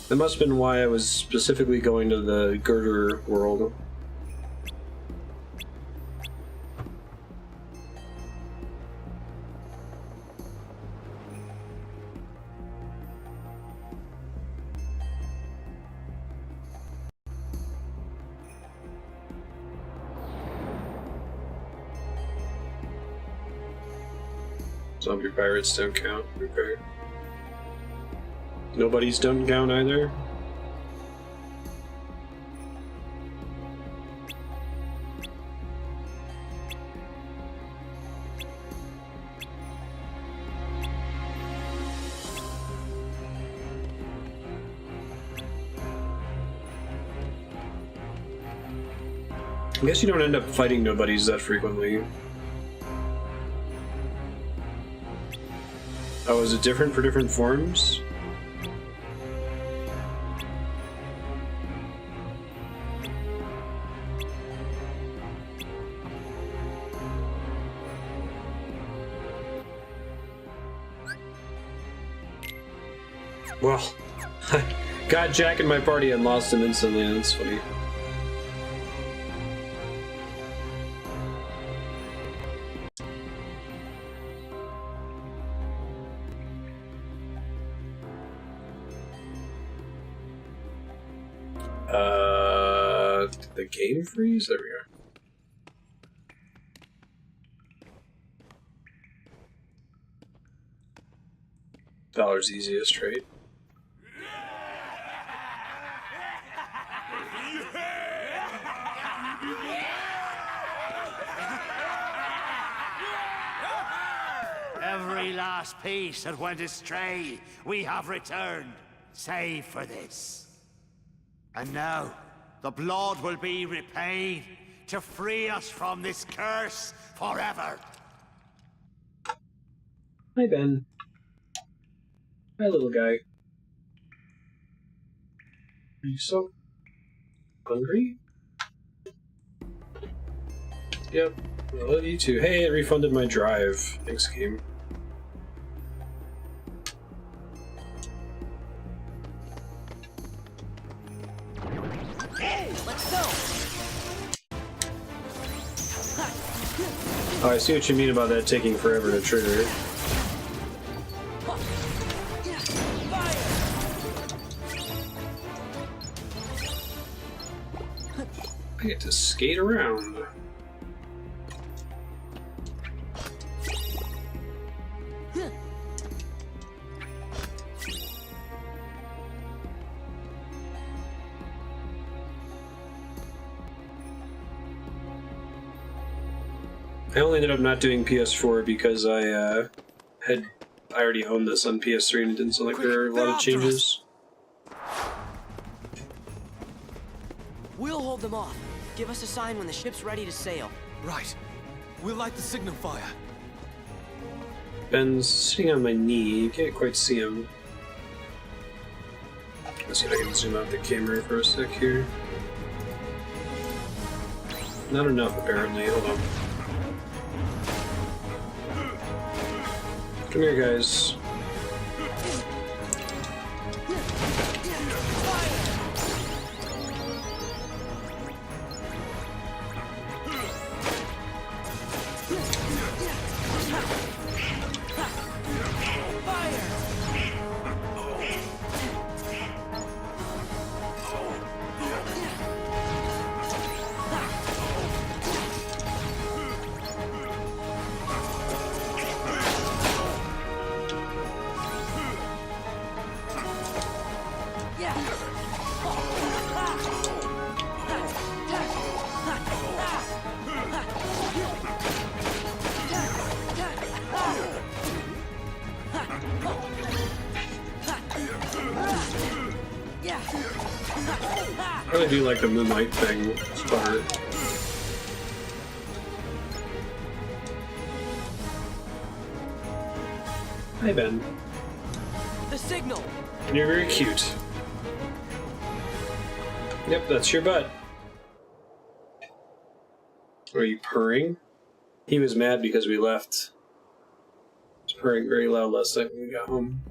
A: That must have been why I was specifically going to the girder world. Zombie pirates don't count. Okay. Nobody's don't count either. I guess you don't end up fighting nobodies that frequently. Oh, is it different for different forms? Well, got Jack in my party and lost him instantly. That's funny. Did the game freeze? There we go. Dollar's easiest, right?
L: Every last piece that went astray, we have returned, save for this. And now, the blood will be repaid to free us from this curse forever.
A: Hi, Ben. Hi, little guy. Are you so hungry? Yep. I love you too. Hey, it refunded my drive. Thanks, game.
B: Let's go.
A: Oh, I see what you mean about that taking forever to trigger. I get to skate around. I only ended up not doing PS4 because I already owned this on PS3 and it didn't sound like there were a lot of changes.
B: We'll hold them off. Give us a sign when the ship's ready to sail.
V: Right. We'll light the signal fire.
A: Ben's sitting on my knee. You can't quite see him. Let's see if I can zoom out the camera for a sec here. Not enough, apparently. Hold on. Come here, guys. I really do like the moonlight thing. It's better. Hi, Ben.
B: The signal!
A: And you're very cute. Yep, that's your butt. Are you purring? He was mad because we left. He was purring very loud last night when we got home.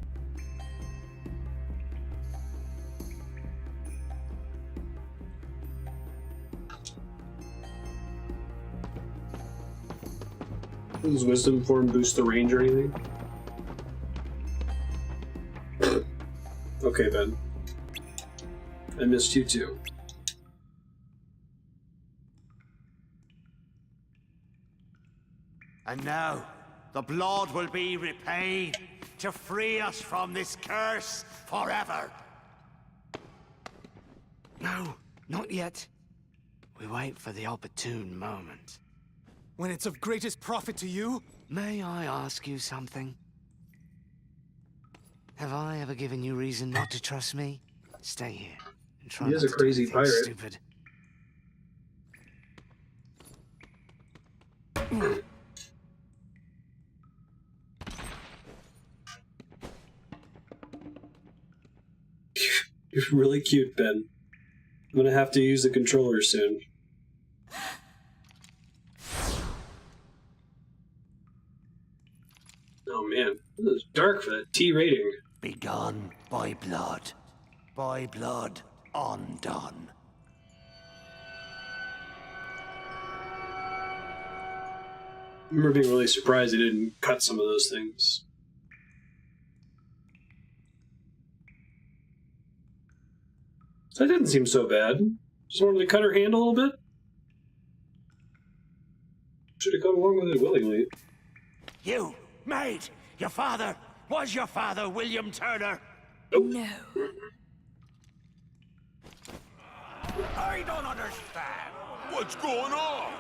A: Does wisdom form boost the range or anything? Okay, Ben. I missed you too.
L: And now, the blood will be repaid to free us from this curse forever.
E: No, not yet. We wait for the opportune moment.
V: When it's of greatest profit to you?
E: May I ask you something? Have I ever given you reason not to trust me? Stay here and try
A: He is
E: not
A: a
E: to do
A: crazy
E: anything
A: pirate.
E: stupid.
A: You're really cute, Ben. I'm gonna have to use the controller soon. Oh man, this is dark for that T rating.
L: Begun by blood undone.
A: I remember being really surprised they didn't cut some of those things. That didn't seem so bad. Just wanted to cut her hand a little bit. Should have gone along with it willingly.
L: You, maid, was your father William Turner?
A: Nope.
G: No.
L: I don't understand.
T: What's going on?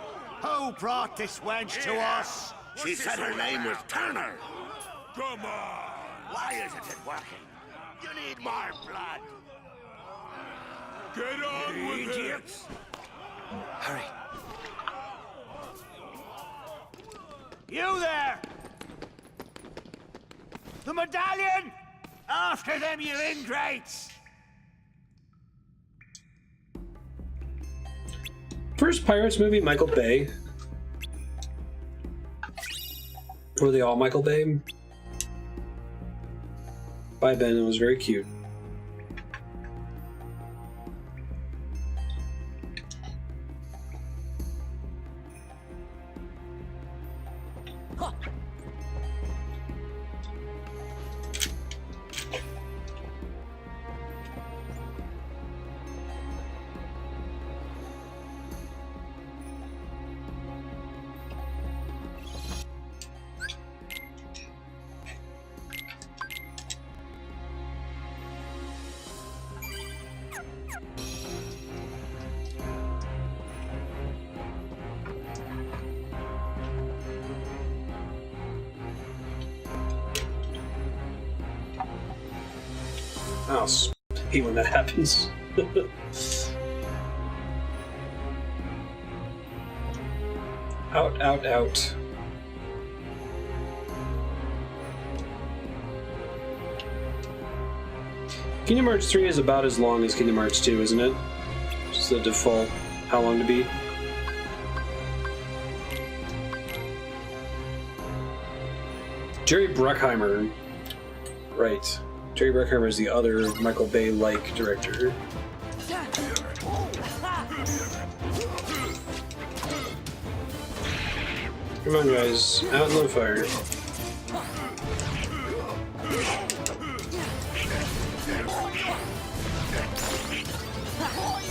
L: Who brought this wench to us? She said her name was Turner.
T: Come on.
L: Why isn't it working? You need more blood.
T: Get on with it.
E: Hurry.
L: You there! The medallion! After them, you ingrates!
A: First Pirates movie, Michael Bay. Were they all Michael Bay? Bye, Ben. It was very cute. I hate when that happens. Out, out, out. Kingdom Hearts 3 is about as long as Kingdom Hearts 2, isn't it? Just the default how long to beat. Jerry Bruckheimer. Right. Jerry Bruckheimer is the other Michael Bay-like director. Come on, guys. Out in the fire.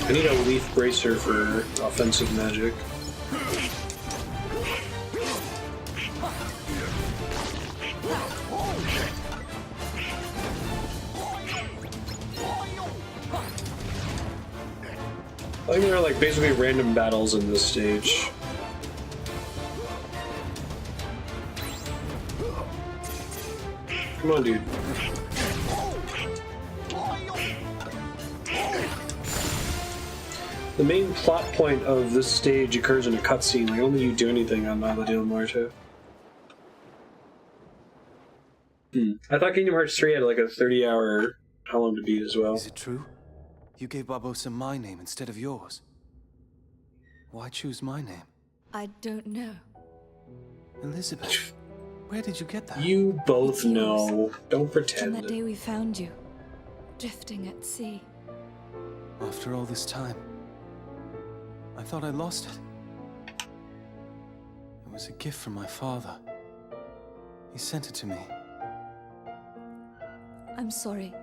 A: I need a leaf bracer for offensive magic. I think there are like basically random battles in this stage. Come on, dude. The main plot point of this stage occurs in a cutscene, like only you do anything on Isla de la Muerte. I thought Kingdom Hearts 3 had like a 30-hour how long to beat as well.
V: Is it true? You gave Barbossa my name instead of yours. Why choose my name?
K: I don't know.
V: Elizabeth, where did you get that?
A: You both know. Don't
K: From
A: pretend.
K: that day we found you, drifting at sea.
V: After all this time, I thought I lost it. It was a gift from my father. He sent it to me.
K: I'm sorry.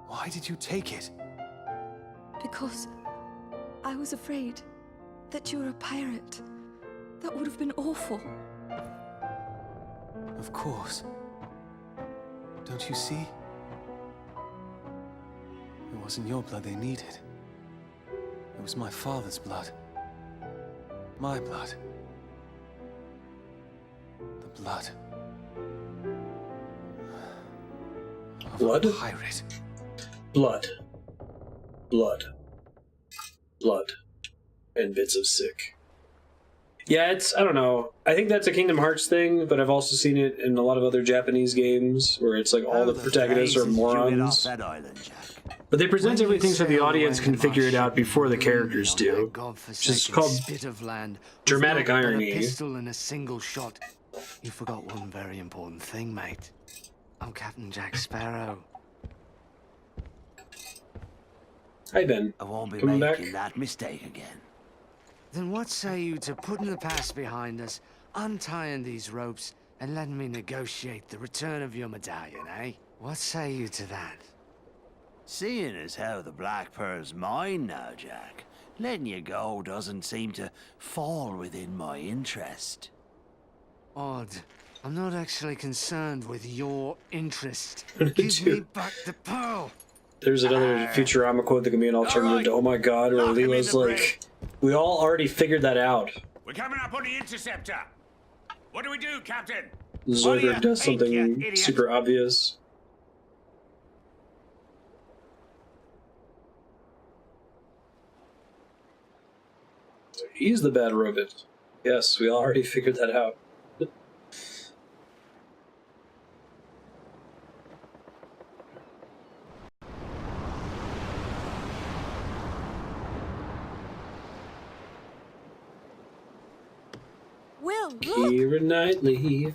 V: Why did you take it?
K: Because I was afraid that you were a pirate. That would have been awful.
V: Of course. Don't you see? It wasn't your blood they needed. It was my father's blood. My blood. The blood. Of
A: Blood?
V: a pirate.
A: Blood. Blood. Blood. And bits of sick. Yeah, it's, I don't know. I think that's a Kingdom Hearts thing, but I've also seen it in a lot of other Japanese games where it's like all the protagonists are morons. But they present everything so the audience can figure it out before the characters do. Which is called dramatic irony.
E: A pistol and a single shot. You forgot one very important thing, mate. I'm Captain Jack Sparrow.
A: Hi, Ben.
L: I won't be
A: Coming
L: making
A: back?
L: that mistake again.
E: Then what say you to putting the past behind us, untying these ropes, and letting me negotiate the return of your medallion, eh? What say you to that?
L: Seeing as how the Black Pearl's mine now, Jack, letting you go doesn't seem to fall within my interest.
E: Odd. I'm not actually concerned with your interest. Give me back the pearl!
A: There's another Futurama quote that can be an alternative to "Oh my God," where Leela's like, "We all already figured that out."
N: We're coming up on the interceptor. What do we do, Captain?
A: Zoidberg does something super obvious. He's the bad robot. Yes, we already figured that out.
K: Will, look!
A: Keira Knightley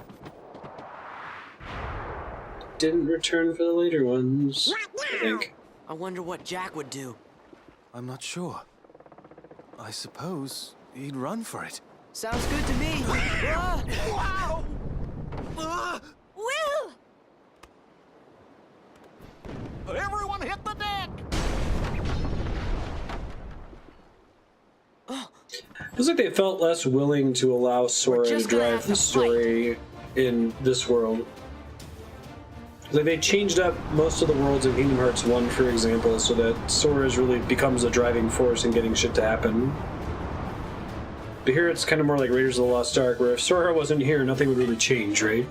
A: didn't return for the later ones, I think.
B: I wonder what Jack would do.
V: I'm not sure. I suppose he'd run for it.
B: Sounds good to me.
N: Wow!
K: Will!
N: Everyone hit the deck!
A: Feels like they felt less willing to allow Sora to drive the story in this world. Like they changed up most of the worlds in Kingdom Hearts 1, for example, so that Sora really becomes a driving force in getting shit to happen. But here it's kind of more like Raiders of the Lost Ark, where if Sora wasn't here, nothing would really change, right?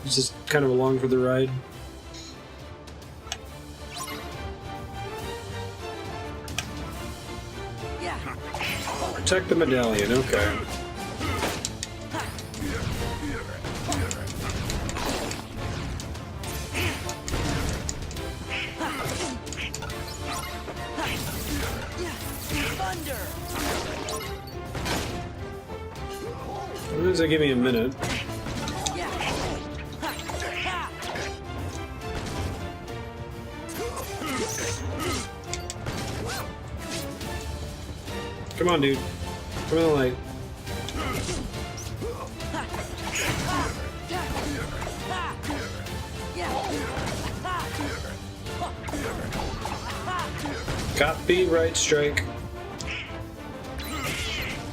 A: He's just kind of along for the ride. Protect the medallion, okay. What does that give me a minute? Come on, dude. Come in the light. Copyright strike.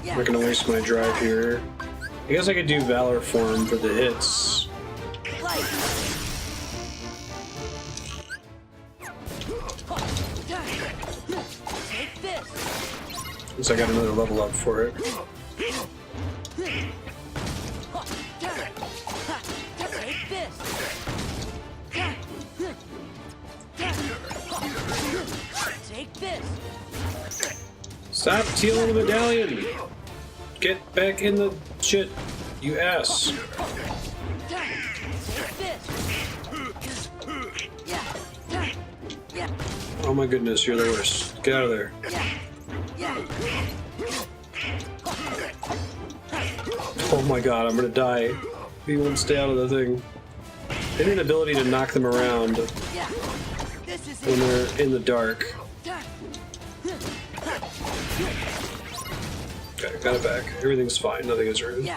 A: I'm not gonna waste my drive here. I guess I could do Valor form for the hits. Guess I got another level up for it. Stop stealing the medallion! Get back in the shit, you ass! Oh my goodness, you're the worst. Get out of there. Oh my god, I'm gonna die. He won't stay out of the thing. They need an ability to knock them around when they're in the dark. Okay, got it back. Everything's fine, nothing is rude.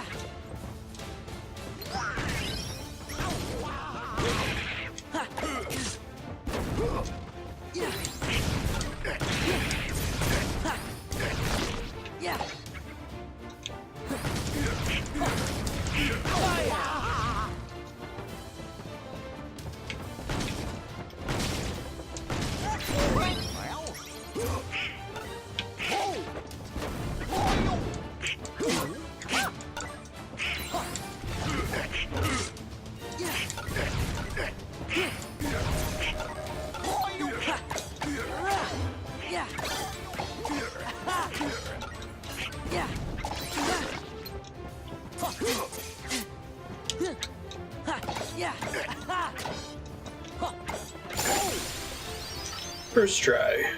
A: First try.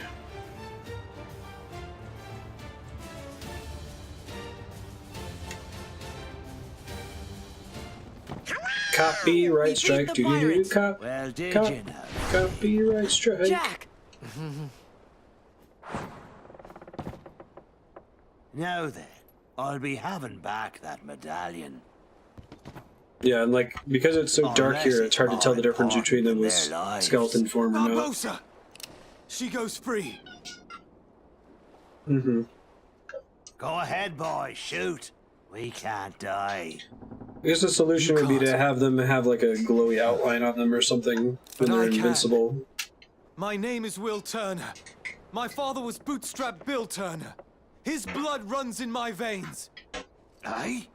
A: Copyright strike.
L: Well, did you know?
A: Copyright strike.
B: Jack!
L: Now then, I'll be having back that medallion.
A: Yeah, and like, because it's so dark here, it's hard to tell the difference between them with skeleton form or not.
V: Barbosa! She goes free.
A: Mm-hmm.
L: Go ahead, boy, shoot. We can't die.
A: I guess the solution would be to have them have like a glowy outline on them or something when they're invincible.
V: My name is Will Turner. My father was Bootstrap Bill Turner. His blood runs in my veins.
L: Aye?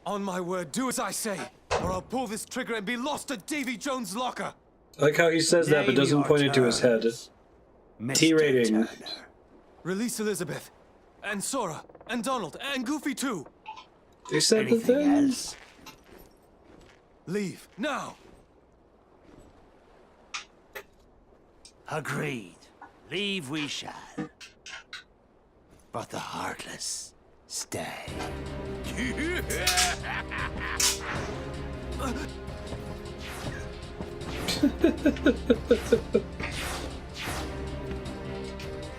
V: On my word, do as I say, or I'll pull this trigger and be lost at Davy Jones' locker.
A: I like how he says that but doesn't point it to his head. T rating.
V: Release Elizabeth, and Sora, and Donald, and Goofy too.
A: They said the thing.
V: Leave, now.
L: Agreed. Leave we shall. But the Heartless stay.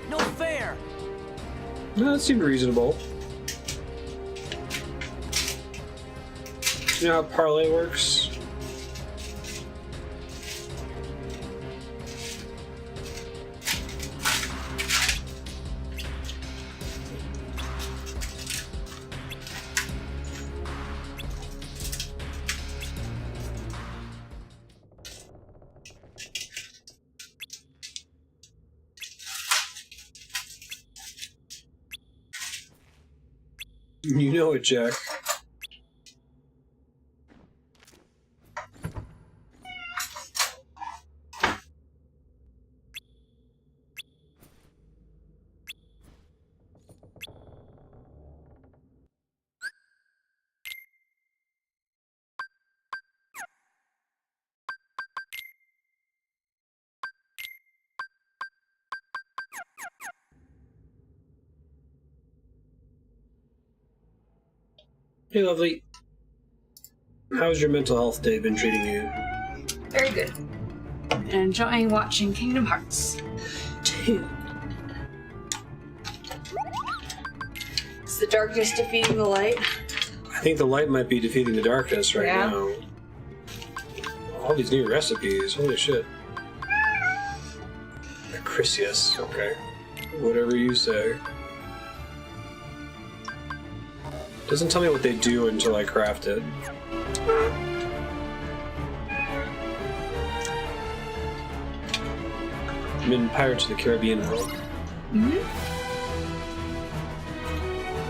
B: No fair!
A: No, that seemed reasonable. You know how parlay works? You know it, Jack. Hey, lovely. How's your mental health day been treating you?
Q: Very good. And enjoying watching Kingdom Hearts 2. Is the darkness defeating the light?
A: I think the light might be defeating the darkness right now. All these new recipes, holy shit. Acrisius, okay. Whatever you say. Doesn't tell me what they do until I craft it. I'm in Pirates of the Caribbean world.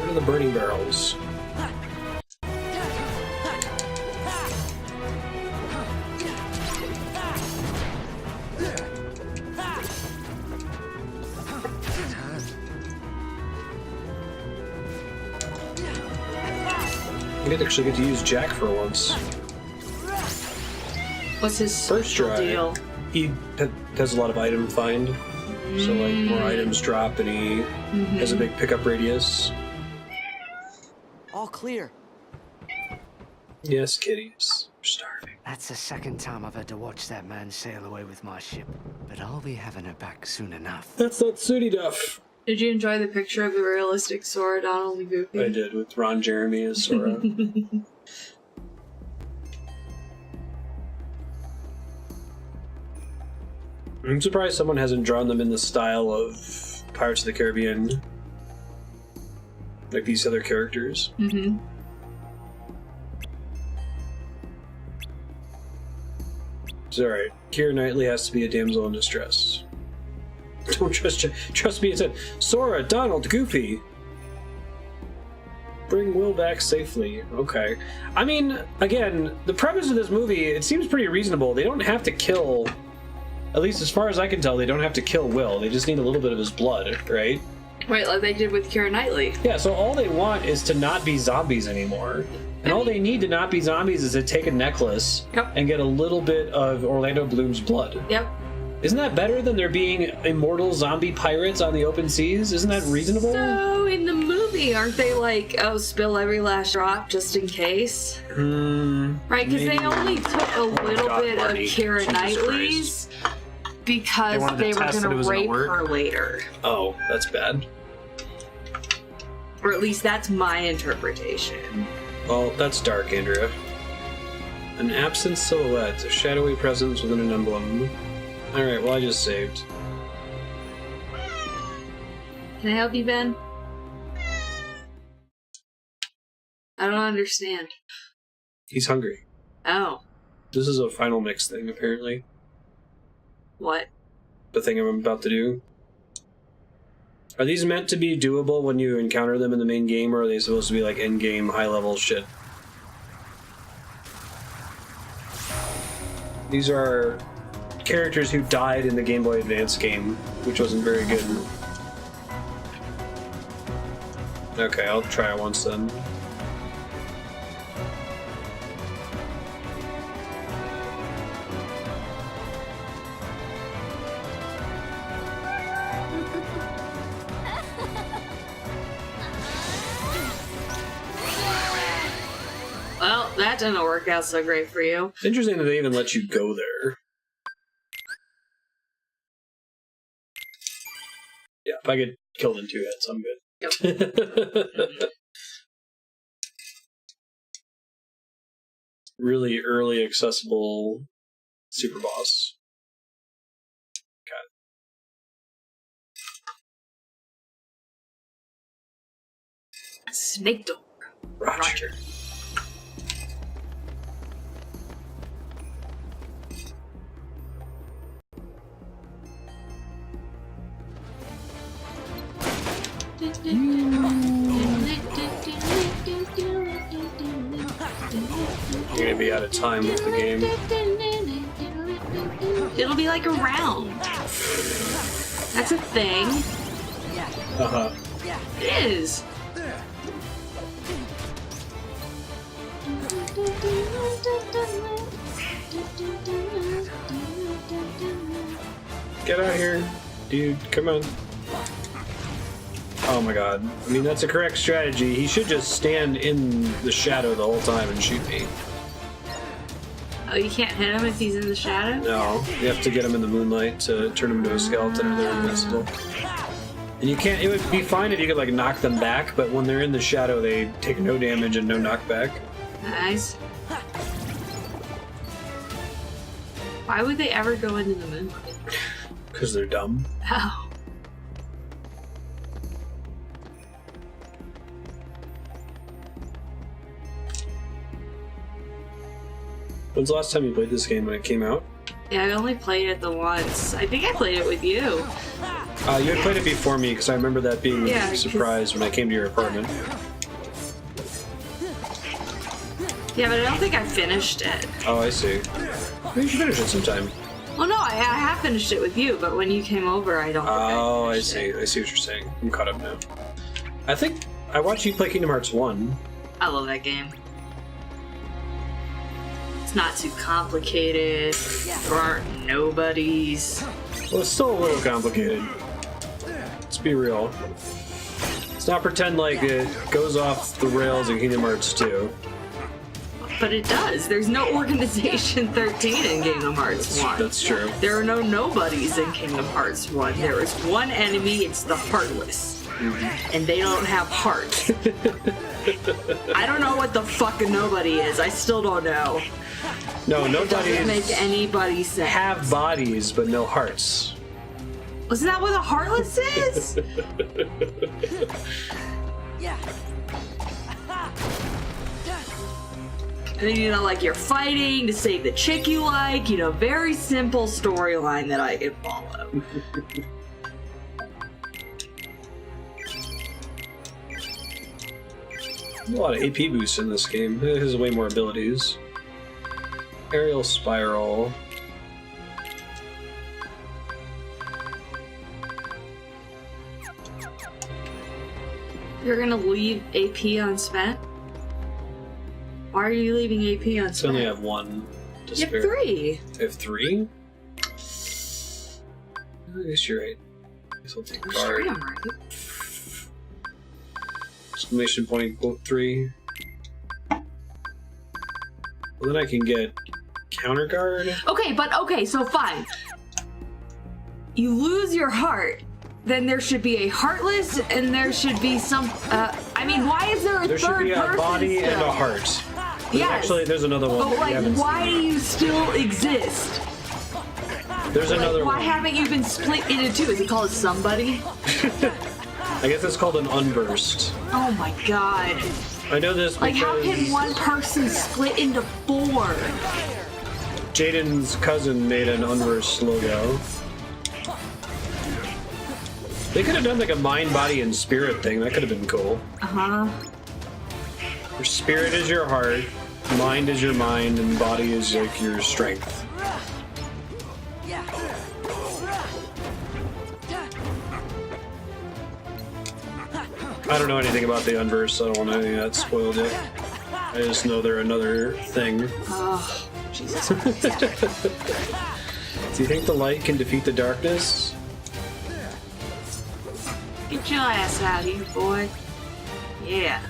A: Where are the burning barrels? I did actually get to use Jack for once.
Q: What's his
A: first try?
Q: deal?
A: He has a lot of item find, so like more items drop, and he has a big pickup radius.
C: All clear.
A: Yes, kitties. We're starving.
E: That's the second time I've had to watch that man sail away with my ship, but I'll be having her back soon enough.
A: That's not Sooty Duff.
Q: Did you enjoy the picture of the realistic Sora, Donald, and Goofy?
A: I did, with Ron Jeremy as Sora. I'm surprised someone hasn't drawn them in the style of Pirates of the Caribbean. Like these other characters. It's alright. Keira Knightley has to be a damsel in distress. Don't trust me, it said Sora, Donald, Goofy. Bring Will back safely. Okay. I mean, again, the premise of this movie, it seems pretty reasonable. They don't have to kill, at least as far as I can tell, they don't have to kill Will. They just need a little bit of his blood, right?
Q: Right, like they did with Keira Knightley.
A: Yeah, so all they want is to not be zombies anymore. And all they need to not be zombies is to take a necklace and get a little bit of Orlando Bloom's blood.
Q: Yep.
A: Isn't that better than there being immortal zombie pirates on the open seas? Isn't that reasonable?
Q: So, in the movie, aren't they like, oh, spill every last drop just in case? Right, because they only took a little bit of Keira Knightley's because they were going to rape her later.
A: Oh, that's bad.
Q: Or at least that's my interpretation.
A: Well, that's dark, Andrea. An absent silhouette, a shadowy presence within an emblem. Alright, well I just saved.
Q: Can I help you, Ben? I don't understand.
A: He's hungry.
Q: Oh.
A: This is a final mix thing, apparently.
Q: What?
A: The thing I'm about to do. Are these meant to be doable when you encounter them in the main game, or are they supposed to be like in-game, high-level shit? These are characters who died in the Game Boy Advance game, which wasn't very good. Okay, I'll try it once then.
Q: Well, that didn't work out so great for you.
A: It's interesting that they even let you go there. Yeah, if I get killed in 2 hits, I'm good. Yep. Really early accessible super boss. Got
Q: it. Snake door.
A: Roger. You're gonna be out of time with the game.
Q: It'll be like a round. That's a thing.
A: Uh-huh.
Q: It is.
A: Get out here, dude. Come on. Oh my god. I mean, that's a correct strategy. He should just stand in the shadow the whole time and shoot me.
Q: Oh, you can't hit him if he's in the shadow?
A: No, you have to get him in the moonlight to turn him into a skeleton or they're invincible. And you can't, it would be fine if you could like knock them back, but when they're in the shadow, they take no damage and no knockback.
Q: Nice. Why would they ever go into the moonlight?
A: Because they're dumb.
Q: Oh.
A: When's the last time you played this game when it came out?
Q: Yeah, I only played it the once. I think I played it with you.
A: You had played it before me, because I remember that being a surprise when I came to your apartment.
Q: Yeah, but I don't think I finished it.
A: Oh, I see. Maybe you should finish it sometime.
Q: Well, no, I have finished it with you, but when you came over, I don't think I
A: see. I see what you're saying. I'm caught up now. I think I watched you play Kingdom Hearts 1.
Q: I love that game. It's not too complicated. There aren't nobodies.
A: Well, it's still a little complicated. Let's be real. Let's not pretend like it goes off the rails in Kingdom Hearts 2.
Q: But it does. There's no Organization 13 in Kingdom Hearts 1.
A: That's true.
Q: There are no nobodies in Kingdom Hearts 1. There is one enemy, it's the Heartless. And they don't have heart. I don't know what the fuck a nobody is. I still don't know.
A: No, nobodies
Q: doesn't make anybody sense.
A: Have bodies, but no hearts.
Q: Isn't that what a Heartless is?
B: Yeah.
Q: And then, you know, like, you're fighting to save the chick you like, you know, very simple storyline that I can follow.
A: A lot of AP boosts in this game. It has way more abilities. Aerial Spiral.
Q: You're gonna leave AP unspent? Why are you leaving AP unspent?
A: I only have one to
Q: You have
A: spare.
Q: 3.
A: I have 3? I guess you're right. I guess I'll take guard.
Q: I'm right.
A: Exclamation point equal 3. Well, then I can get counter guard.
Q: Okay, so fine. You lose your heart, then there should be a Heartless, and there should be some. I mean, why is there a
A: There should
Q: third
A: be a
Q: person
A: body
Q: still?
A: and a heart.
Q: Yes.
A: Actually, there's another one.
Q: But
A: that we
Q: like,
A: haven't
Q: why do you still exist?
A: seen. There's another
Q: Why
A: one.
Q: haven't you been split into 2? Is it called somebody?
A: I guess it's called an unburst.
Q: Oh my god.
A: I know this
Q: Like, how
A: because
Q: can one person split into 4?
A: Jaden's cousin made an unburst logo. They could have done like a mind, body, and spirit thing. That could have been cool.
Q: Uh-huh.
A: Your spirit is your heart, mind is your mind, and body is like your strength. I don't know anything about the unverse, so I don't want anything that's spoiled yet. I just know they're another thing.
Q: Oh, Jesus.
A: Do you think the light can defeat the darkness?
Q: Get your ass out here, boy. Yeah.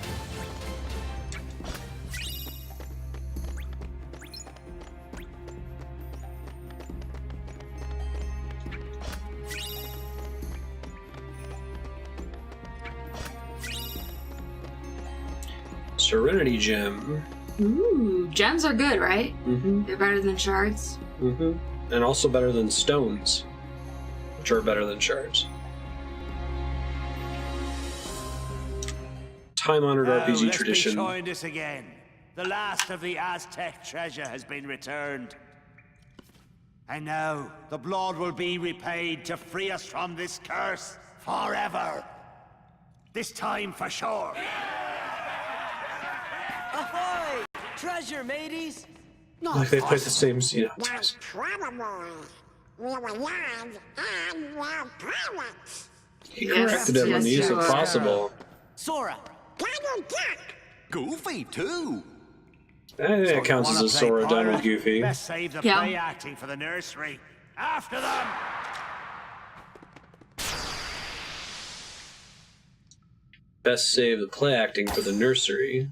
A: Serenity Gem.
Q: Ooh, gems are good, right?
A: Mm-hmm.
Q: They're better than shards.
A: Mm-hmm. And also better than stones, which are better than shards. Time-honored RPG tradition.
L: Join us again. The last of the Aztec treasure has been returned. And now, the blood will be repaid to free us from this curse forever. This time for sure.
B: Ahoy! Treasure, mateys!
A: Like they play the same scene.
O: That's probably. We were young and we're pirates.
A: He corrected him on the use of possible.
B: Sora!
O: Donald Duck!
P: Goofy, too.
A: I think that counts as a Sora, Donald, Goofy.
L: Best save the play acting for the nursery. After them!
A: Best save the play acting for the nursery.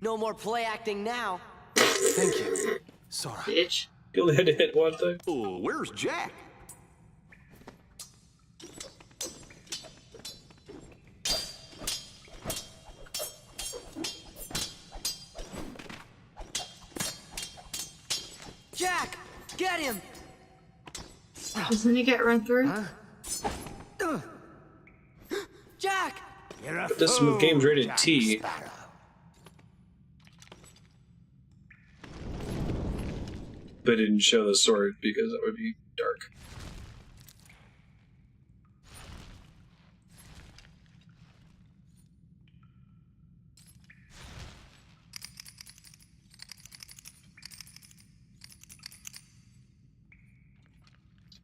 B: No more play acting now.
V: Thank you, Sora.
Q: Bitch.
A: You only had to hit one thing.
P: Oh, where's Jack?
B: Jack, get him!
Q: Doesn't he get run through?
B: Jack!
A: But this game's rated T. But didn't show the sword because that would be dark.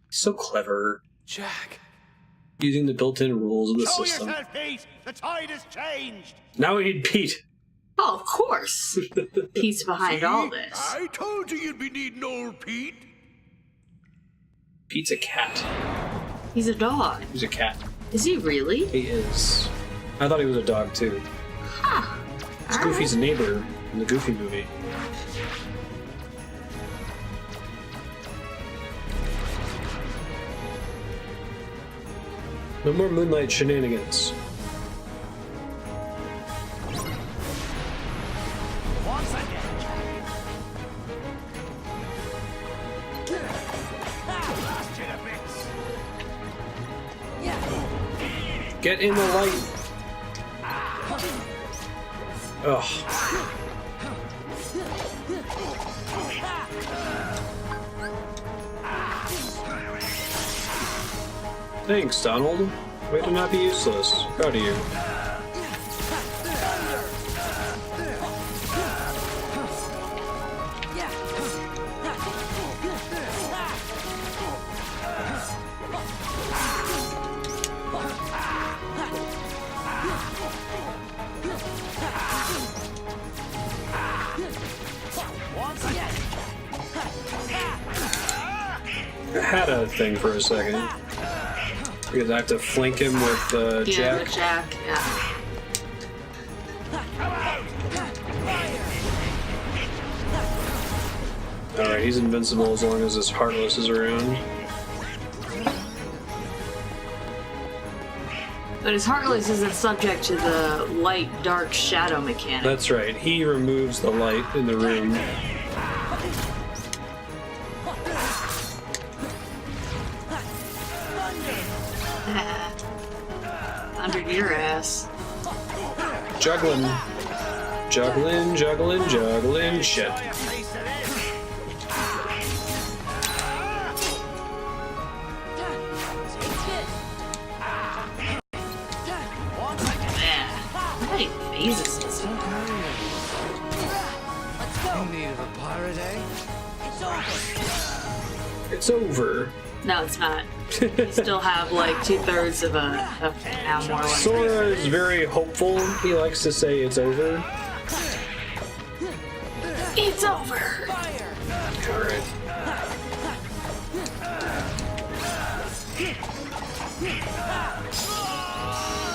A: So clever.
V: Jack.
A: Using the built-in rules of the
N: Show
A: system.
N: yourself, Pete! The tide has changed!
A: Now we need Pete.
Q: Oh, of course. Pete's behind all this.
T: I told you you'd be needing old Pete.
A: Pete's a cat.
Q: He's a dog.
A: He's a cat.
Q: Is he really?
A: He is. I thought he was a dog too.
Q: Huh.
A: It's Goofy's neighbor in the Goofy movie. No more moonlight shenanigans.
N: Once again, blast you to bits.
A: Get in the light. Ugh. Thanks, Donald. Way to not be useless. Proud of you. I had a thing for a second. Because I have to flank him with
Q: Yeah,
A: Jack.
Q: with Jack, yeah.
A: Alright, he's invincible as long as this Heartless is around.
Q: But his Heartless isn't subject to the light, dark, shadow mechanic.
A: That's right, he removes the light in the room.
Q: Under your ass.
A: Juggling. Juggling, juggling, juggling. Shit.
Q: Hey, phases and stuff.
E: In need of a pirate, eh?
A: It's over.
Q: No, it's not. You still have like 2/3 of a now more.
A: Sora is very hopeful. He likes to say it's over.
Q: It's over.
A: Alright.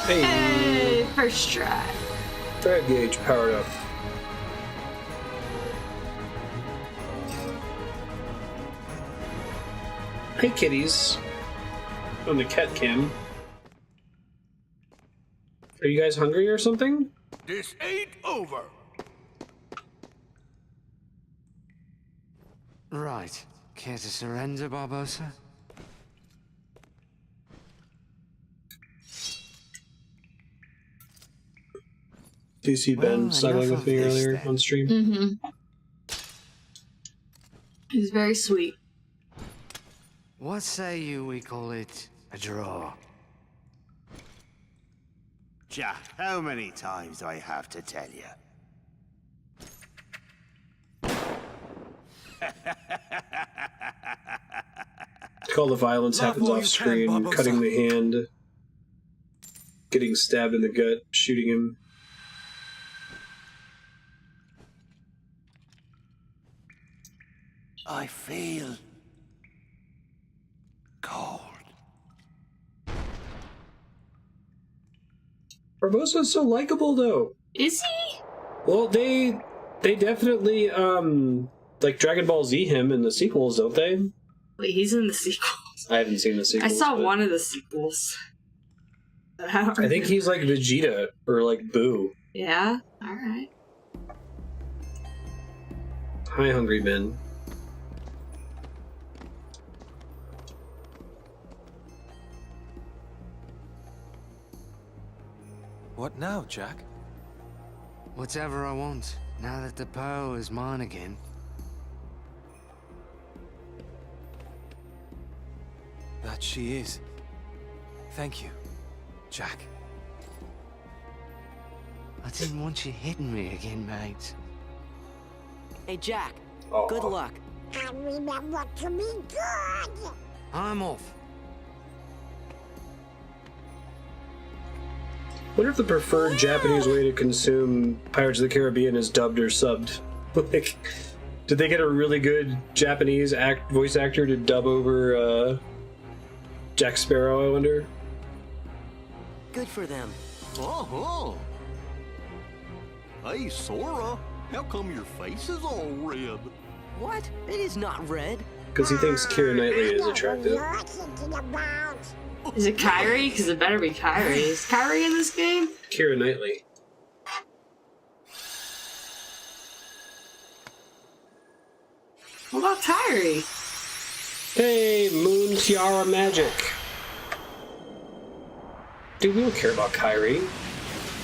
Q: Hey, first try.
A: Drive gauge powered up. Hey kitties. On the cat cam. Are you guys hungry or something?
T: This ain't over.
E: Right. Care to surrender, Barbosa?
A: Do you see Ben snuggling with me earlier on stream?
Q: Mm-hmm. He's very sweet.
E: What say you we call it a draw?
N: Jack, how many times do I have to tell you?
A: All the violence happens off screen, cutting the hand, getting stabbed in the gut, shooting him.
L: I feel cold.
A: Barbosa's so likable, though.
Q: Is he?
A: Well, they definitely, like, Dragon Ball Z him in the sequels, don't they?
Q: Wait, he's in the sequels.
A: I haven't seen the sequels.
Q: I saw
A: but
Q: one of the sequels.
A: I think he's like Vegeta, or like Boo.
Q: Yeah? Alright.
A: Hi, hungry men.
V: What now, Jack?
E: Whatever I want, now that the pearl is mine again.
V: That she is. Thank you, Jack.
E: I didn't want you hitting me again, mate.
B: Hey, Jack.
A: Oh.
B: Good luck.
O: I remember to be good.
E: I'm off.
A: Wonder if the preferred Japanese way to consume Pirates of the Caribbean is dubbed or subbed. Like, did they get a really good Japanese voice actor to dub over Jack Sparrow, I wonder?
B: Good for them.
P: Uh-huh. Hey, Sora, how come your face is all red?
B: What? It is not red.
A: Because he thinks Keira Knightley is attractive.
Q: Is it Kyrie? Because it better be Kyrie. Is Kyrie in this game?
A: Keira Knightley.
Q: What about Kyrie?
A: Hey, Moon Tiara Magic. Dude, we don't care about Kyrie.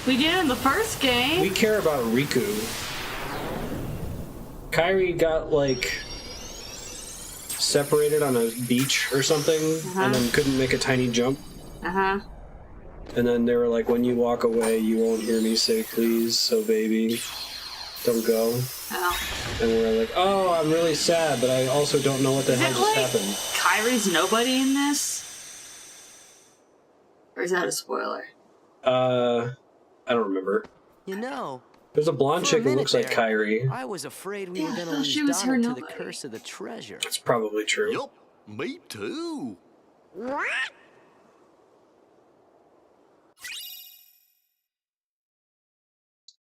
Q: We did in the first game.
A: We care about Riku. Kyrie got, like, separated on a beach or something, and then couldn't make a tiny jump. And then they were like, when you walk away, you won't hear me say please, so baby, don't go. And we're like, oh, I'm really sad, but I also don't know what the hell just happened.
Q: Kyrie's nobody in this? Or is that a spoiler?
A: I don't remember.
B: You know,
A: there's a blonde chick who looks like Kyrie.
B: I was afraid we were
Q: I
B: gonna
Q: thought
B: lose
Q: she was
B: Donald
Q: her
B: to the
Q: nobody.
B: curse of the treasure.
A: That's probably true.
P: Yup, me too.
O: What?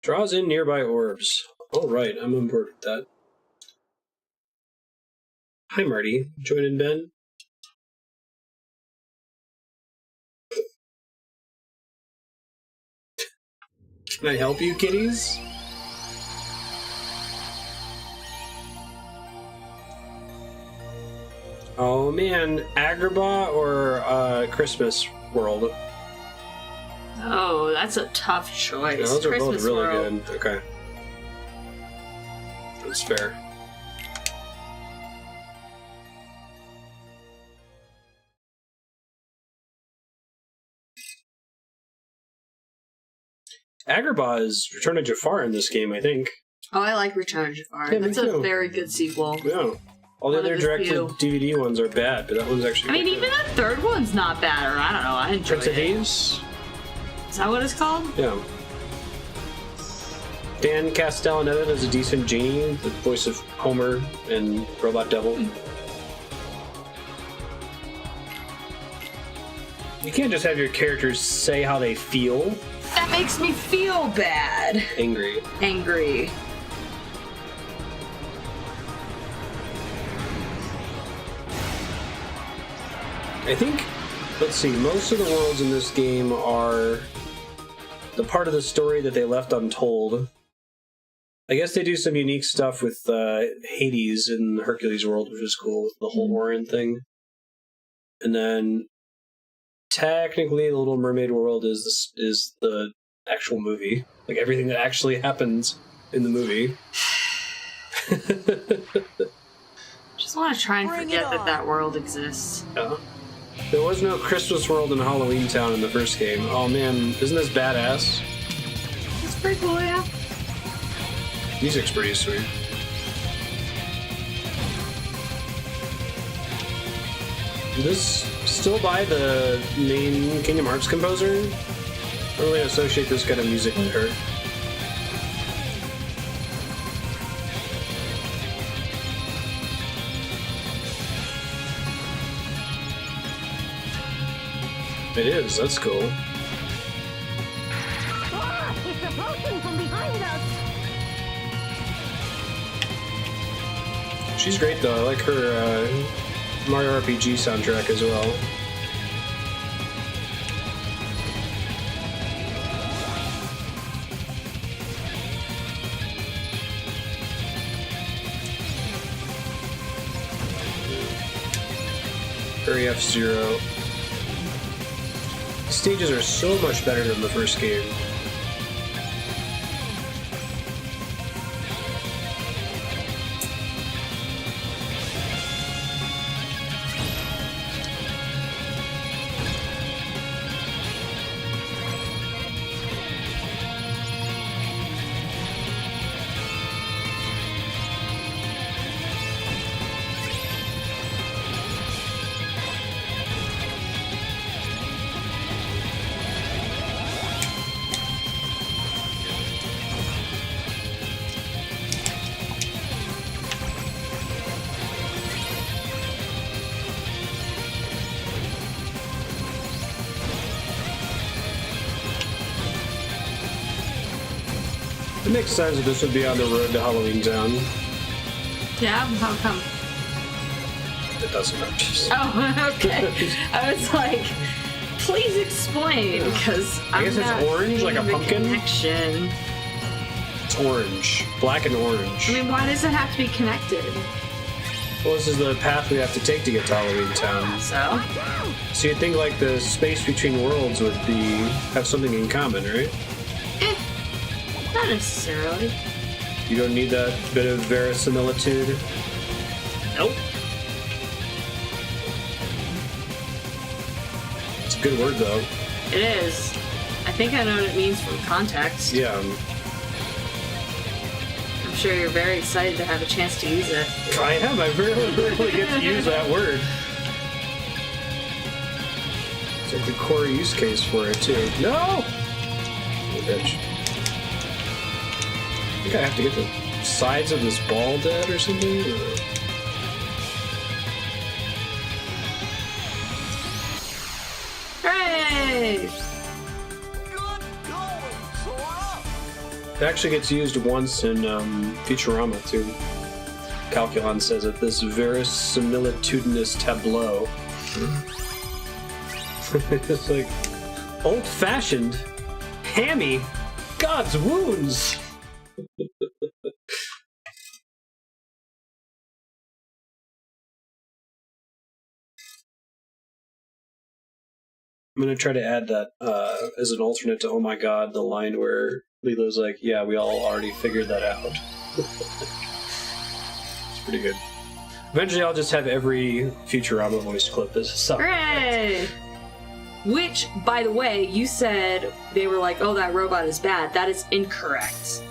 A: Draws in nearby orbs. All right, I'm on board with that. Hi, Marty. Joining Ben. Can I help you, kitties? Oh man, Agrabah or Christmas World?
Q: Oh, that's a tough choice.
A: Yeah, those are
Q: Christmas
A: both really
Q: World.
A: good. Okay. That's fair. Agrabah is Return of Jafar in this game, I think.
Q: Oh, I like Return of Jafar.
A: Yeah, me
Q: That's a
A: too.
Q: very good sequel.
A: Yeah. All the
Q: One of
A: other
Q: the
A: directed
Q: few.
A: DVD ones are bad, but that one's actually
Q: I mean,
A: quite
Q: even the third one's not bad, or I don't know, I enjoyed
A: Prince of
Q: it.
A: Thieves?
Q: Is that what it's called?
A: Yeah. Dan Castellaneta does a decent genie, the voice of Homer and Robot Devil. You can't just have your characters say how they feel.
Q: That makes me feel bad.
A: Angry.
Q: Angry.
A: I think, let's see, most of the worlds in this game are the part of the story that they left untold. I guess they do some unique stuff with Hades in the Hercules world, which is cool, the whole Orion thing. And then technically the Little Mermaid world is the actual movie. Like everything that actually happens in the movie.
Q: Just want to try and forget that that world exists.
A: Yeah. There was no Christmas world in Halloween Town in the first game. Oh man, isn't this badass?
Q: It's pretty cool, yeah.
A: Music's pretty sweet. Is this still by the main Kingdom Hearts composer? I don't really associate this kind of music with her. It is, that's cool. She's great though. I like her Mario RPG soundtrack as well. Very F-Zero. The stages are so much better than the first game. It makes sense that this would be on the road to Halloween Town.
Q: Yeah? How come?
A: It doesn't matter.
Q: Oh, okay. I was like, please explain, because
A: I guess it's orange, like a pumpkin?
Q: Connection.
A: It's orange. Black and orange.
Q: I mean, why does it have to be connected?
A: Well, this is the path we have to take to get to Halloween Town. So you'd think like the space between worlds would have something in common, right?
Q: Not necessarily.
A: You don't need that bit of verisimilitude?
Q: Nope.
A: It's a good word, though.
Q: It is. I think I know what it means from context.
A: Yeah.
Q: I'm sure you're very excited to have a chance to use it.
A: I am. I rarely get to use that word. It's like the core use case for it, too. No! Oh, bitch. I think I have to get the sides of this ball dead or something?
Q: Hooray!
A: It actually gets used once in Futurama, too. Calculon says it, this verisimilitudinous tableau. It's like, old-fashioned, hammy, God's wounds! I'm gonna try to add that as an alternate to "Oh my God," the line where Lilo's like, "Yeah, we all already figured that out." It's pretty good. Eventually, I'll just have every Futurama voice clip as a song.
Q: Hooray! Which, by the way, you said they were like, "Oh, that robot is bad." That is incorrect.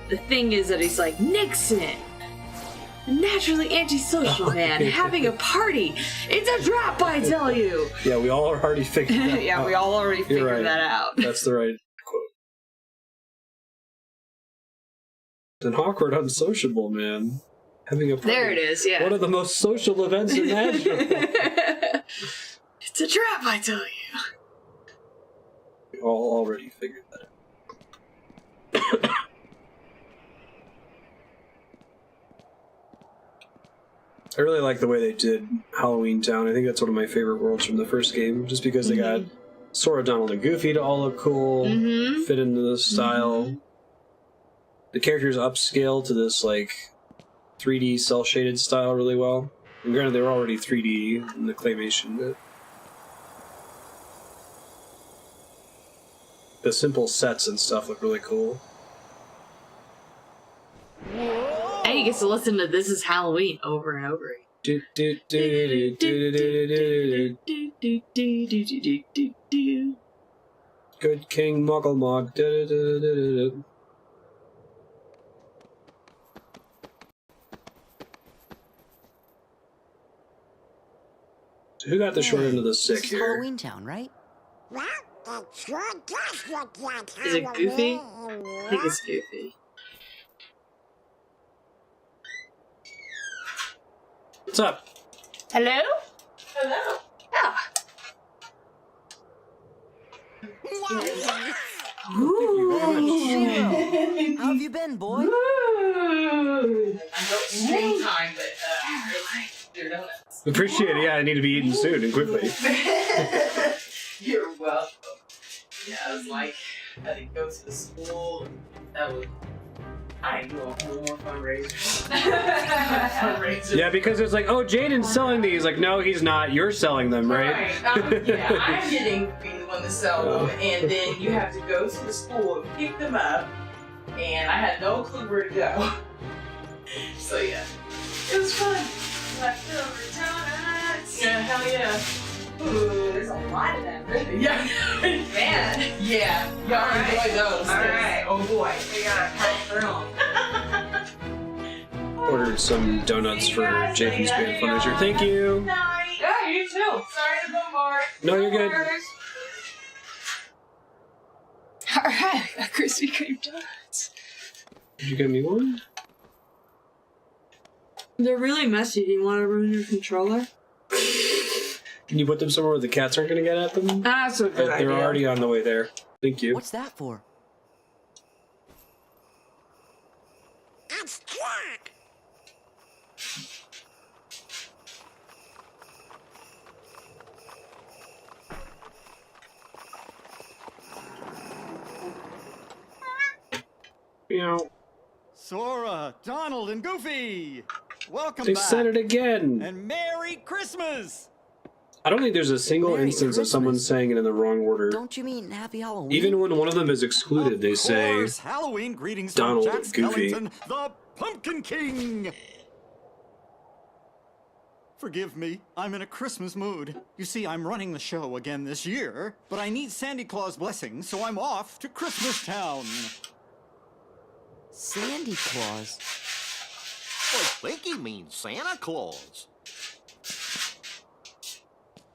Q: The thing is that he's like, Nixon! A naturally antisocial man having a party! It's a trap, I tell you!
A: Yeah, we all already figured that out.
Q: Yeah, we all already figured that out.
A: That's the right quote. An awkward, unsociable man having a party.
Q: There it is, yeah.
A: One of the most social events imaginable.
Q: It's a trap, I tell you.
A: We all already figured that out. I really like the way they did Halloween Town. I think that's one of my favorite worlds from the first game, just because they got Sora, Donald, and Goofy to all look cool, fit into the style. The characters upscale to this like 3D cel-shaded style really well. And granted, they were already 3D in the claymation, but the simple sets and stuff look really cool.
Q: And he gets to listen to "This Is Halloween" over and over again.
A: Good King Muggle Mog. So who got the short end of the stick
C: This is
A: here?
C: Halloween Town, right?
O: Well, it sure does look like
Q: Is it Goofy?
O: Halloween.
Q: I think it's Goofy.
A: What's up?
Q: Hello? Hello. Ah.
C: Hey, Shiro. How have you been, boy?
A: Appreciate it. Yeah, I need to be eaten soon and quickly.
J: You're welcome. Yeah, I was like, I had to go to the school. That was. I do a whole more fundraiser.
A: Yeah, because it's like, oh, Jaden's selling these. Like, no, he's not. You're selling them, right?
J: Yeah, I'm getting to be the one to sell them, and then you have to go to the school and pick them up. And I had no clue where to go. So yeah, it was fun. Leftover donuts. Yeah, hell yeah. Ooh, there's a lot of them. Yeah. Man. Yeah. Y'all enjoy those. Alright. Oh boy. We gotta pack through them.
A: Ordered some donuts for Jaden's band fundraiser. Thank you.
J: Yeah, you too. Sorry to bombard.
A: No, you're good.
Q: Alright, I got Krispy Kreme donuts.
A: Did you get me one?
Q: They're really messy. Do you want to ruin your controller?
A: Can you put them somewhere where the cats aren't going to get at them?
Q: That's a good idea.
A: They're already on the way there. Thank you.
C: What's that for?
O: It's Jack.
R: Sora, Donald, and Goofy! Welcome
A: They
R: back!
A: said it again!
R: And Merry Christmas!
A: I don't think there's a single instance of someone saying it in the wrong order.
C: Don't you mean Happy Halloween?
A: Even when one of them is excluded, they say
R: Course, Halloween greetings
A: Donald
R: from Jack
A: and Goofy.
R: Skellington, the Pumpkin King! Forgive me, I'm in a Christmas mood. You see, I'm running the show again this year, but I need Sandy Claus' blessing, so I'm off to Christmas Town.
C: Sandy Claus?
P: I think he means Santa Claus.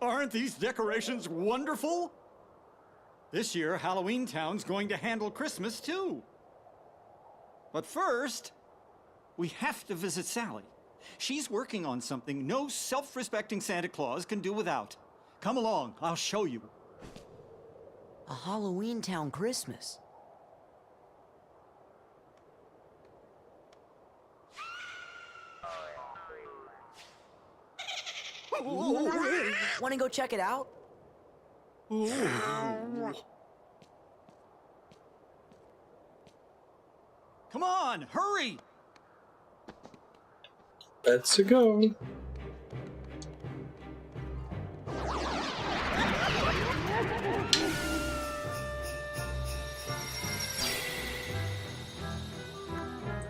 R: Aren't these decorations wonderful? This year, Halloween Town's going to handle Christmas, too. But first, we have to visit Sally. She's working on something no self-respecting Santa Claus can do without. Come along, I'll show you.
C: A Halloween Town Christmas. Want to go check it out?
R: Come on, hurry!
A: Let's go.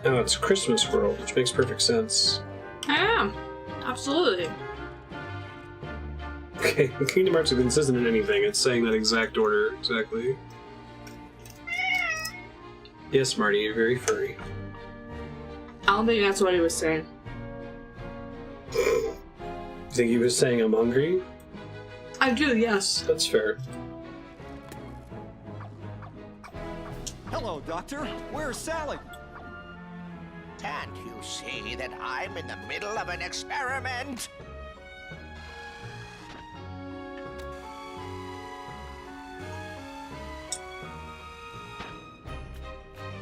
A: Oh, it's Christmas World, which makes perfect sense.
Q: I am. Absolutely.
A: Okay, Kingdom Hearts are consistent in anything. It's saying that exact order, exactly. Yes, Marty, you're very furry.
Q: I don't think that's what he was saying.
A: You think he was saying I'm hungry?
Q: I do, yes.
A: That's fair.
R: Hello, Doctor. Where's Sally?
L: Can't you see that I'm in the middle of an experiment?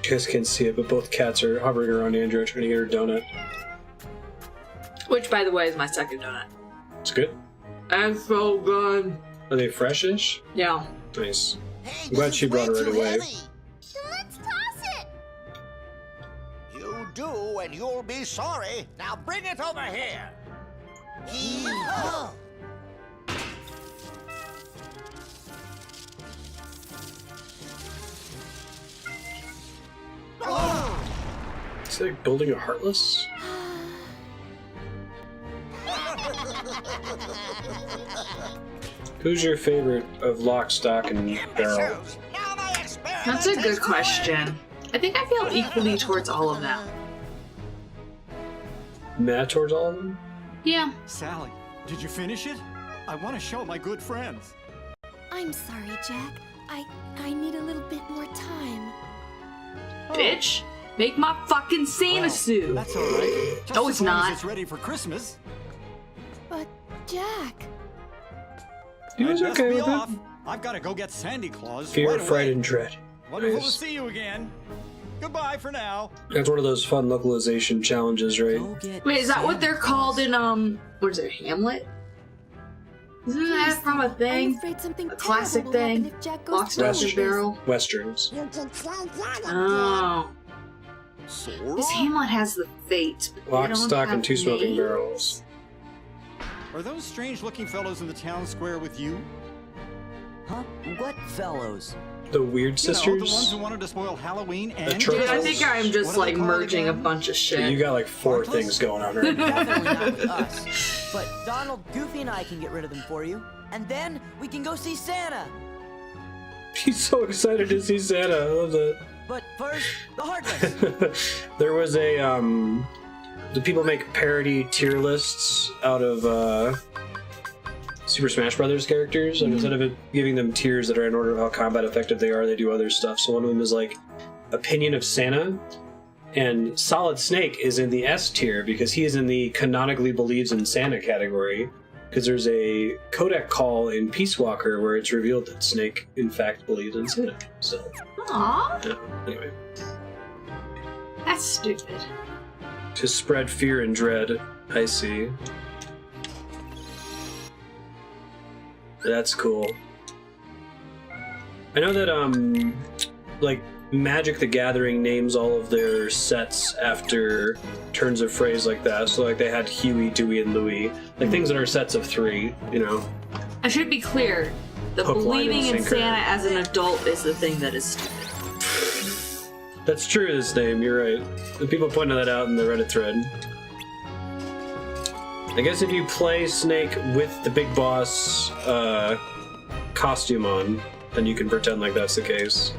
A: You guys can't see it, but both cats are hovering around Andrea trying to get her donut.
Q: Which, by the way, is my second donut.
A: It's good?
Q: That's so good.
A: Are they freshish?
Q: Yeah.
A: Nice. I'm glad she brought it right away.
O: Let's toss it.
L: You do, and you'll be sorry. Now bring it over here.
O: Yeehaw.
A: Is it like building a Heartless? Who's your favorite of Lock, Stock, and Barrel?
Q: That's a good question. I think I feel equally towards all of them.
A: Mad towards all of them?
Q: Yeah.
R: Sally, did you finish it? I want to show my good friends.
G: I'm sorry, Jack. I need a little bit more time.
Q: Bitch, make my fucking Santa suit.
R: That's all right. Just
Q: No,
R: as
Q: it's
R: long as
Q: not.
R: It's ready for Christmas.
G: But, Jack...
A: He was
R: Just
A: okay
R: be
A: with
R: off.
A: it.
R: I've got to go get Sandy Claus
A: Fear,
R: right
A: fright,
R: away.
A: and dread.
R: Wonderful to
A: Nice.
R: see you again. Goodbye for now.
A: That's one of those fun localization challenges, right?
Q: Wait, is that what they're called in what is it, Hamlet? Isn't that from a thing? A classic thing? Lock, stock, and barrel?
A: Westerns.
Q: Oh. This Hamlet has the fate.
A: Lock, stock, and 2 smoking barrels.
R: Are those strange-looking fellows in the town square with you?
C: Huh? What fellows?
A: The Weird Sisters?
R: You know, the ones who wanted to spoil Halloween and...
Q: Dude, I think I'm just like merging a bunch of shit.
A: You got like 4 things going on right now.
C: Definitely not with us. But Donald, Goofy, and I can get rid of them for you. And then we can go see Santa.
A: He's so excited to see Santa. I love that.
C: But first, the Heartless.
A: There was a, do people make parody tier lists out of, Super Smash Brothers characters, and instead of giving them tiers that are in order of how combat effective they are, they do other stuff. So one of them is like Opinion of Santa, and Solid Snake is in the S tier because he is in the canonically believes in Santa category. Because there's a codec call in Peace Walker where it's revealed that Snake in fact believes in Santa. So,
Q: aww.
A: Yeah, anyway,
Q: That's stupid.
A: to spread fear and dread. I see. That's cool. I know that, like, Magic the Gathering names all of their sets after turns of phrase like that. So, like, they had Huey, Dewey, and Louie. Like, things that are sets of 3, you know?
Q: I should be clear. The
A: Hook, line,
Q: believing
A: and
Q: in
A: sinker.
Q: Santa as an adult is the thing that is stupid.
A: That's true, this name, you're right. The people pointed that out in the Reddit thread. I guess if you play Snake with the Big Boss costume on, then you can pretend like that's the case.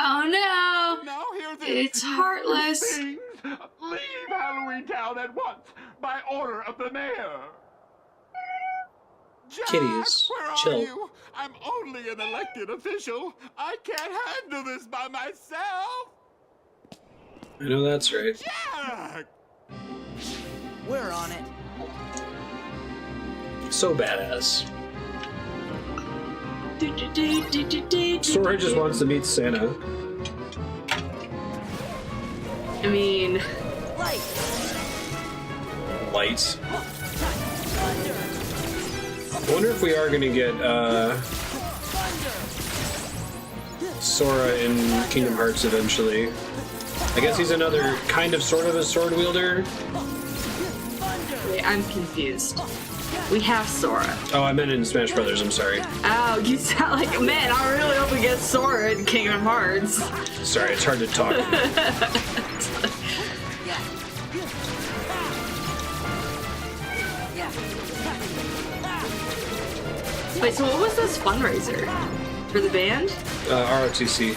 Q: Oh no!
I: Now hear this.
Q: It's Heartless.
I: Things. Leave Halloween Town at once, by order of the mayor. Jack,
A: Kitties,
I: where
A: chill.
I: are you? I'm only an elected official. I can't handle this by myself.
A: I know that's right.
I: Jack!
C: We're on it.
A: So badass. Sora just wants to meet Santa.
Q: I mean...
C: Light!
A: Light. I wonder if we are gonna get, Sora in Kingdom Hearts eventually. I guess he's another kind of sort of a sword wielder.
Q: Wait, I'm confused. We have Sora.
A: Oh, I meant in Smash Brothers, I'm sorry.
Q: Oh, you sound like, man, I really hope we get Sora in Kingdom Hearts.
A: Sorry, it's hard to talk.
Q: Wait, so what was this fundraiser? For the band?
A: ROTC.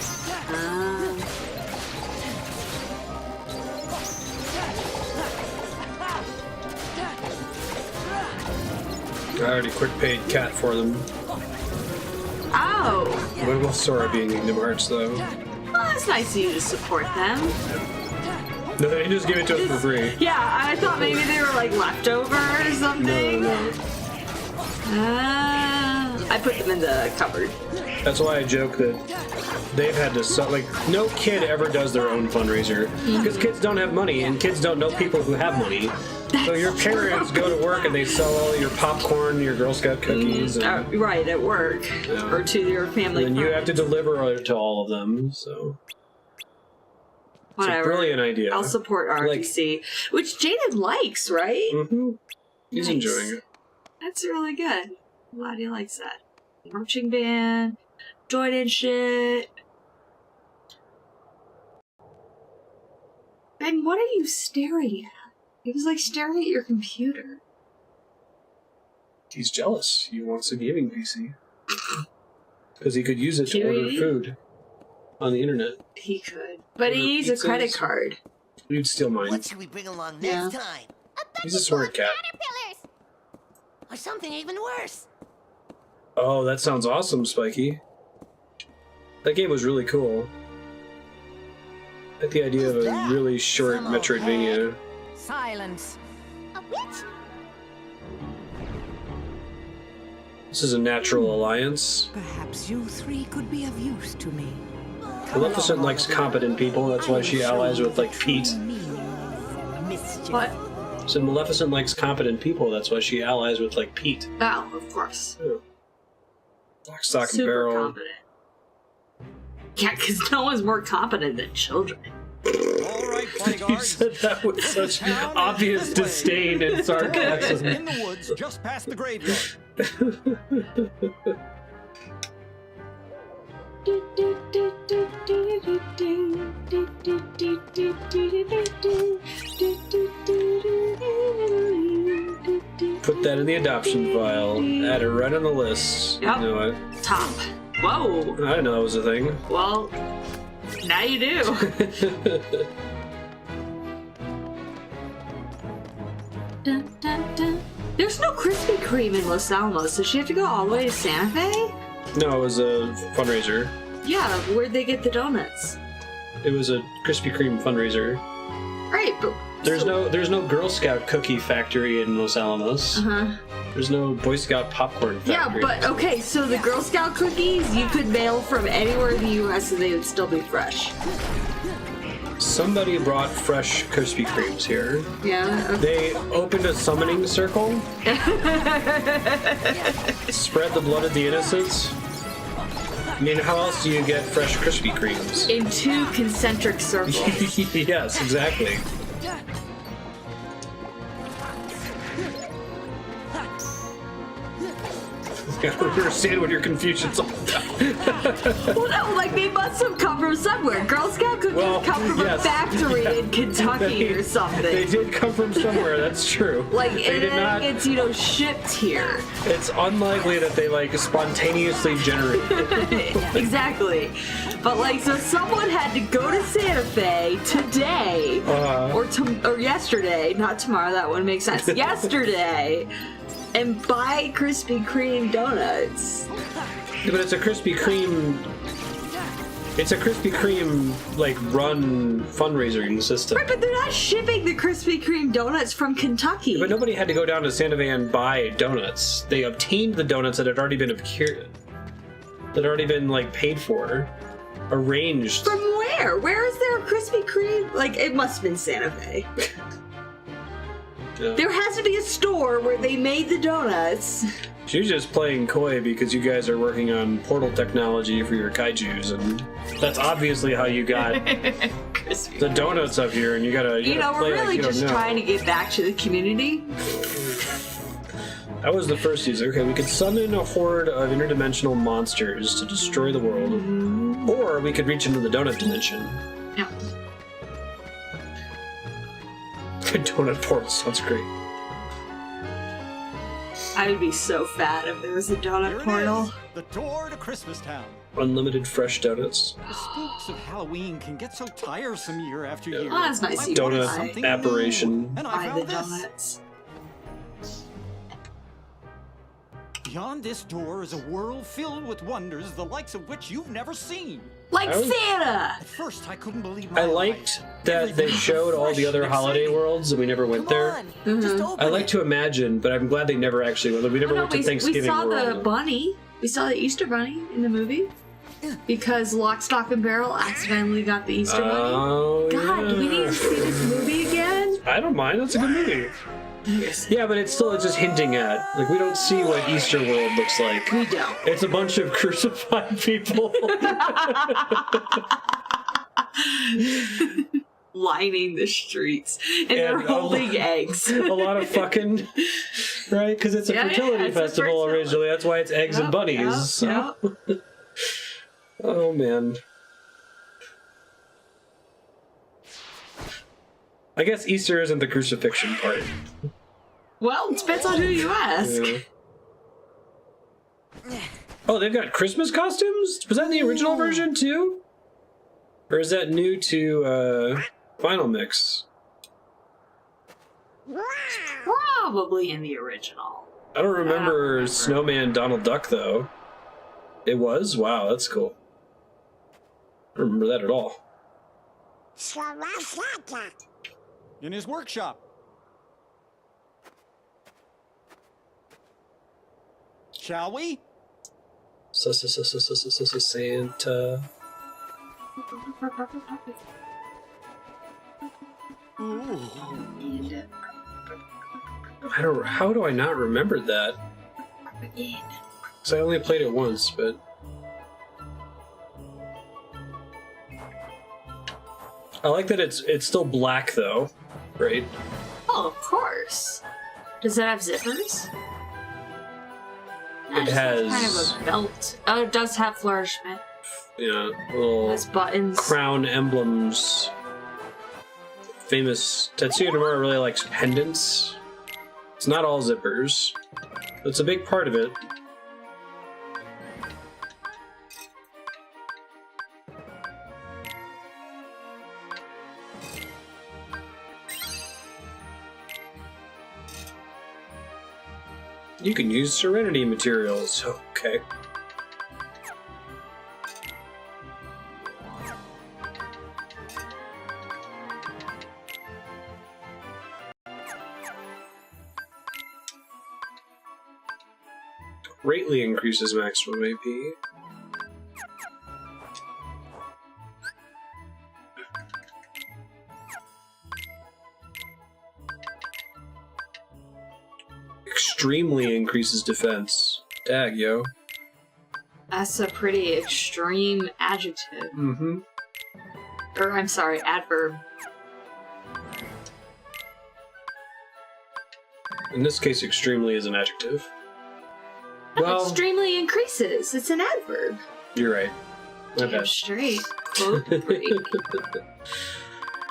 A: I already quick paid Cat for them.
Q: Oh!
A: What about Sora being in Kingdom Hearts, though?
Q: Well, that's nice of you to support them.
A: No, they just give it to us for free.
Q: Yeah, I thought maybe they were like leftover or something.
A: No.
Q: I put them in the cupboard.
A: That's why I joke that they've had to like no kid ever does their own fundraiser because kids don't have money and kids don't know people who have money. So your parents go to work and they sell all your popcorn, your Girl Scout cookies, and,
Q: right at work or to your family.
A: and then you have to deliver to all of them. So
Q: whatever.
A: It's a brilliant idea.
Q: I'll support RTC, which Jaden likes, right?
A: Mm-hmm. He's
Q: Nice.
A: enjoying it.
Q: That's really good. I'm glad he likes that. Marching band, join in shit. And what are you staring at? He was like staring at your computer.
A: He's jealous. He wants a gaming PC because he could use it to order food on the internet.
Q: He could, but he needs a credit card.
A: You'd steal mine.
M: What should we bring along next time?
A: He's a smart cat.
M: Or something even worse.
A: Oh, that sounds awesome, Spiky. That game was really cool. I like the idea of a really short Metroidvania.
S: Silence.
O: A witch?
A: This is a natural alliance.
D: Perhaps you three could be of use to me.
A: Maleficent likes competent people, that's why she allies with, like, Pete.
Q: What?
A: So Maleficent likes competent people, that's why she allies with, like, Pete.
Q: Oh, of course.
A: Yeah. Lock, stock, and
Q: Super
A: barrel.
Q: competent. Yeah, because no one's more competent than children.
R: All right,
A: You
R: bodyguards.
A: said that with such obvious disdain and sarcasm.
R: In the woods, just past the graveyard.
A: Put that in the adoption file. Add it right on the list.
Q: Yep.
A: You know what?
Q: Top. Whoa.
A: I didn't know that was a thing.
Q: Well, now you do. Dun, dun, dun. There's no Krispy Kreme in Los Alamos. Does she have to go all the way to Santa Fe?
A: No, it was a fundraiser.
Q: Yeah, where'd they get the donuts?
A: It was a Krispy Kreme fundraiser.
Q: Right, but
A: There's no Girl Scout cookie factory in Los Alamos. There's no Boy Scout popcorn
Q: yeah,
A: factory.
Q: but okay, so the Girl Scout cookies you could mail from anywhere in the U.S. and they would still be fresh.
A: Somebody brought fresh Krispy Kremes here.
Q: Yeah. Okay.
A: They opened a summoning circle. Spread the blood of the innocents. I mean, how else do you get fresh Krispy Kremes?
Q: In two concentric circles.
A: Yes, exactly. I don't understand what your confusion's all about.
Q: Well, no, like they must have come from somewhere. Girl Scout cookies come from a factory in Kentucky or something.
A: They did come from somewhere, that's true.
Q: Like,
A: they
Q: and
A: did
Q: then
A: not.
Q: it's, shipped here.
A: It's unlikely that they, like, spontaneously generated.
Q: Exactly. But, like, so someone had to go to Santa Fe today, or yesterday, not tomorrow, that wouldn't make sense, yesterday, and buy Krispy Kreme donuts.
A: Yeah, but it's a Krispy Kreme. It's a Krispy Kreme, like, run fundraising system.
Q: Right, but they're not shipping the Krispy Kreme donuts from Kentucky.
A: Yeah, but nobody had to go down to Santa Fe and buy donuts. They obtained the donuts that had already been that had already been, like, paid for, arranged.
Q: From where? Where is there a Krispy Kreme? Like, it must have been Santa Fe.
A: Yeah.
Q: There has to be a store where they made the donuts.
A: She's just playing coy because you guys are working on portal technology for your kaijus, and that's obviously how you got the donuts up here, and you gotta
Q: You know,
A: play
Q: we're really
A: like you
Q: just
A: don't know.
Q: trying to get back to the community.
A: That was the first user. Okay, we could summon a horde of interdimensional monsters to destroy the world, or we could reach into the donut dimension.
Q: Yeah.
A: Donut portal sounds great.
Q: I would be so fat if there was a donut portal.
R: The door to Christmas Town.
A: Unlimited fresh donuts.
R: The spooks of Halloween can get so tiresome year after year.
Q: Oh, that's nice. You
A: Donut
Q: buy something
A: apparition.
R: new. And I
Q: Buy the
R: found this.
Q: donuts.
R: Beyond this door is a world filled with wonders the likes of which you've never seen.
Q: Like Santa!
R: At first, I couldn't believe my
A: I liked that they showed all the other holiday worlds and we never went there. I like to imagine, but I'm glad they never actually went. We never went to Thanksgiving
Q: we saw
A: World.
Q: the bunny. We saw the Easter bunny in the movie. Because Lock, Stock, and Barrel accidentally got the Easter
A: Oh,
Q: bunny. God, do we need to see this movie again?
A: I don't mind. That's a good movie. Yeah, but it's just hinting at, like, we don't see what Easter World looks like.
Q: We don't.
A: It's a bunch of crucified people.
Q: Lining the streets. And they're holding eggs.
A: A lot of fucking, right? Because it's a fertility festival originally. That's why it's eggs and bunnies.
Q: Yep.
A: Oh, man. I guess Easter isn't the crucifixion part.
Q: Well, it depends on who you ask.
A: Yeah. Oh, they've got Christmas costumes? Was that in the original version too? Or is that new to Final Mix?
Q: Probably in the original.
A: I don't remember Snowman Donald Duck though. It was? Wow, that's cool. don't remember that at all.
R: In his workshop. Shall we?
A: Santa. How do I not remember that? Because I only played it once, but... I like that it's still black, though, right?
Q: Oh, of course. Does it have zippers?
A: It has...
Q: kind of a belt. Oh, it does have flourishment.
A: Yeah, little...
Q: It has buttons.
A: Crown emblems. Famous... Tetsuya Nomura really likes pendants. It's not all zippers. It's a big part of it. You can use Serenity materials. Okay. Greatly increases maximum AP. Extremely increases defense. Dag, yo.
Q: That's a pretty extreme adjective.
A: Mm-hmm.
Q: Or, I'm sorry, adverb.
A: In this case, extremely is an adjective. Well,
Q: extremely increases. It's an adverb.
A: You're right. My
Q: Damn
A: bad.
Q: straight. Quote break.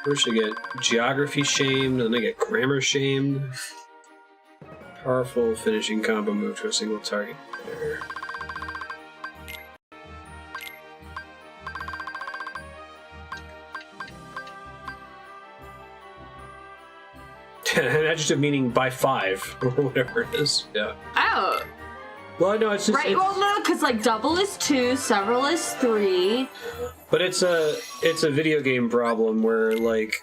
A: First I get geography shamed, then I get grammar shamed. Powerful finishing combo move to a single target. There. An adjective meaning by 5, or whatever it is. Yeah.
Q: Oh.
A: Well, no, it's just...
Q: Right, well, no, because, like, double is 2, several is 3.
A: But it's a video game problem where, like,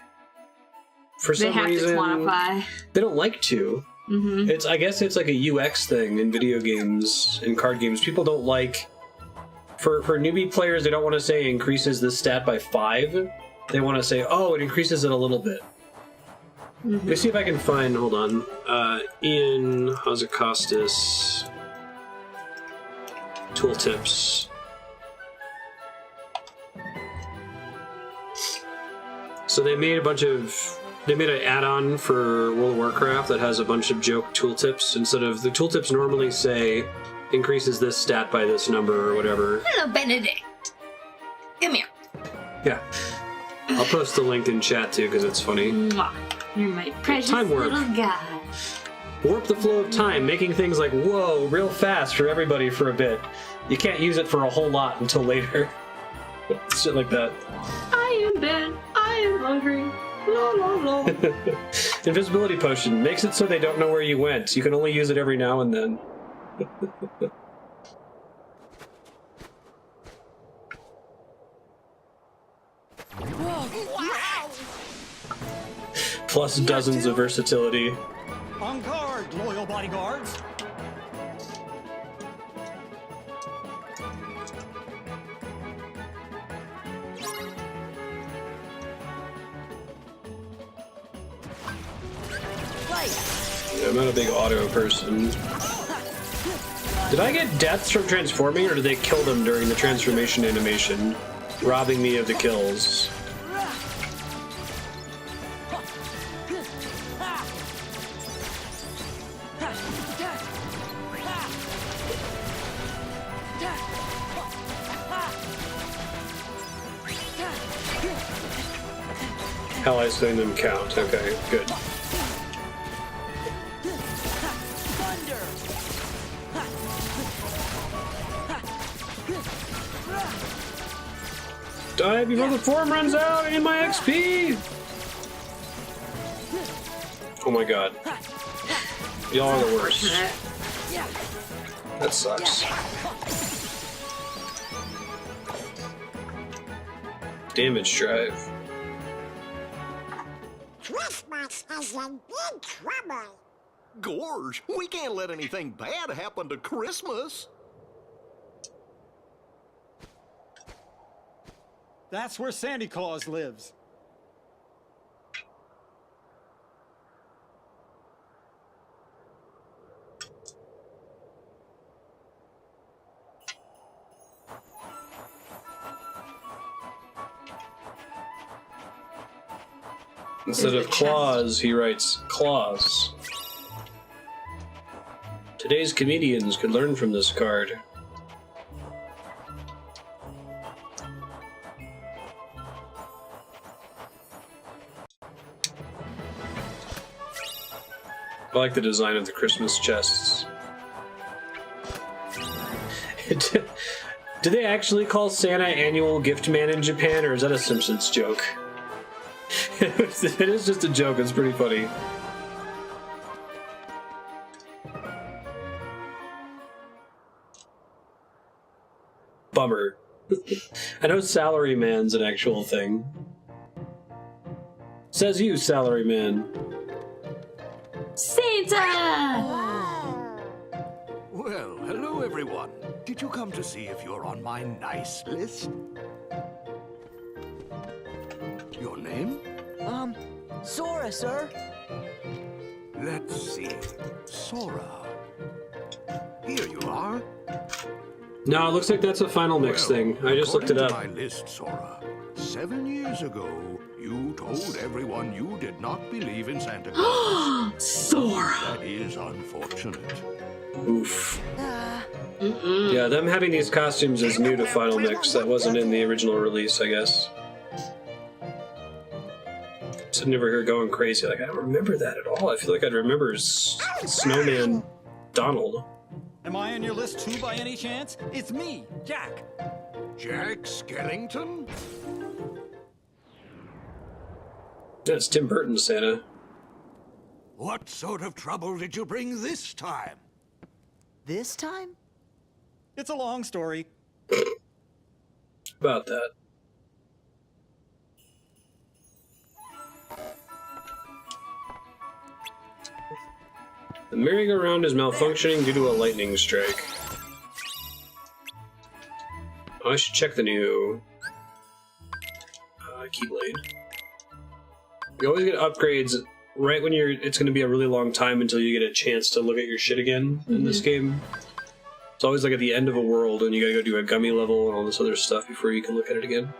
A: for some reason...
Q: They have to quantify.
A: They don't like to.
Q: Mm-hmm.
A: I guess it's like a UX thing in video games and card games. People don't like... For newbie players, they don't want to say it increases this stat by 5. They want to say, oh, it increases it a little bit.
Q: Mm-hmm.
A: Let me see if I can find... Hold on. Ian Hazakostas... Tooltips. So they made an add-on for World of Warcraft that has a bunch of joke tooltips. Instead of the tooltips normally say increases this stat by this number or whatever.
Q: Hello, Benedict. Come here.
A: Yeah. I'll post the link in chat too because it's funny.
Q: Mwah. You're my precious
A: Time warp.
Q: little guy.
A: Warp the flow of time, making things like, whoa, real fast for everybody for a bit. You can't use it for a whole lot until later. Shit like that.
Q: I am dead. I am hungry. La la la.
A: Invisibility potion makes it so they don't know where you went. You can only use it every now and then.
O: Wow!
A: Plus dozens of versatility.
R: On guard, loyal bodyguards.
A: Yeah, I'm not a big auto person. Did I get deaths from transforming, or did they kill them during the transformation animation, robbing me of the kills? Allies letting them count. Okay, good. Die before the form runs out and my XP! Oh my god. Y'all are the worst. That sucks. Damage drive.
O: Christmas is in big trouble.
P: Gorge, we can't let anything bad happen to Christmas.
R: That's where Santa Claus lives.
A: Instead of claws, he writes claws. Today's comedians could learn from this card. I like the design of the Christmas chests. Do they actually call Santa annual gift man in Japan, or is that a Simpsons joke? It is just a joke, it's pretty funny. Bummer. I know Salaryman's an actual thing. Says you, Salaryman.
Q: Santa!
L: Well, hello everyone. Did you come to see if you're on my nice list? Your name?
B: Sora, sir.
L: Let's see. Sora. Here you are.
A: No, it looks like that's a final mix thing. I just looked it up.
L: According to my list, Sora, 7 years ago, you told everyone you did not believe in Santa Claus.
Q: Sora!
L: That is unfortunate.
A: Oof. Yeah, them having these costumes is new to Final Mix. That wasn't in the original release, I guess. Sitting over here going crazy, like, I don't remember that at all. I feel like I'd remember Snowman Donald.
R: Am I on your list too by any chance? It's me, Jack.
L: Jack Skellington?
A: That's Tim Burton's Santa.
L: What sort of trouble did you bring this time?
B: This time?
R: It's a long story.
A: About that. The merry-go-round is malfunctioning due to a lightning strike. Oh, I should check the new Keyblade. You always get upgrades right when it's going to be a really long time until you get a chance to look at your shit again in this game. It's always like at the end of a world and you gotta go do a gummy level and all this other stuff before you can look at it again.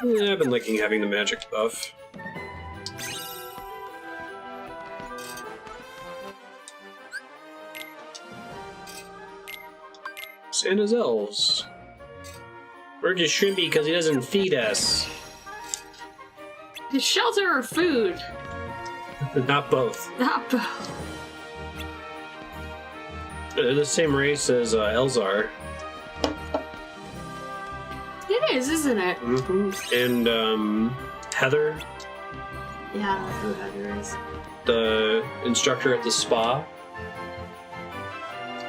A: Yeah, I've been liking having the magic buff. Santa's elves. We're just shrimpy because he doesn't feed us.
Q: His shelter or food?
A: Not both.
Q: Not both.
A: They're the same race as Elzar.
Q: It is, isn't it?
A: Mm-hmm. And Heather.
Q: Yeah, I don't know who Heather is.
A: The instructor at the spa.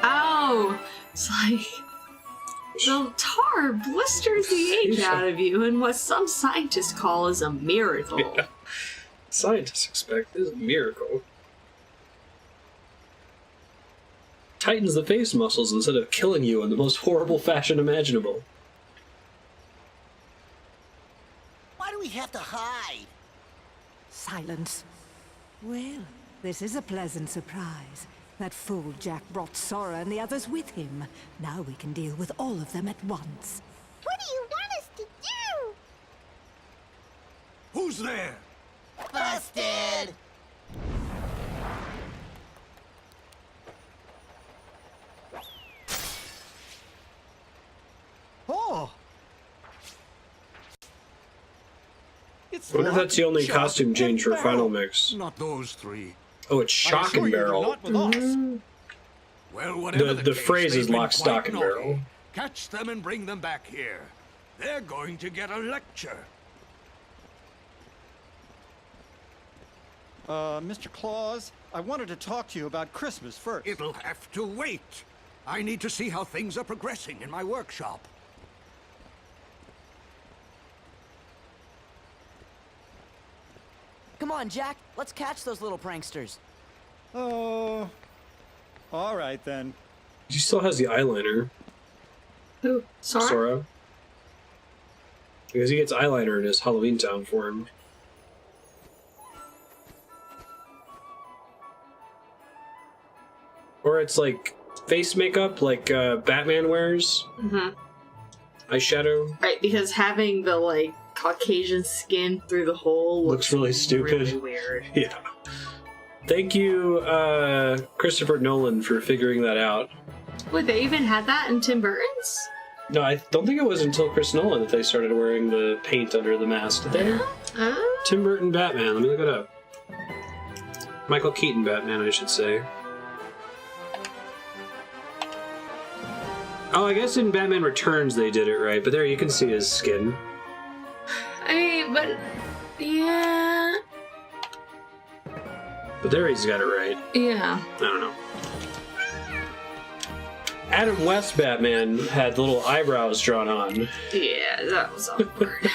Q: Oh, it's like the tar blisters the age out of you in what some scientists call as a miracle.
A: Yeah. Scientists expect this is a miracle. Tightens the face muscles instead of killing you in the most horrible fashion imaginable.
M: Why do we have to hide?
D: Silence. Well, this is a pleasant surprise. That fool Jack brought Sora and the others with him. Now we can deal with all of them at once.
O: What do you want us to do?
L: Who's there?
M: Busted!
R: Oh!
A: I wonder if that's the only costume change for Final Mix.
L: Not those three.
A: Oh, it's Shock and Barrel.
L: Well, whatever
A: The phrase
L: case,
A: is
L: they've been
A: Lock, Stock,
L: quite
A: and Barrel.
L: naughty. Catch them and bring them back here. They're going to get a lecture.
R: Mr. Claus, I wanted to talk to you about Christmas first.
L: It'll have to wait. I need to see how things are progressing in my workshop.
C: Come on, Jack. Let's catch those little pranksters.
R: Oh, all right then.
A: She still has the eyeliner.
Q: Who? Sora?
A: Sora. Because he gets eyeliner in his Halloween Town form. Or it's like face makeup, like Batman wears.
Q: Mm-hmm.
A: Eyeshadow.
Q: Right, because having the, like, Caucasian skin through the hole
A: looks really stupid.
Q: Really weird.
A: Yeah. Thank you, Christopher Nolan, for figuring that out.
Q: Wait, they even had that in Tim Burton's?
A: No, I don't think it was until Chris Nolan that they started wearing the paint under the mask. Did they? Tim Burton Batman. Let me look it up. Michael Keaton Batman, I should say. Oh, I guess in Batman Returns they did it right, but there you can see his skin.
Q: I mean, but... yeah...
A: But there he's got it right.
Q: Yeah.
A: I don't know. Adam West Batman had little eyebrows drawn on.
Q: Yeah, that was awkward.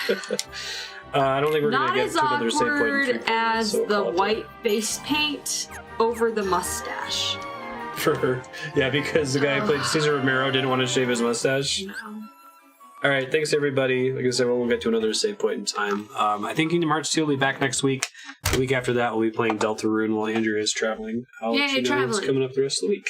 A: I don't think we're going
Q: Not
A: to get
Q: as
A: to another save point.
Q: awkward as the white face paint over the mustache.
A: For her. Yeah, because the guy who played Cesar Romero didn't want to shave his mustache.
Q: No.
A: Alright, thanks everybody. Like I said, we'll get to another save point in time. I think Kingdom Hearts 2 will be back next week. The week after that, we'll be playing Deltarune while Andrea is traveling. I'll let you know what's coming up the rest of the week.